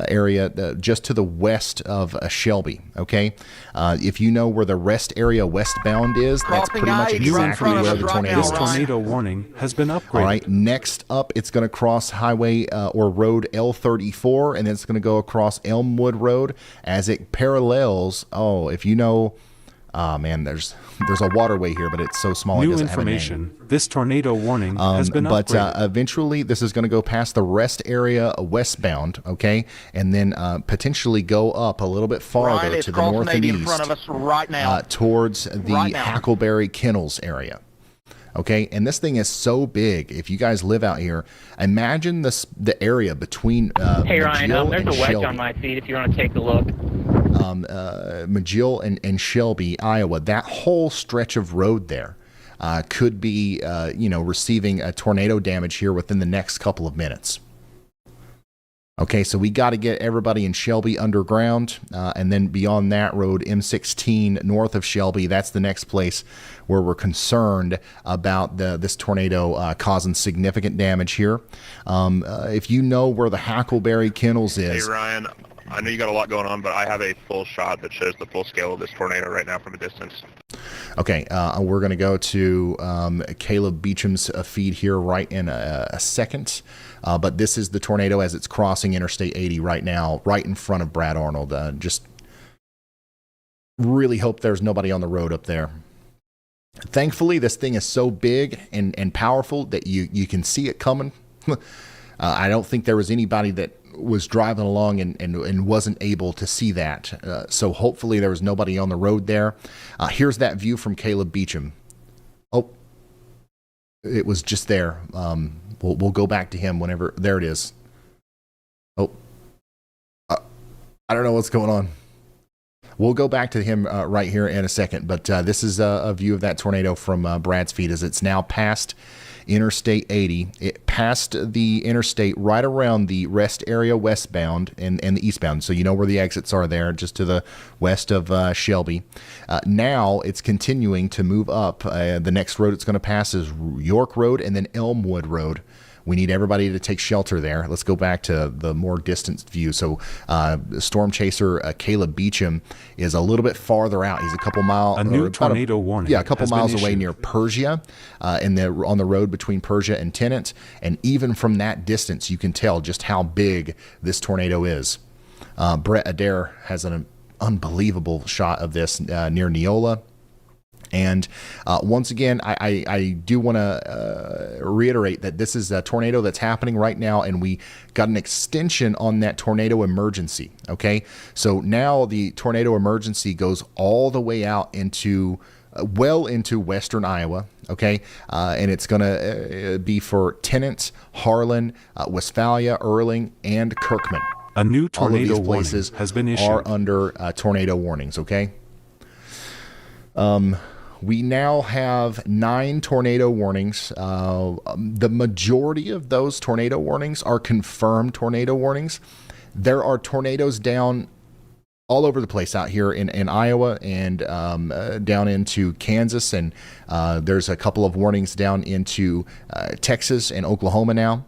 area, just to the west of Shelby. Okay, if you know where the rest area westbound is, that's pretty much exactly where the tornado is. This tornado warning has been upgraded. All right, next up, it's going to cross highway or road L34, and then it's going to go across Elmwood Road as it parallels. Oh, if you know. Man, there's a waterway here, but it's so small. New it doesn't information. Have a name. This tornado warning has been upgraded. But eventually, this is going to go past the rest area westbound, okay, and then potentially go up a little bit farther to the north and east, in front of us right now. Towards the Hackleberry Kennels area. Okay, and this thing is so big. If you guys live out here, imagine the area between hey Ryan, there's a wedge Shelby. On my feet if you want to take a look. McGill and Shelby, Iowa, that whole stretch of road there could be, receiving a tornado damage here within the next couple of minutes. Okay, so we got to get everybody in Shelby underground, and then beyond that road, M16 north of Shelby, that's the next place where we're concerned about this tornado causing significant damage here. If you know where the Hackleberry Kennels is... Hey, Ryan, I know you got a lot going on, but I have a full shot that shows the full scale of this tornado right now from a distance. Okay, we're going to go to Caleb Beecham's feed here right in a second. But this is the tornado as it's crossing Interstate 80 right now, right in front of Brad Arnold. Just really hope there's nobody on the road up there. Thankfully, this thing is so big and powerful that you can see it coming. I don't think there was anybody that was driving along and wasn't able to see that. So hopefully there was nobody on the road there. Here's that view from Caleb Beecham. Oh, it was just there. We'll go back to him whenever. There it is. Oh, I don't know what's going on. We'll go back to him right here in a second. But this is a view of that tornado from Brad's feed as it's now past Interstate 80. It passed the interstate right around the rest area westbound and the eastbound. So you know where the exits are there, just to the west of Shelby. Now it's continuing to move up. The next road it's going to pass is York Road and then Elmwood Road. We need everybody to take shelter there. Let's go back to the more distant view. So storm chaser Caleb Beecham is a little bit farther out. He's a couple miles. A new tornado warning. Yeah, a couple miles away near Persia, on the road between Persia and Tennant. And even from that distance, you can tell just how big this tornado is. Brett Adair has an unbelievable shot of this near Neola. And once again, I do want to reiterate that this is a tornado that's happening right now, and we got an extension on that tornado emergency. Okay, so now the tornado emergency goes all the way out into well into western Iowa. Okay, and it's going to be for Tennant, Harlan, Westphalia, Erling, and Kirkman. A new tornado all of these places warning has been issued. Are under tornado warnings. Okay. We now have 9 tornado warnings. The majority of those tornado warnings are confirmed tornado warnings. There are tornadoes down all over the place out here in Iowa and down into Kansas. And there's a couple of warnings down into Texas and Oklahoma now.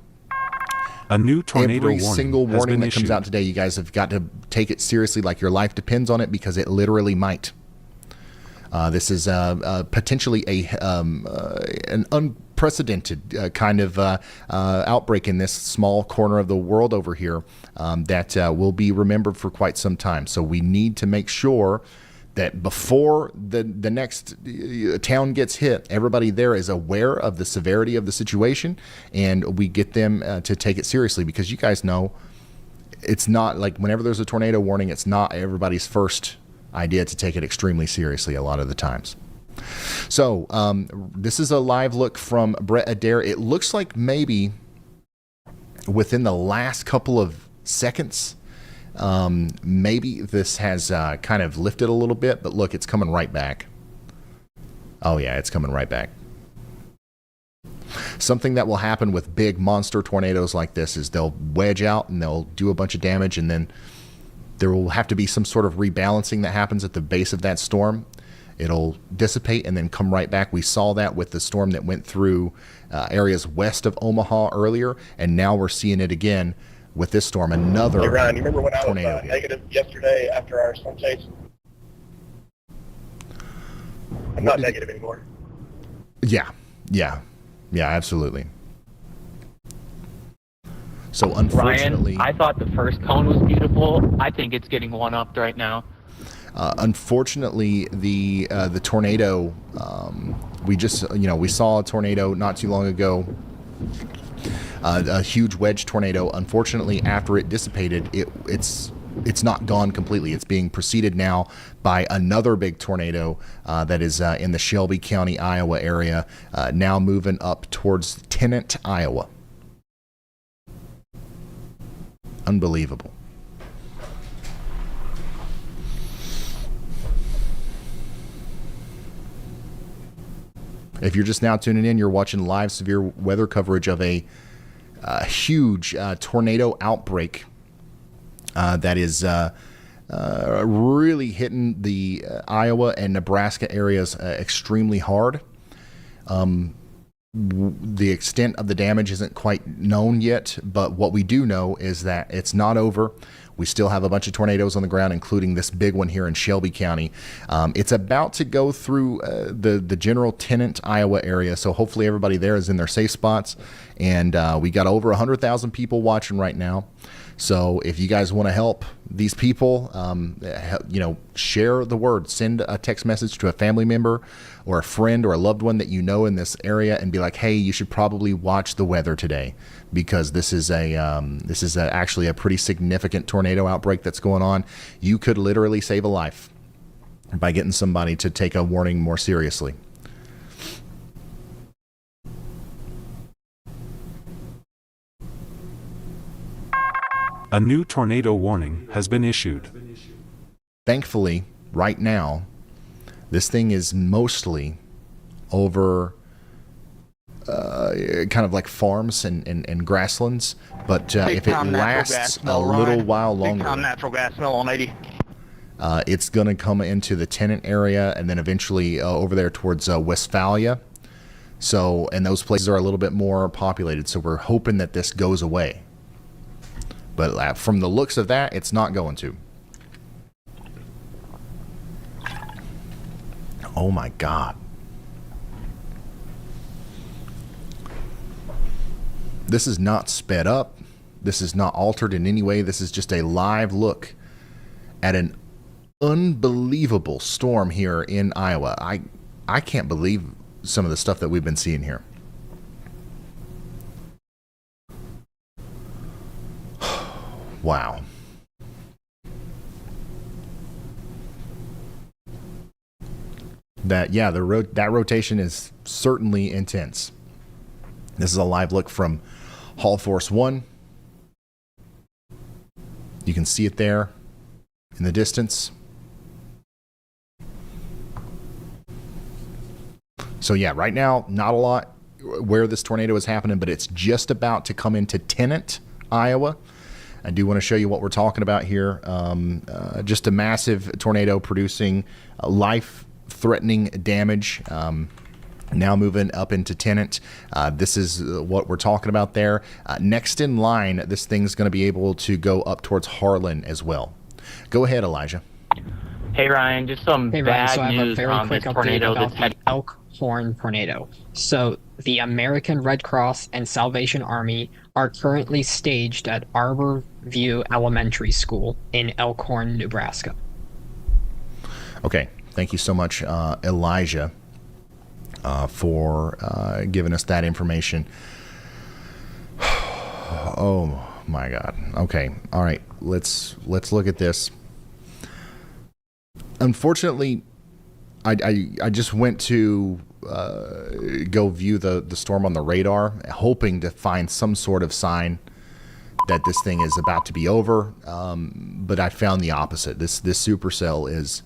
A new tornado Every single warning that comes out today, you guys have got to take it seriously like your life depends on it, because it literally might. This is potentially an unprecedented kind of outbreak in this small corner of the world over here that will be remembered for quite some time. So we need to make sure that before the next town gets hit, everybody there is aware of the severity of the situation, and we get them to take it seriously, because you guys know it's not like whenever there's a tornado warning, it's not everybody's first idea to take it extremely seriously a lot of the times. So this is a live look from Brett Adair. It looks like maybe within the last couple of seconds, maybe this has kind of lifted a little bit, but look, it's coming right back. Oh yeah, it's coming right back. Something that will happen with big monster tornadoes like this is they'll wedge out and they'll do a bunch of damage, and then there will have to be some sort of rebalancing that happens at the base of that storm. It'll dissipate and then come right back. We saw that with the storm that went through areas west of Omaha earlier, and now we're seeing it again with this storm. Another Hey Ryan, you remember when I was tornado. negative yesterday after our storm chase? I'm not negative anymore. Yeah, absolutely. So unfortunately, Ryan, I thought the first cone was beautiful. I think it's getting one-upped right now. Unfortunately, the tornado, we saw a tornado not too long ago, a huge wedge tornado. Unfortunately, after it dissipated, it's not gone completely. It's being preceded now by another big tornado that is in the Shelby County, Iowa area, now moving up towards Tennant, Iowa. Unbelievable. If you're just now tuning in, you're watching live severe weather coverage of a huge tornado outbreak that is really hitting the Iowa and Nebraska areas extremely hard. The extent of the damage isn't quite known yet, but what we do know is that it's not over. We still have a bunch of tornadoes on the ground, including this big one here in Shelby County. It's about to go through the general Tennant, Iowa area, so hopefully everybody there is in their safe spots. And we got over 100,000 people watching right now. So if you guys want to help these people, share the word. Send a text message to a family member or a friend or a loved one that you know in this area and be like, hey, you should probably watch the weather today, because this is actually a pretty significant tornado outbreak that's going on. You could literally save a life by getting somebody to take a warning more seriously. A new tornado warning has been issued. Thankfully, right now, this thing is mostly over kind of like farms and grasslands, but if it lasts a little while longer, big time natural gas smell on 80. It's going to come into the Tennant area and then eventually over there towards Westphalia. So, and those places are a little bit more populated, so we're hoping that this goes away. But from the looks of that, it's not going to. Oh my God. This is not sped up. This is not altered in any way. This is just a live look at an unbelievable storm here in Iowa. I can't believe some of the stuff that we've been seeing here. Wow. That rotation is certainly intense. This is a live look from Hall Force 1. You can see it there in the distance. So yeah, right now, not a lot where this tornado is happening, but it's just about to come into Tennant, Iowa. I do want to show you what we're talking about here. Just a massive tornado producing life-threatening damage. Now moving up into Tennant. This is what we're talking about there. Next in line, this thing's going to be able to go up towards Harlan as well. Go ahead, Elijah. Hey Ryan, just some bad so I have a news very on quick this update tornado about that's the heading. Elkhorn tornado. So the American Red Cross and Salvation Army are currently staged at Arbor View Elementary School in Elkhorn, Nebraska. Okay, thank you so much, Elijah, for giving us that information. Oh my God. Okay, all right. Let's look at this. Unfortunately, I just went to go view the storm on the radar, hoping to find some sort of sign that this thing is about to be over. But I found the opposite. This supercell is.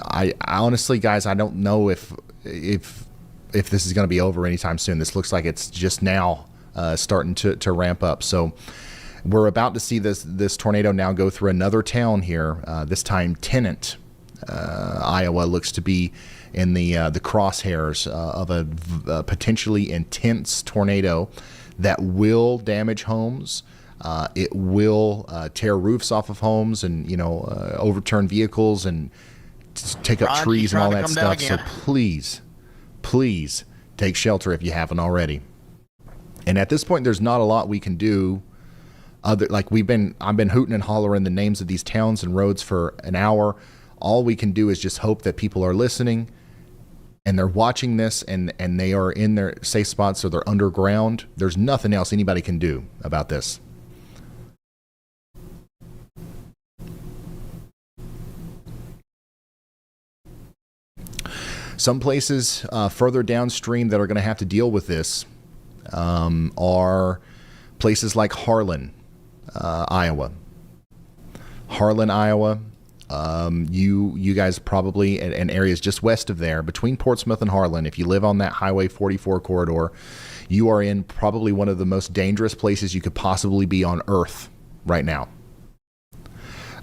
I honestly, guys, I don't know if this is going to be over anytime soon. This looks like it's just now starting to ramp up. So we're about to see this tornado now go through another town here. This time Tennant, Iowa looks to be in the crosshairs of a potentially intense tornado that will damage homes. It will tear roofs off of homes and, overturn vehicles and take up trees and all that stuff. So please take shelter if you haven't already. And at this point, there's not a lot we can do. I've been hooting and hollering the names of these towns and roads for an hour. All we can do is just hope that people are listening and they're watching this and they are in their safe spots, so they're underground. There's nothing else anybody can do about this. Some places further downstream that are going to have to deal with this are places like Harlan, Iowa. Harlan, Iowa. You guys probably in areas just west of there, between Portsmouth and Harlan, if you live on that Highway 44 corridor, you are in probably one of the most dangerous places you could possibly be on Earth right now.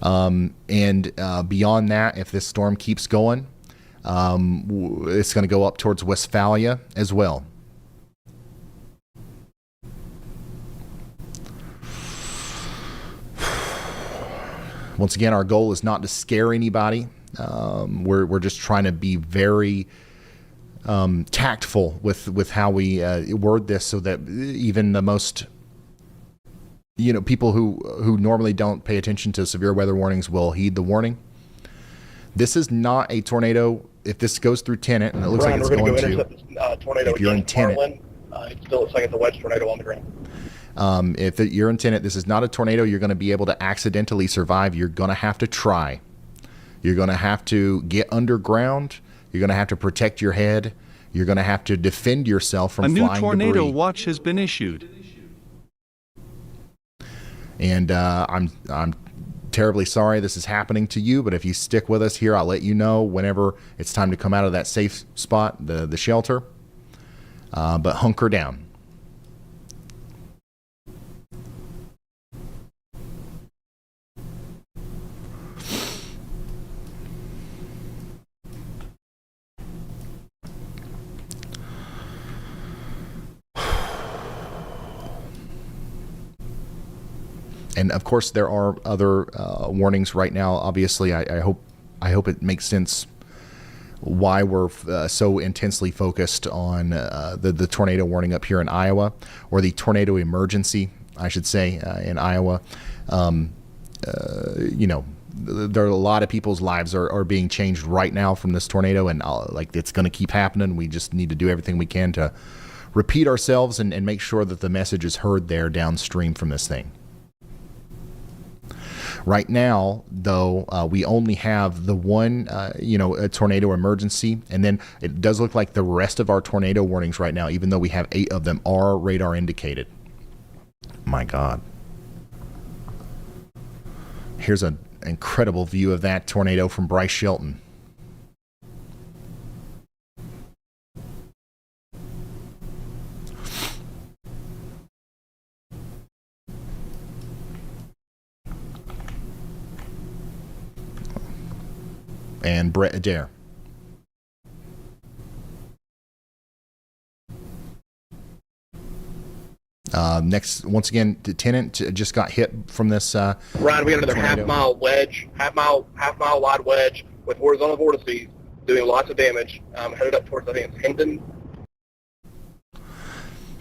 And beyond that, if this storm keeps going, it's going to go up towards Westphalia as well. Once again, our goal is not to scare anybody. We're just trying to be very tactful with how we word this, so that even the most people who normally don't pay attention to severe weather warnings will heed the warning. This is not a tornado. If this goes through Tenet, and it looks like it's going to, if you're in Tenet, it still looks like it's a wedge tornado on the ground. If you're in Tenet, this is not a tornado you're going to be able to accidentally survive. You're going to have to try. You're going to have to get underground. You're going to have to protect your head. You're going to have to defend yourself from flying debris. A new tornado watch has been issued. And I'm terribly sorry this is happening to you, but if you stick with us here, I'll let you know whenever it's time to come out of that safe spot, the shelter. But hunker down. And of course, there are other warnings right now. Obviously, I hope it makes sense why we're so intensely focused on the tornado warning up here in Iowa, or the tornado emergency, I should say, in Iowa. There are a lot of people's lives are being changed right now from this tornado, and it's going to keep happening. We just need to do everything we can to repeat ourselves and make sure that the message is heard there downstream from this thing. Right now, though, we only have the one, a tornado emergency, and then it does look like the rest of our tornado warnings right now, even though we have 8 of them, are radar indicated. My God. Here's an incredible view of that tornado from Bryce Shelton. And Brett Adair. Next, once again, the Tenant just got hit from this. Ryan, we got another tornado. half mile wide wedge with horizontal vortices doing lots of damage. Headed up towards, I think it's Hendon.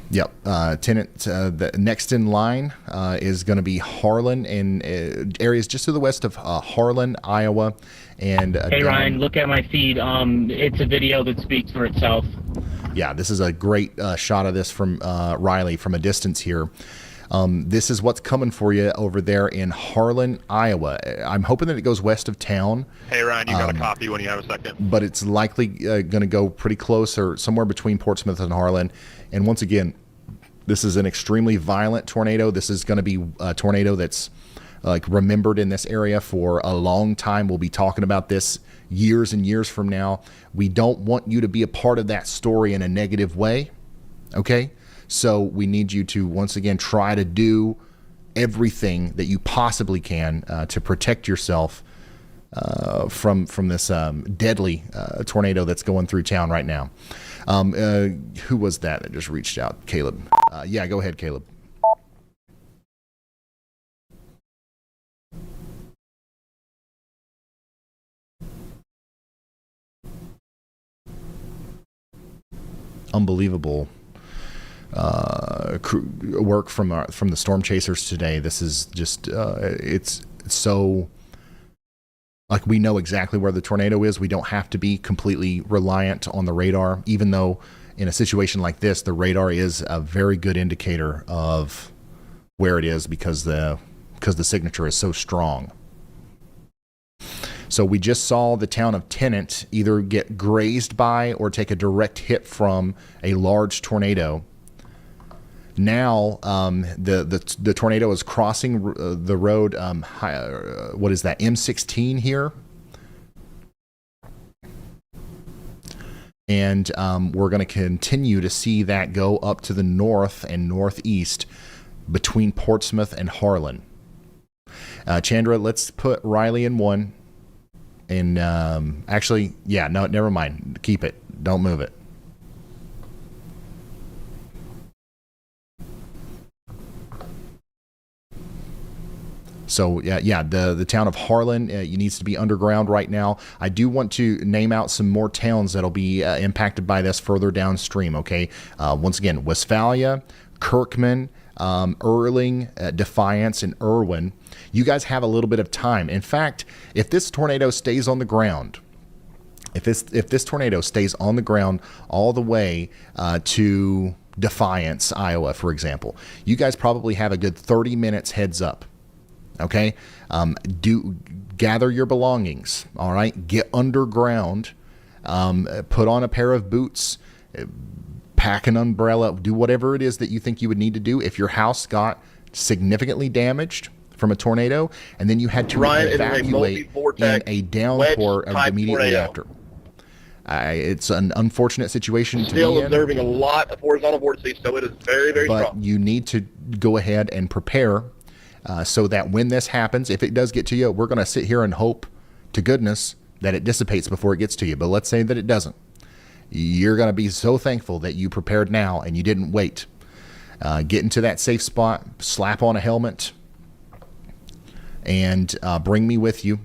Yep. Tenant, the next in line is going to be Harlan, and areas just to the west of Harlan, Iowa. And hey, Ryan, look at my feed. It's a video that speaks for itself. Yeah, this is a great shot of this from Riley from a distance here. This is what's coming for you over there in Harlan, Iowa. I'm hoping that it goes west of town. Hey, Ryan, you got a copy when you have a second. But it's likely going to go pretty close or somewhere between Portsmouth and Harlan. And once again, this is an extremely violent tornado. This is going to be a tornado that's remembered in this area for a long time. We'll be talking about this years and years from now. We don't want you to be a part of that story in a negative way. Okay? So we need you to, once again, try to do everything that you possibly can to protect yourself from this deadly tornado that's going through town right now. Who was that just reached out? Caleb. Yeah, go ahead, Caleb. Unbelievable work from the storm chasers today. This is just it's so, like, we know exactly where the tornado is. We don't have to be completely reliant on the radar, even though in a situation like this, the radar is a very good indicator of where it is because the signature is so strong. So we just saw the town of Tennant either get grazed by or take a direct hit from a large tornado. Now the tornado is crossing the road. What is that? M16 here, and we're going to continue to see that go up to the north and northeast between Portsmouth and Harlan. Chandra, let's put Riley in 1. And actually, yeah, no, never mind. Keep it. Don't move it. So yeah, the town of Harlan needs to be underground right now. I do want to name out some more towns that'll be impacted by this further downstream. Okay, once again, Westphalia, Kirkman, Erling, Defiance, and Irwin. You guys have a little bit of time. In fact, if this tornado stays on the ground, if this tornado stays on the ground all the way to Defiance, Iowa, for example, you guys probably have a good 30 minutes heads up. Okay, do gather your belongings. All right, get underground, put on a pair of boots, pack an umbrella, do whatever it is that you think you would need to do. If your house got significantly damaged from a tornado, and then you had to evacuate in a downpour immediately after. It's an unfortunate situation to be in. Still observing a lot of horizontal vortices, so it is very, very strong. But you need to go ahead and prepare so that when this happens, if it does get to you, we're going to sit here and hope to goodness that it dissipates before it gets to you. But let's say that it doesn't. You're going to be so thankful that you prepared now and you didn't wait. Get into that safe spot, slap on a helmet, and bring me with you.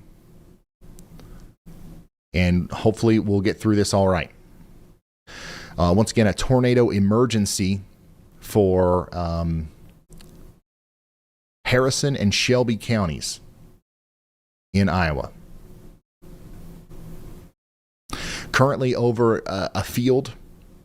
And hopefully we'll get through this all right. Once again, a tornado emergency for Harrison and Shelby counties in Iowa. Currently over a field.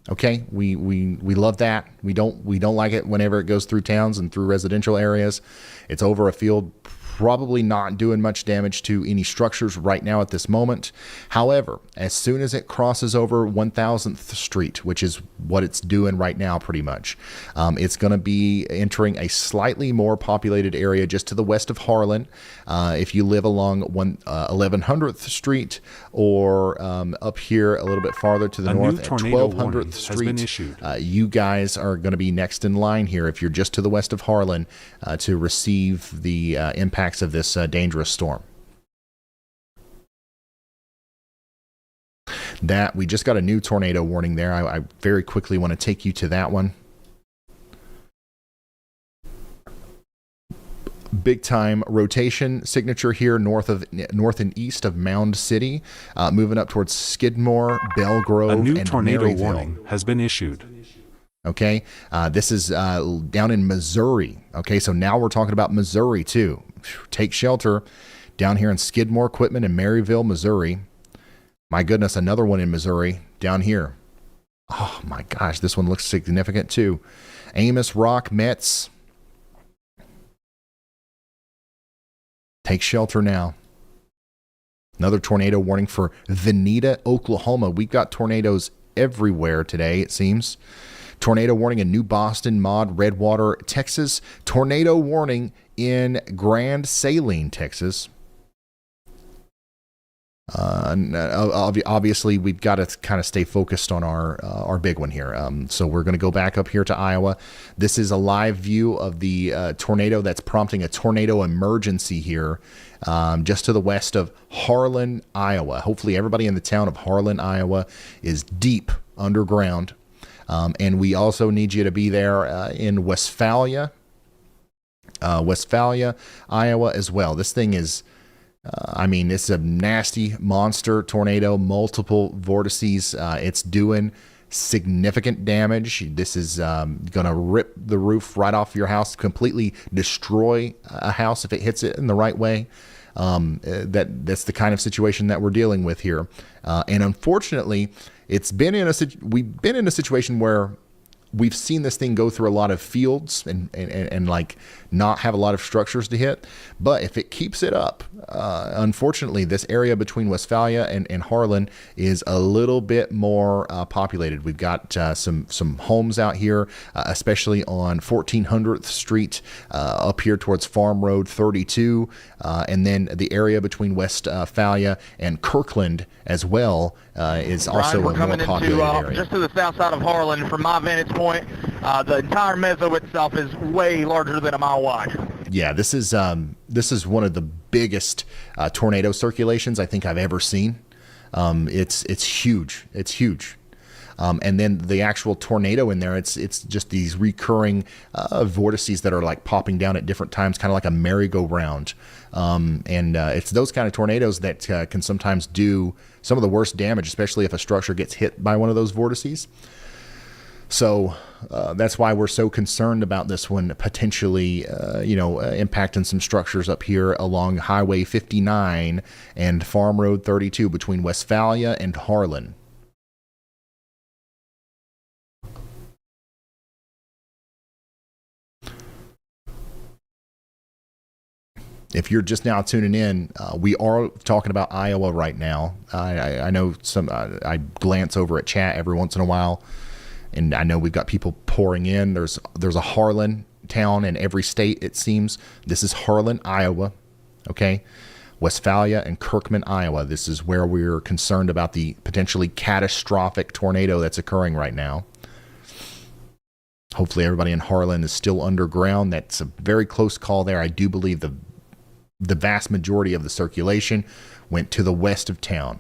Okay, we love that. We don't like it whenever it goes through towns and through residential areas. It's over a field, probably not doing much damage to any structures right now at this moment. However, as soon as it crosses over 1000th Street, which is what it's doing right now pretty much, it's going to be entering a slightly more populated area just to the west of Harlan. If you live along 1100th Street or up here a little bit farther to the north at 1200th Street, you guys are going to be next in line here if you're just to the west of Harlan to receive the impacts of this dangerous storm. That we just got a new tornado warning there. I very quickly want to take you to that one. Big time rotation signature here north and east of Mound City, moving up towards Skidmore, Belgrove, and Maryville. A new tornado warning has been issued. Okay, this is down in Missouri. Okay, so now we're talking about Missouri too. Take shelter down here in Skidmore, Quitman, and Maryville, Missouri. My goodness, another one in Missouri down here. Oh my gosh, this one looks significant too. Amos, Rock, Metz. Take shelter now. Another tornado warning for Veneta, Oklahoma. We've got tornadoes everywhere today, it seems. Tornado warning in New Boston, Maud, Redwater, Texas. Tornado warning in Grand Saline, Texas. Obviously, we've got to kind of stay focused on our big one here. So we're going to go back up here to Iowa. This is a live view of the tornado that's prompting a tornado emergency here, just to the west of Harlan, Iowa. Hopefully, everybody in the town of Harlan, Iowa, is deep underground. And we also need you to be there in Westphalia, Iowa as well. This thing is, it's a nasty monster tornado, multiple vortices. It's doing significant damage. This is going to rip the roof right off your house, completely destroy a house if it hits it in the right way. That's the kind of situation that we're dealing with here. And unfortunately, we've been in a situation where we've seen this thing go through a lot of fields and like not have a lot of structures to hit. But if it keeps it up, unfortunately, this area between Westphalia and Harlan is a little bit more populated. We've got some homes out here, especially on 1400th Street up here towards Farm Road 32. And then the area between Westphalia and Kirkland as well is also a more populated area. Just to the south side of Harlan, from my vantage point, the entire mezzo itself is way larger than a mile wide. Yeah, this is one of the biggest tornado circulations I think I've ever seen. It's huge. It's huge. And then the actual tornado in there, it's just these recurring vortices that are like popping down at different times, kind of like a merry-go-round. And it's those kind of tornadoes that can sometimes do some of the worst damage, especially if a structure gets hit by one of those vortices. So that's why we're so concerned about this one potentially, impacting some structures up here along Highway 59 and Farm Road 32 between Westphalia and Harlan. If you're just now tuning in, we are talking about Iowa right now. I know I glance over at chat every once in a while, and I know we've got people pouring in. There's a Harlan town in every state, it seems. This is Harlan, Iowa, okay? Westphalia and Kirkman, Iowa. This is where we're concerned about the potentially catastrophic tornado that's occurring right now. Hopefully everybody in Harlan is still underground. That's a very close call there. I do believe the vast majority of the circulation went to the west of town.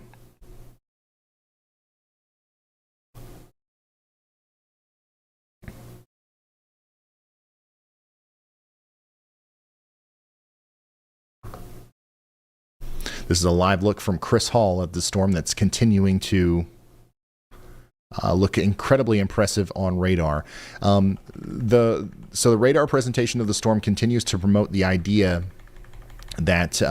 This is a live look from Chris Hall of the storm that's continuing to look incredibly impressive on radar. So the radar presentation of the storm continues to promote the idea that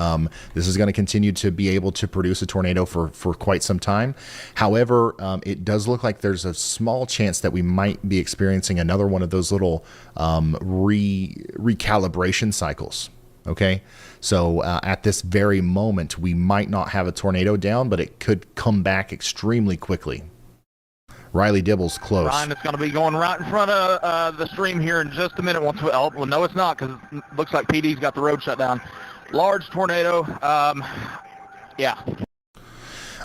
this is going to continue to be able to produce a tornado for quite some time. However, it does look like there's a small chance that we might be experiencing another one of those little recalibration cycles. Okay, so at this very moment, we might not have a tornado down, but it could come back extremely quickly. Riley Dibble's close. Ryan, it's going to be going right in front of the stream here in just a minute. Well, no, it's not, because it looks like PD's got the road shut down. Large tornado. Yeah.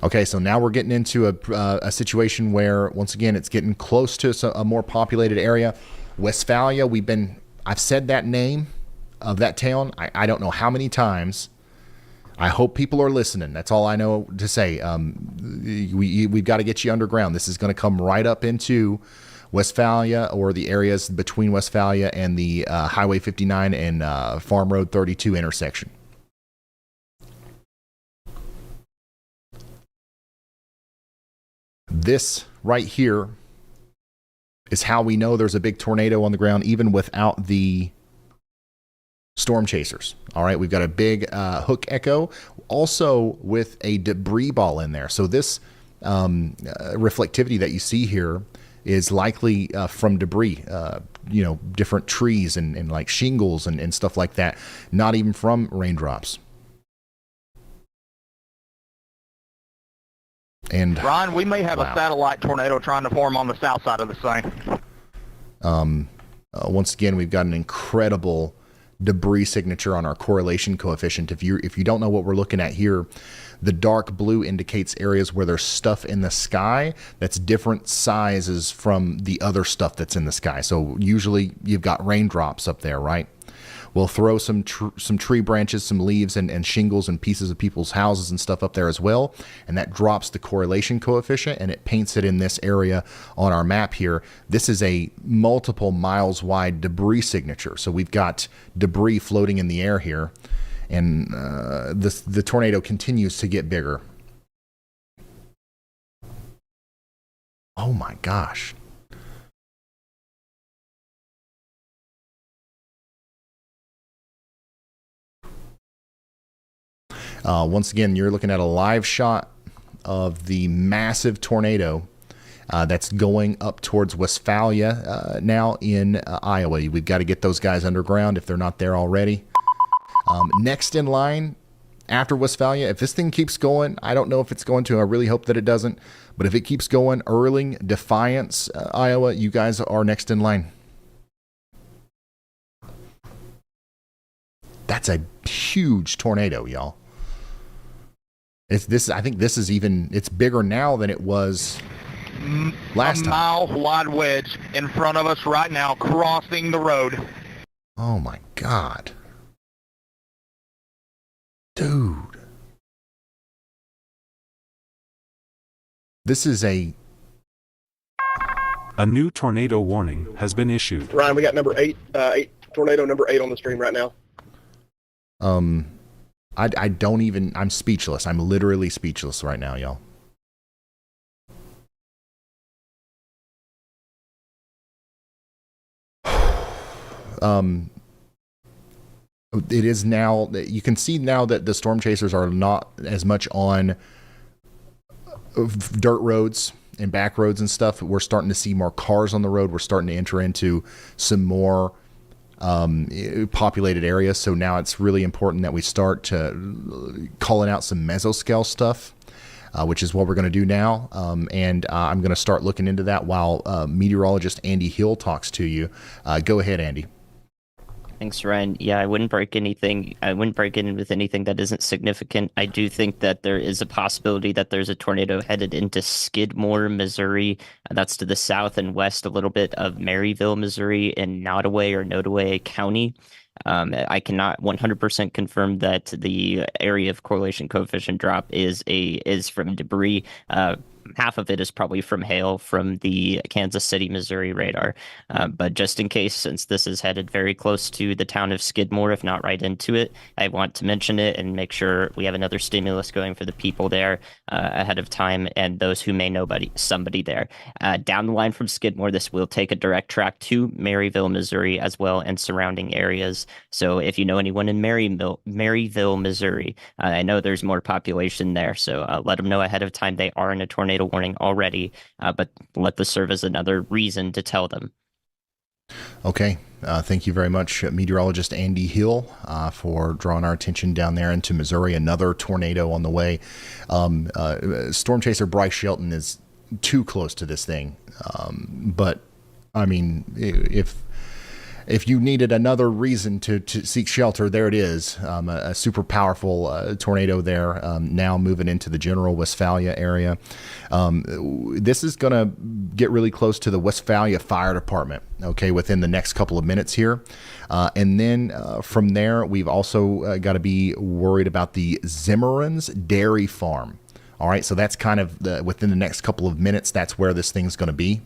Okay, so now we're getting into a situation where, once again, it's getting close to a more populated area. Westphalia, I've said that name of that town, I don't know how many times. I hope people are listening. That's all I know to say. We've got to get you underground. This is going to come right up into Westphalia, or the areas between Westphalia and the Highway 59 and Farm Road 32 intersection. This right here is how we know there's a big tornado on the ground, even without the storm chasers. All right, we've got a big hook echo, also with a debris ball in there. So this reflectivity that you see here is likely from debris, different trees and like shingles and stuff like that, not even from raindrops. And Ryan, we may have a satellite tornado trying to form on the south side of the same. Once again, we've got an incredible debris signature on our correlation coefficient. If you don't know what we're looking at here, the dark blue indicates areas where there's stuff in the sky that's different sizes from the other stuff that's in the sky. So usually you've got raindrops up there, right? We'll throw some tree branches, some leaves, and shingles and pieces of people's houses and stuff up there as well, and that drops the correlation coefficient, and it paints it in this area on our map here. This is a multiple miles wide debris signature, so we've got debris floating in the air here, and the tornado continues to get bigger. Oh my gosh. Once again, you're looking at a live shot of the massive tornado that's going up towards Westphalia now in Iowa. We've got to get those guys underground if they're not there already. Next in line after Westphalia, if this thing keeps going, I don't know if it's going to. I really hope that it doesn't. But if it keeps going, Erling, Defiance, Iowa, you guys are next in line. That's a huge tornado, y'all. I think this is it's bigger now than it was last time. A mile wide wedge in front of us right now, crossing the road. Oh my God. Dude. This is a new tornado warning has been issued. Ryan, we got number 8, tornado number 8 on the stream right now. I don't even, I'm speechless. I'm literally speechless right now, y'all. It is now, you can see now that the storm chasers are not as much on dirt roads and back roads and stuff. We're starting to see more cars on the road. We're starting to enter into some more populated areas. So now it's really important that we start to calling out some mesoscale stuff, which is what we're going to do now. And I'm going to start looking into that while meteorologist Andy Hill talks to you. Go ahead, Andy. Thanks, Ryan. Yeah, I wouldn't break anything. I wouldn't break in with anything that isn't significant. I do think that there is a possibility that there's a tornado headed into Skidmore, Missouri. That's to the south and west a little bit of Maryville, Missouri, in Nottoway or Nottoway County. I cannot 100% confirm that the area of correlation coefficient drop is from debris. Half of it is probably from hail from the Kansas City, Missouri radar. But just in case, since this is headed very close to the town of Skidmore, if not right into it, I want to mention it and make sure we have another stimulus going for the people there ahead of time and those who may know somebody there. Down the line from Skidmore, this will take a direct track to Maryville, Missouri as well and surrounding areas. So if you know anyone in Maryville, Missouri, I know there's more population there. So let them know ahead of time they are in a tornado warning already, but let this serve as another reason to tell them. Okay. Thank you very much, meteorologist Andy Hill, for drawing our attention down there into Missouri. Another tornado on the way. Storm chaser Bryce Shelton is too close to this thing. But, I mean, if you needed another reason to seek shelter, there it is. A super powerful tornado there, now moving into the general Westphalia area. This is going to get really close to the Westphalia Fire Department, okay, within the next couple of minutes here. And then from there, we've also got to be worried about the Zimmerman's Dairy Farm. All right, so that's kind of within the next couple of minutes, that's where this thing's going to be.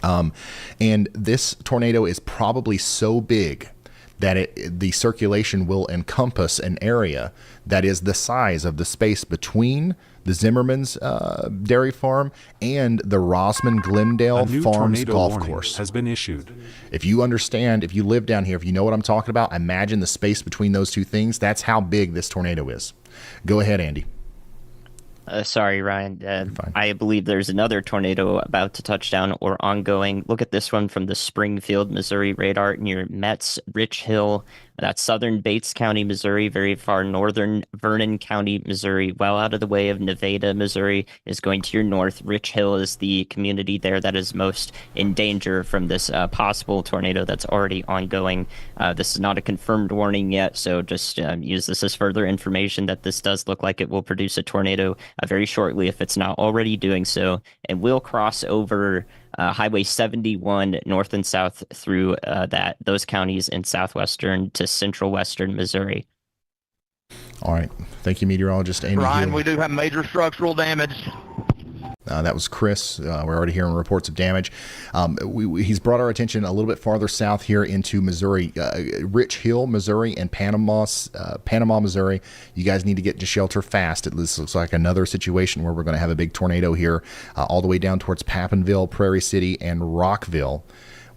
And this tornado is probably so big that the circulation will encompass an area that is the size of the space between the Zimmerman's dairy farm and the Rosman Glendale Farms golf course. Has been issued. If you understand, if you live down here, if you know what I'm talking about, imagine the space between those two things. That's how big this tornado is. Go ahead, Andy. Sorry, Ryan. I believe there's another tornado about to touch down or ongoing. Look at this one from the Springfield, Missouri radar near Metz, Rich Hill, That's southern Bates County, Missouri, very far northern Vernon County, Missouri, well out of the way of Nevada, Missouri, is going to your north. Rich Hill is the community there that is most in danger from this possible tornado that's already ongoing. This is not a confirmed warning yet, so just use this as further information that this does look like it will produce a tornado very shortly if it's not already doing so, and will cross over Highway 71 north and south through those counties in southwestern to central western Missouri. All right. Thank you, meteorologist Amy. Ryan, Hill. we do have major structural damage. That was Chris. We're already hearing reports of damage. He's brought our attention a little bit farther south here into Missouri, Rich Hill, Missouri, and Panama, Missouri. You guys need to get to shelter fast. This looks like another situation where we're going to have a big tornado here, all the way down towards Pappenville, Prairie City, and Rockville.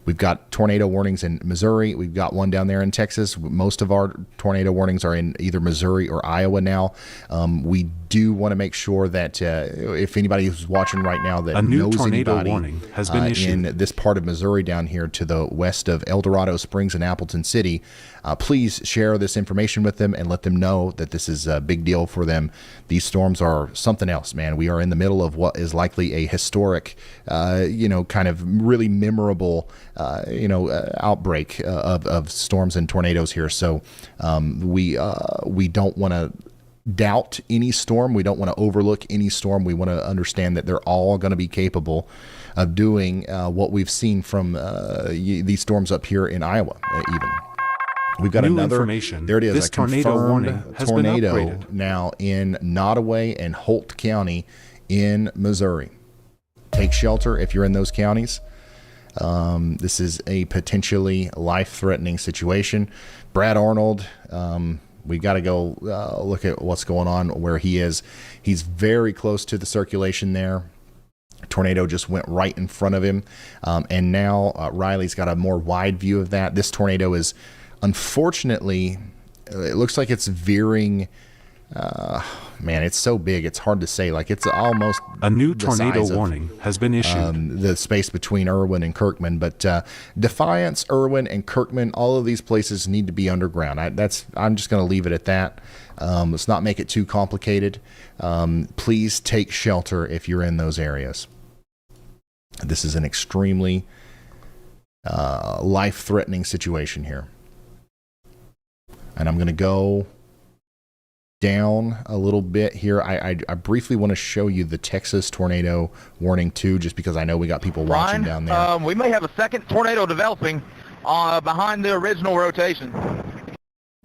We've got tornado warnings in Missouri. We've got one down there in Texas. Most of our tornado warnings are in either Missouri or Iowa now. We do want to make sure that if anybody who's watching right now that a new knows tornado anybody warning has been issued in this part of Missouri down here to the west of El Dorado Springs and Appleton City, please share this information with them and let them know that this is a big deal for them. These storms are something else, man. We are in the middle of what is likely a historic, kind of really memorable, outbreak of storms and tornadoes here. So we don't want to doubt any storm. We don't want to overlook any storm. We want to understand that they're all going to be capable of doing what we've seen from these storms up here in Iowa, even. We've got another information. There it is. This a tornado warning has tornado been upgraded now in Nottoway and Holt County in Missouri. Take shelter if you're in those counties. This is a potentially life-threatening situation. Brad Arnold, we got to go look at what's going on where he is. He's very close to the circulation there. Tornado just went right in front of him. And now Riley's got a more wide view of that. This tornado is, unfortunately, it looks like it's veering. Man, it's so big, it's hard to say. Like, it's almost a new tornado warning has been issued. The space between Irwin and Kirkman, but Defiance, Irwin, and Kirkman, all of these places need to be underground. I'm just going to leave it at that. Let's not make it too complicated. Please take shelter if you're in those areas. This is an extremely life-threatening situation here, and I'm going to go down a little bit here. I briefly want to show you the Texas tornado warning too, just because I know we got people watching down there. We may have a second tornado developing behind the original rotation.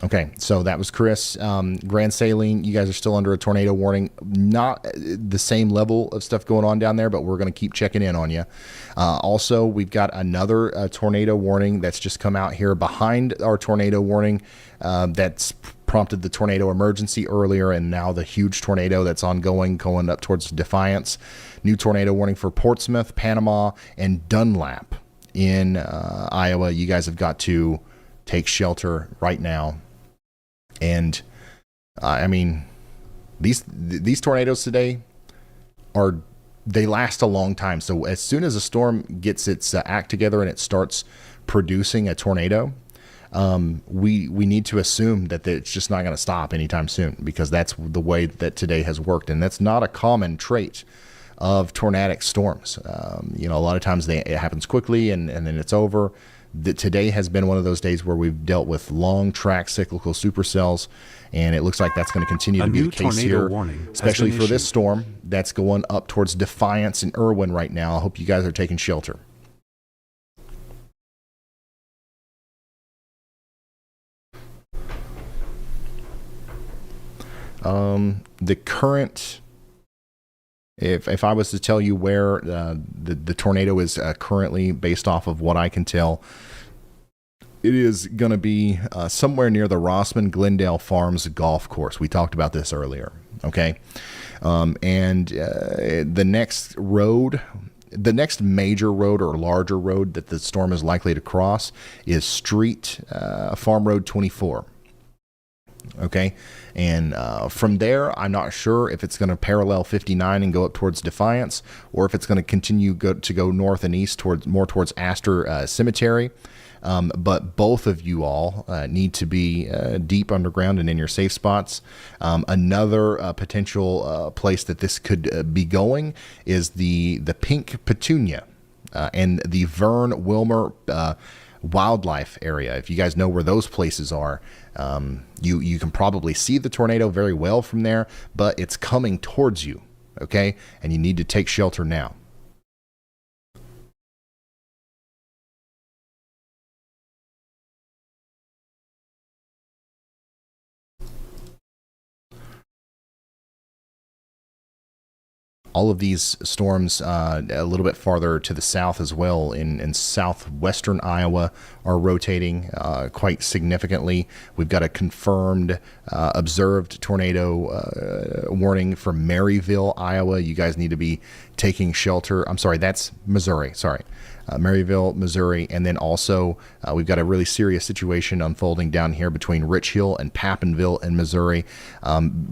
Okay, so that was Chris. Grand Saline, you guys are still under a tornado warning. Not the same level of stuff going on down there, but we're going to keep checking in on you. Also, we've got another tornado warning that's just come out here behind our tornado warning that's prompted the tornado emergency earlier, and now the huge tornado that's ongoing going up towards Defiance. New tornado warning for Portsmouth, Panama, and Dunlap in Iowa. You guys have got to take shelter right now. And I mean, these tornadoes today they last a long time. So as soon as a storm gets its act together and it starts producing a tornado, we need to assume that it's just not going to stop anytime soon, because that's the way that today has worked, and that's not a common trait of tornadic storms. A lot of times it happens quickly and then it's over. Today has been one of those days where we've dealt with long track cyclical supercells, and it looks like that's going to continue to be the case here, especially for this storm that's going up towards Defiance and Irwin right now. I hope you guys are taking shelter. The current, if I was to tell you where the tornado is currently, based off of what I can tell, it is going to be somewhere near the Rossman-Glendale Farms golf course. We talked about this earlier, okay? And the next major road or larger road that the storm is likely to cross is Farm Road 24. Okay, and from there, I'm not sure if it's going to parallel 59 and go up towards Defiance, or if it's going to continue to go north and east towards Astor Cemetery. but both of you all need to be deep underground and in your safe spots. Another potential place that this could be going is the Pink Petunia and the Vern Wilmer wildlife area. If you guys know where those places are, you can probably see the tornado very well from there, but it's coming towards you, okay? And you need to take shelter now. All of these storms a little bit farther to the south as well in southwestern Iowa are rotating quite significantly. We've got a confirmed observed tornado warning for Maryville, Iowa. You guys need to be taking shelter. I'm sorry, that's Missouri. Sorry. Maryville, Missouri, and then also we've got a really serious situation unfolding down here between Rich Hill and Papenville in Missouri,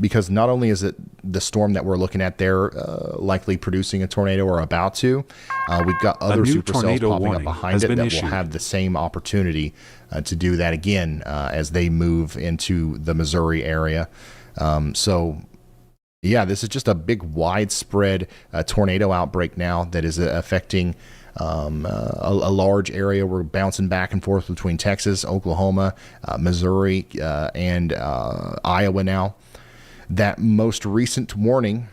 because not only is it the storm that we're looking at there likely producing a tornado or about to, we've got other supercells popping up behind it that will have the same opportunity to do that again as they move into the Missouri area. So yeah, this is just a big widespread tornado outbreak now that is affecting a large area. We're bouncing back and forth between Texas, Oklahoma, Missouri, and Iowa now. That most recent warning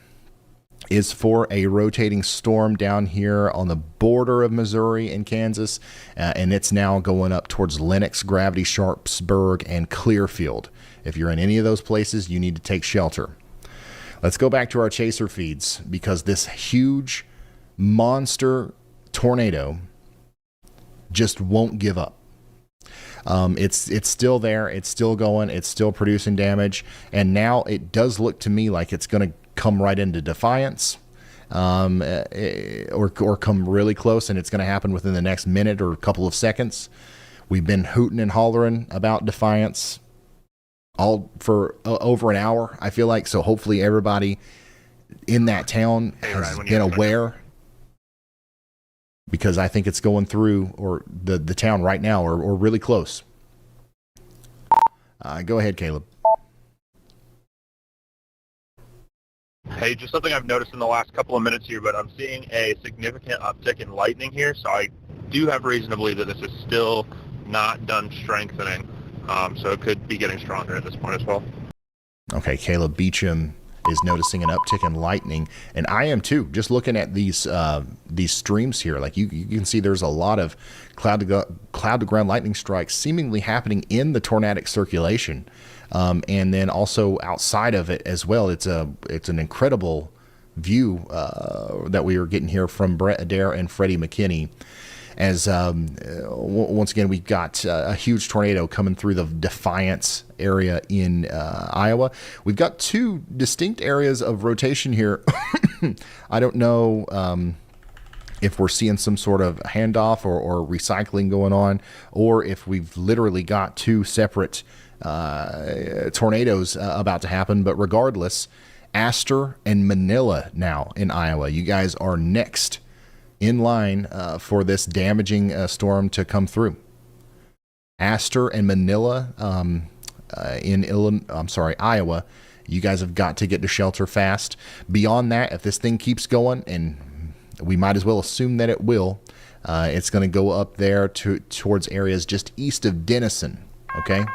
is for a rotating storm down here on the border of Missouri and Kansas, and it's now going up towards Lenox, Gravity, Sharpsburg, and Clearfield. If you're in any of those places, you need to take shelter. Let's go back to our chaser feeds, because this huge monster tornado just won't give up. It's still there. It's still going. It's still producing damage. And now it does look to me like it's going to come right into Defiance, or come really close, and it's going to happen within the next minute or a couple of seconds. We've been hooting and hollering about Defiance all for over an hour, I feel like. So hopefully everybody in that town has been aware, because I think it's going through or the town right now, or really close. Go ahead, Caleb. Hey, just something I've noticed in the last couple of minutes here, but I'm seeing a significant uptick in lightning here, so I do have reason to believe that this is still not done strengthening, so it could be getting stronger at this point as well. Okay, Caleb Beecham is noticing an uptick in lightning, and I am too. Just looking at these streams here, like you can see there's a lot of cloud to ground lightning strikes seemingly happening in the tornadic circulation, and then also outside of it as well. It's an incredible view that we are getting here from Brett Adair and Freddie McKinney. As once again, we've got a huge tornado coming through the Defiance area in Iowa. We've got two distinct areas of rotation here. I don't know if we're seeing some sort of handoff or recycling going on, or if we've literally got two separate tornadoes about to happen. But regardless, Astor and Manila now in Iowa. You guys are next in line for this damaging storm to come through. Astor and Manila in Iowa. You guys have got to get to shelter fast. Beyond that, if this thing keeps going, and we might as well assume that it will, it's going to go up there towards areas just east of Denison. Okay.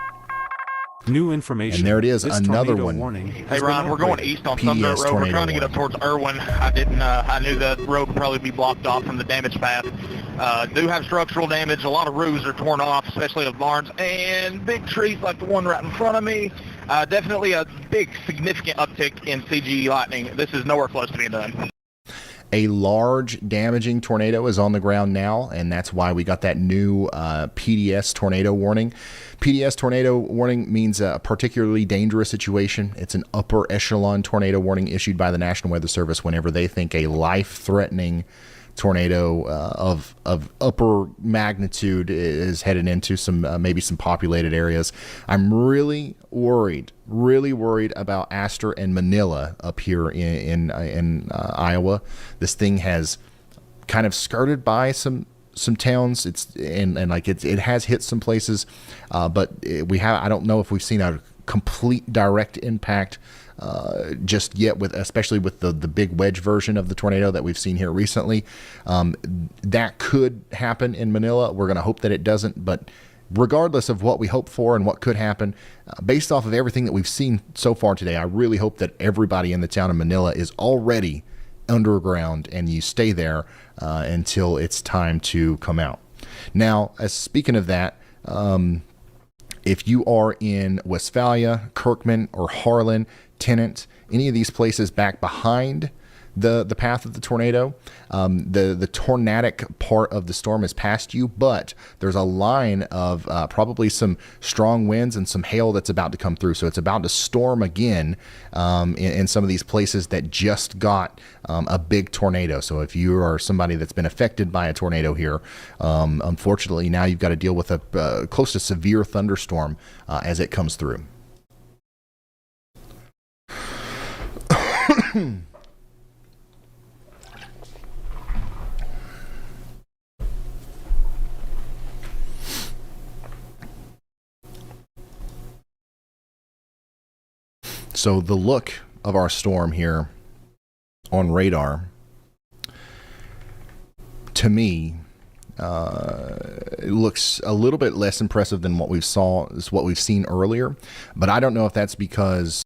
New information. And there it is, this another one. Hey Ron, we're going east on some dirt road. We're trying to get up towards Irwin. I knew the road would probably be blocked off from the damage path. Do have structural damage. A lot of roofs are torn off, especially of barns, and big trees like the one right in front of me. Definitely a big, significant uptick in CGE lightning. This is nowhere close to being done. A large damaging tornado is on the ground now, and that's why we got that new PDS tornado warning. PDS tornado warning means a particularly dangerous situation. It's an upper echelon tornado warning issued by the National Weather Service whenever they think a life-threatening tornado of upper magnitude is headed into some maybe some populated areas. I'm really worried about Astor and Manila up here in Iowa. This thing has kind of skirted by some some towns. It has hit some places, but I don't know if we've seen a complete direct impact just yet, especially with the big wedge version of the tornado that we've seen here recently. That could happen in Manila. We're going to hope that it doesn't, but regardless of what we hope for and what could happen, based off of everything that we've seen so far today, I really hope that everybody in the town of Manila is already underground and you stay there until it's time to come out. Now, speaking of that, if you are in Westphalia, Kirkman, or Harlan, Tennant, any of these places back behind the path of the tornado, the tornadic part of the storm is past you, but there's a line of probably some strong winds and some hail that's about to come through. So it's about to storm again in some of these places that just got a big tornado. So if you are somebody that's been affected by a tornado here, unfortunately now you've got to deal with a close to severe thunderstorm as it comes through. So the look of our storm here on radar, to me, it looks a little bit less impressive than what we've seen earlier. But I don't know if that's because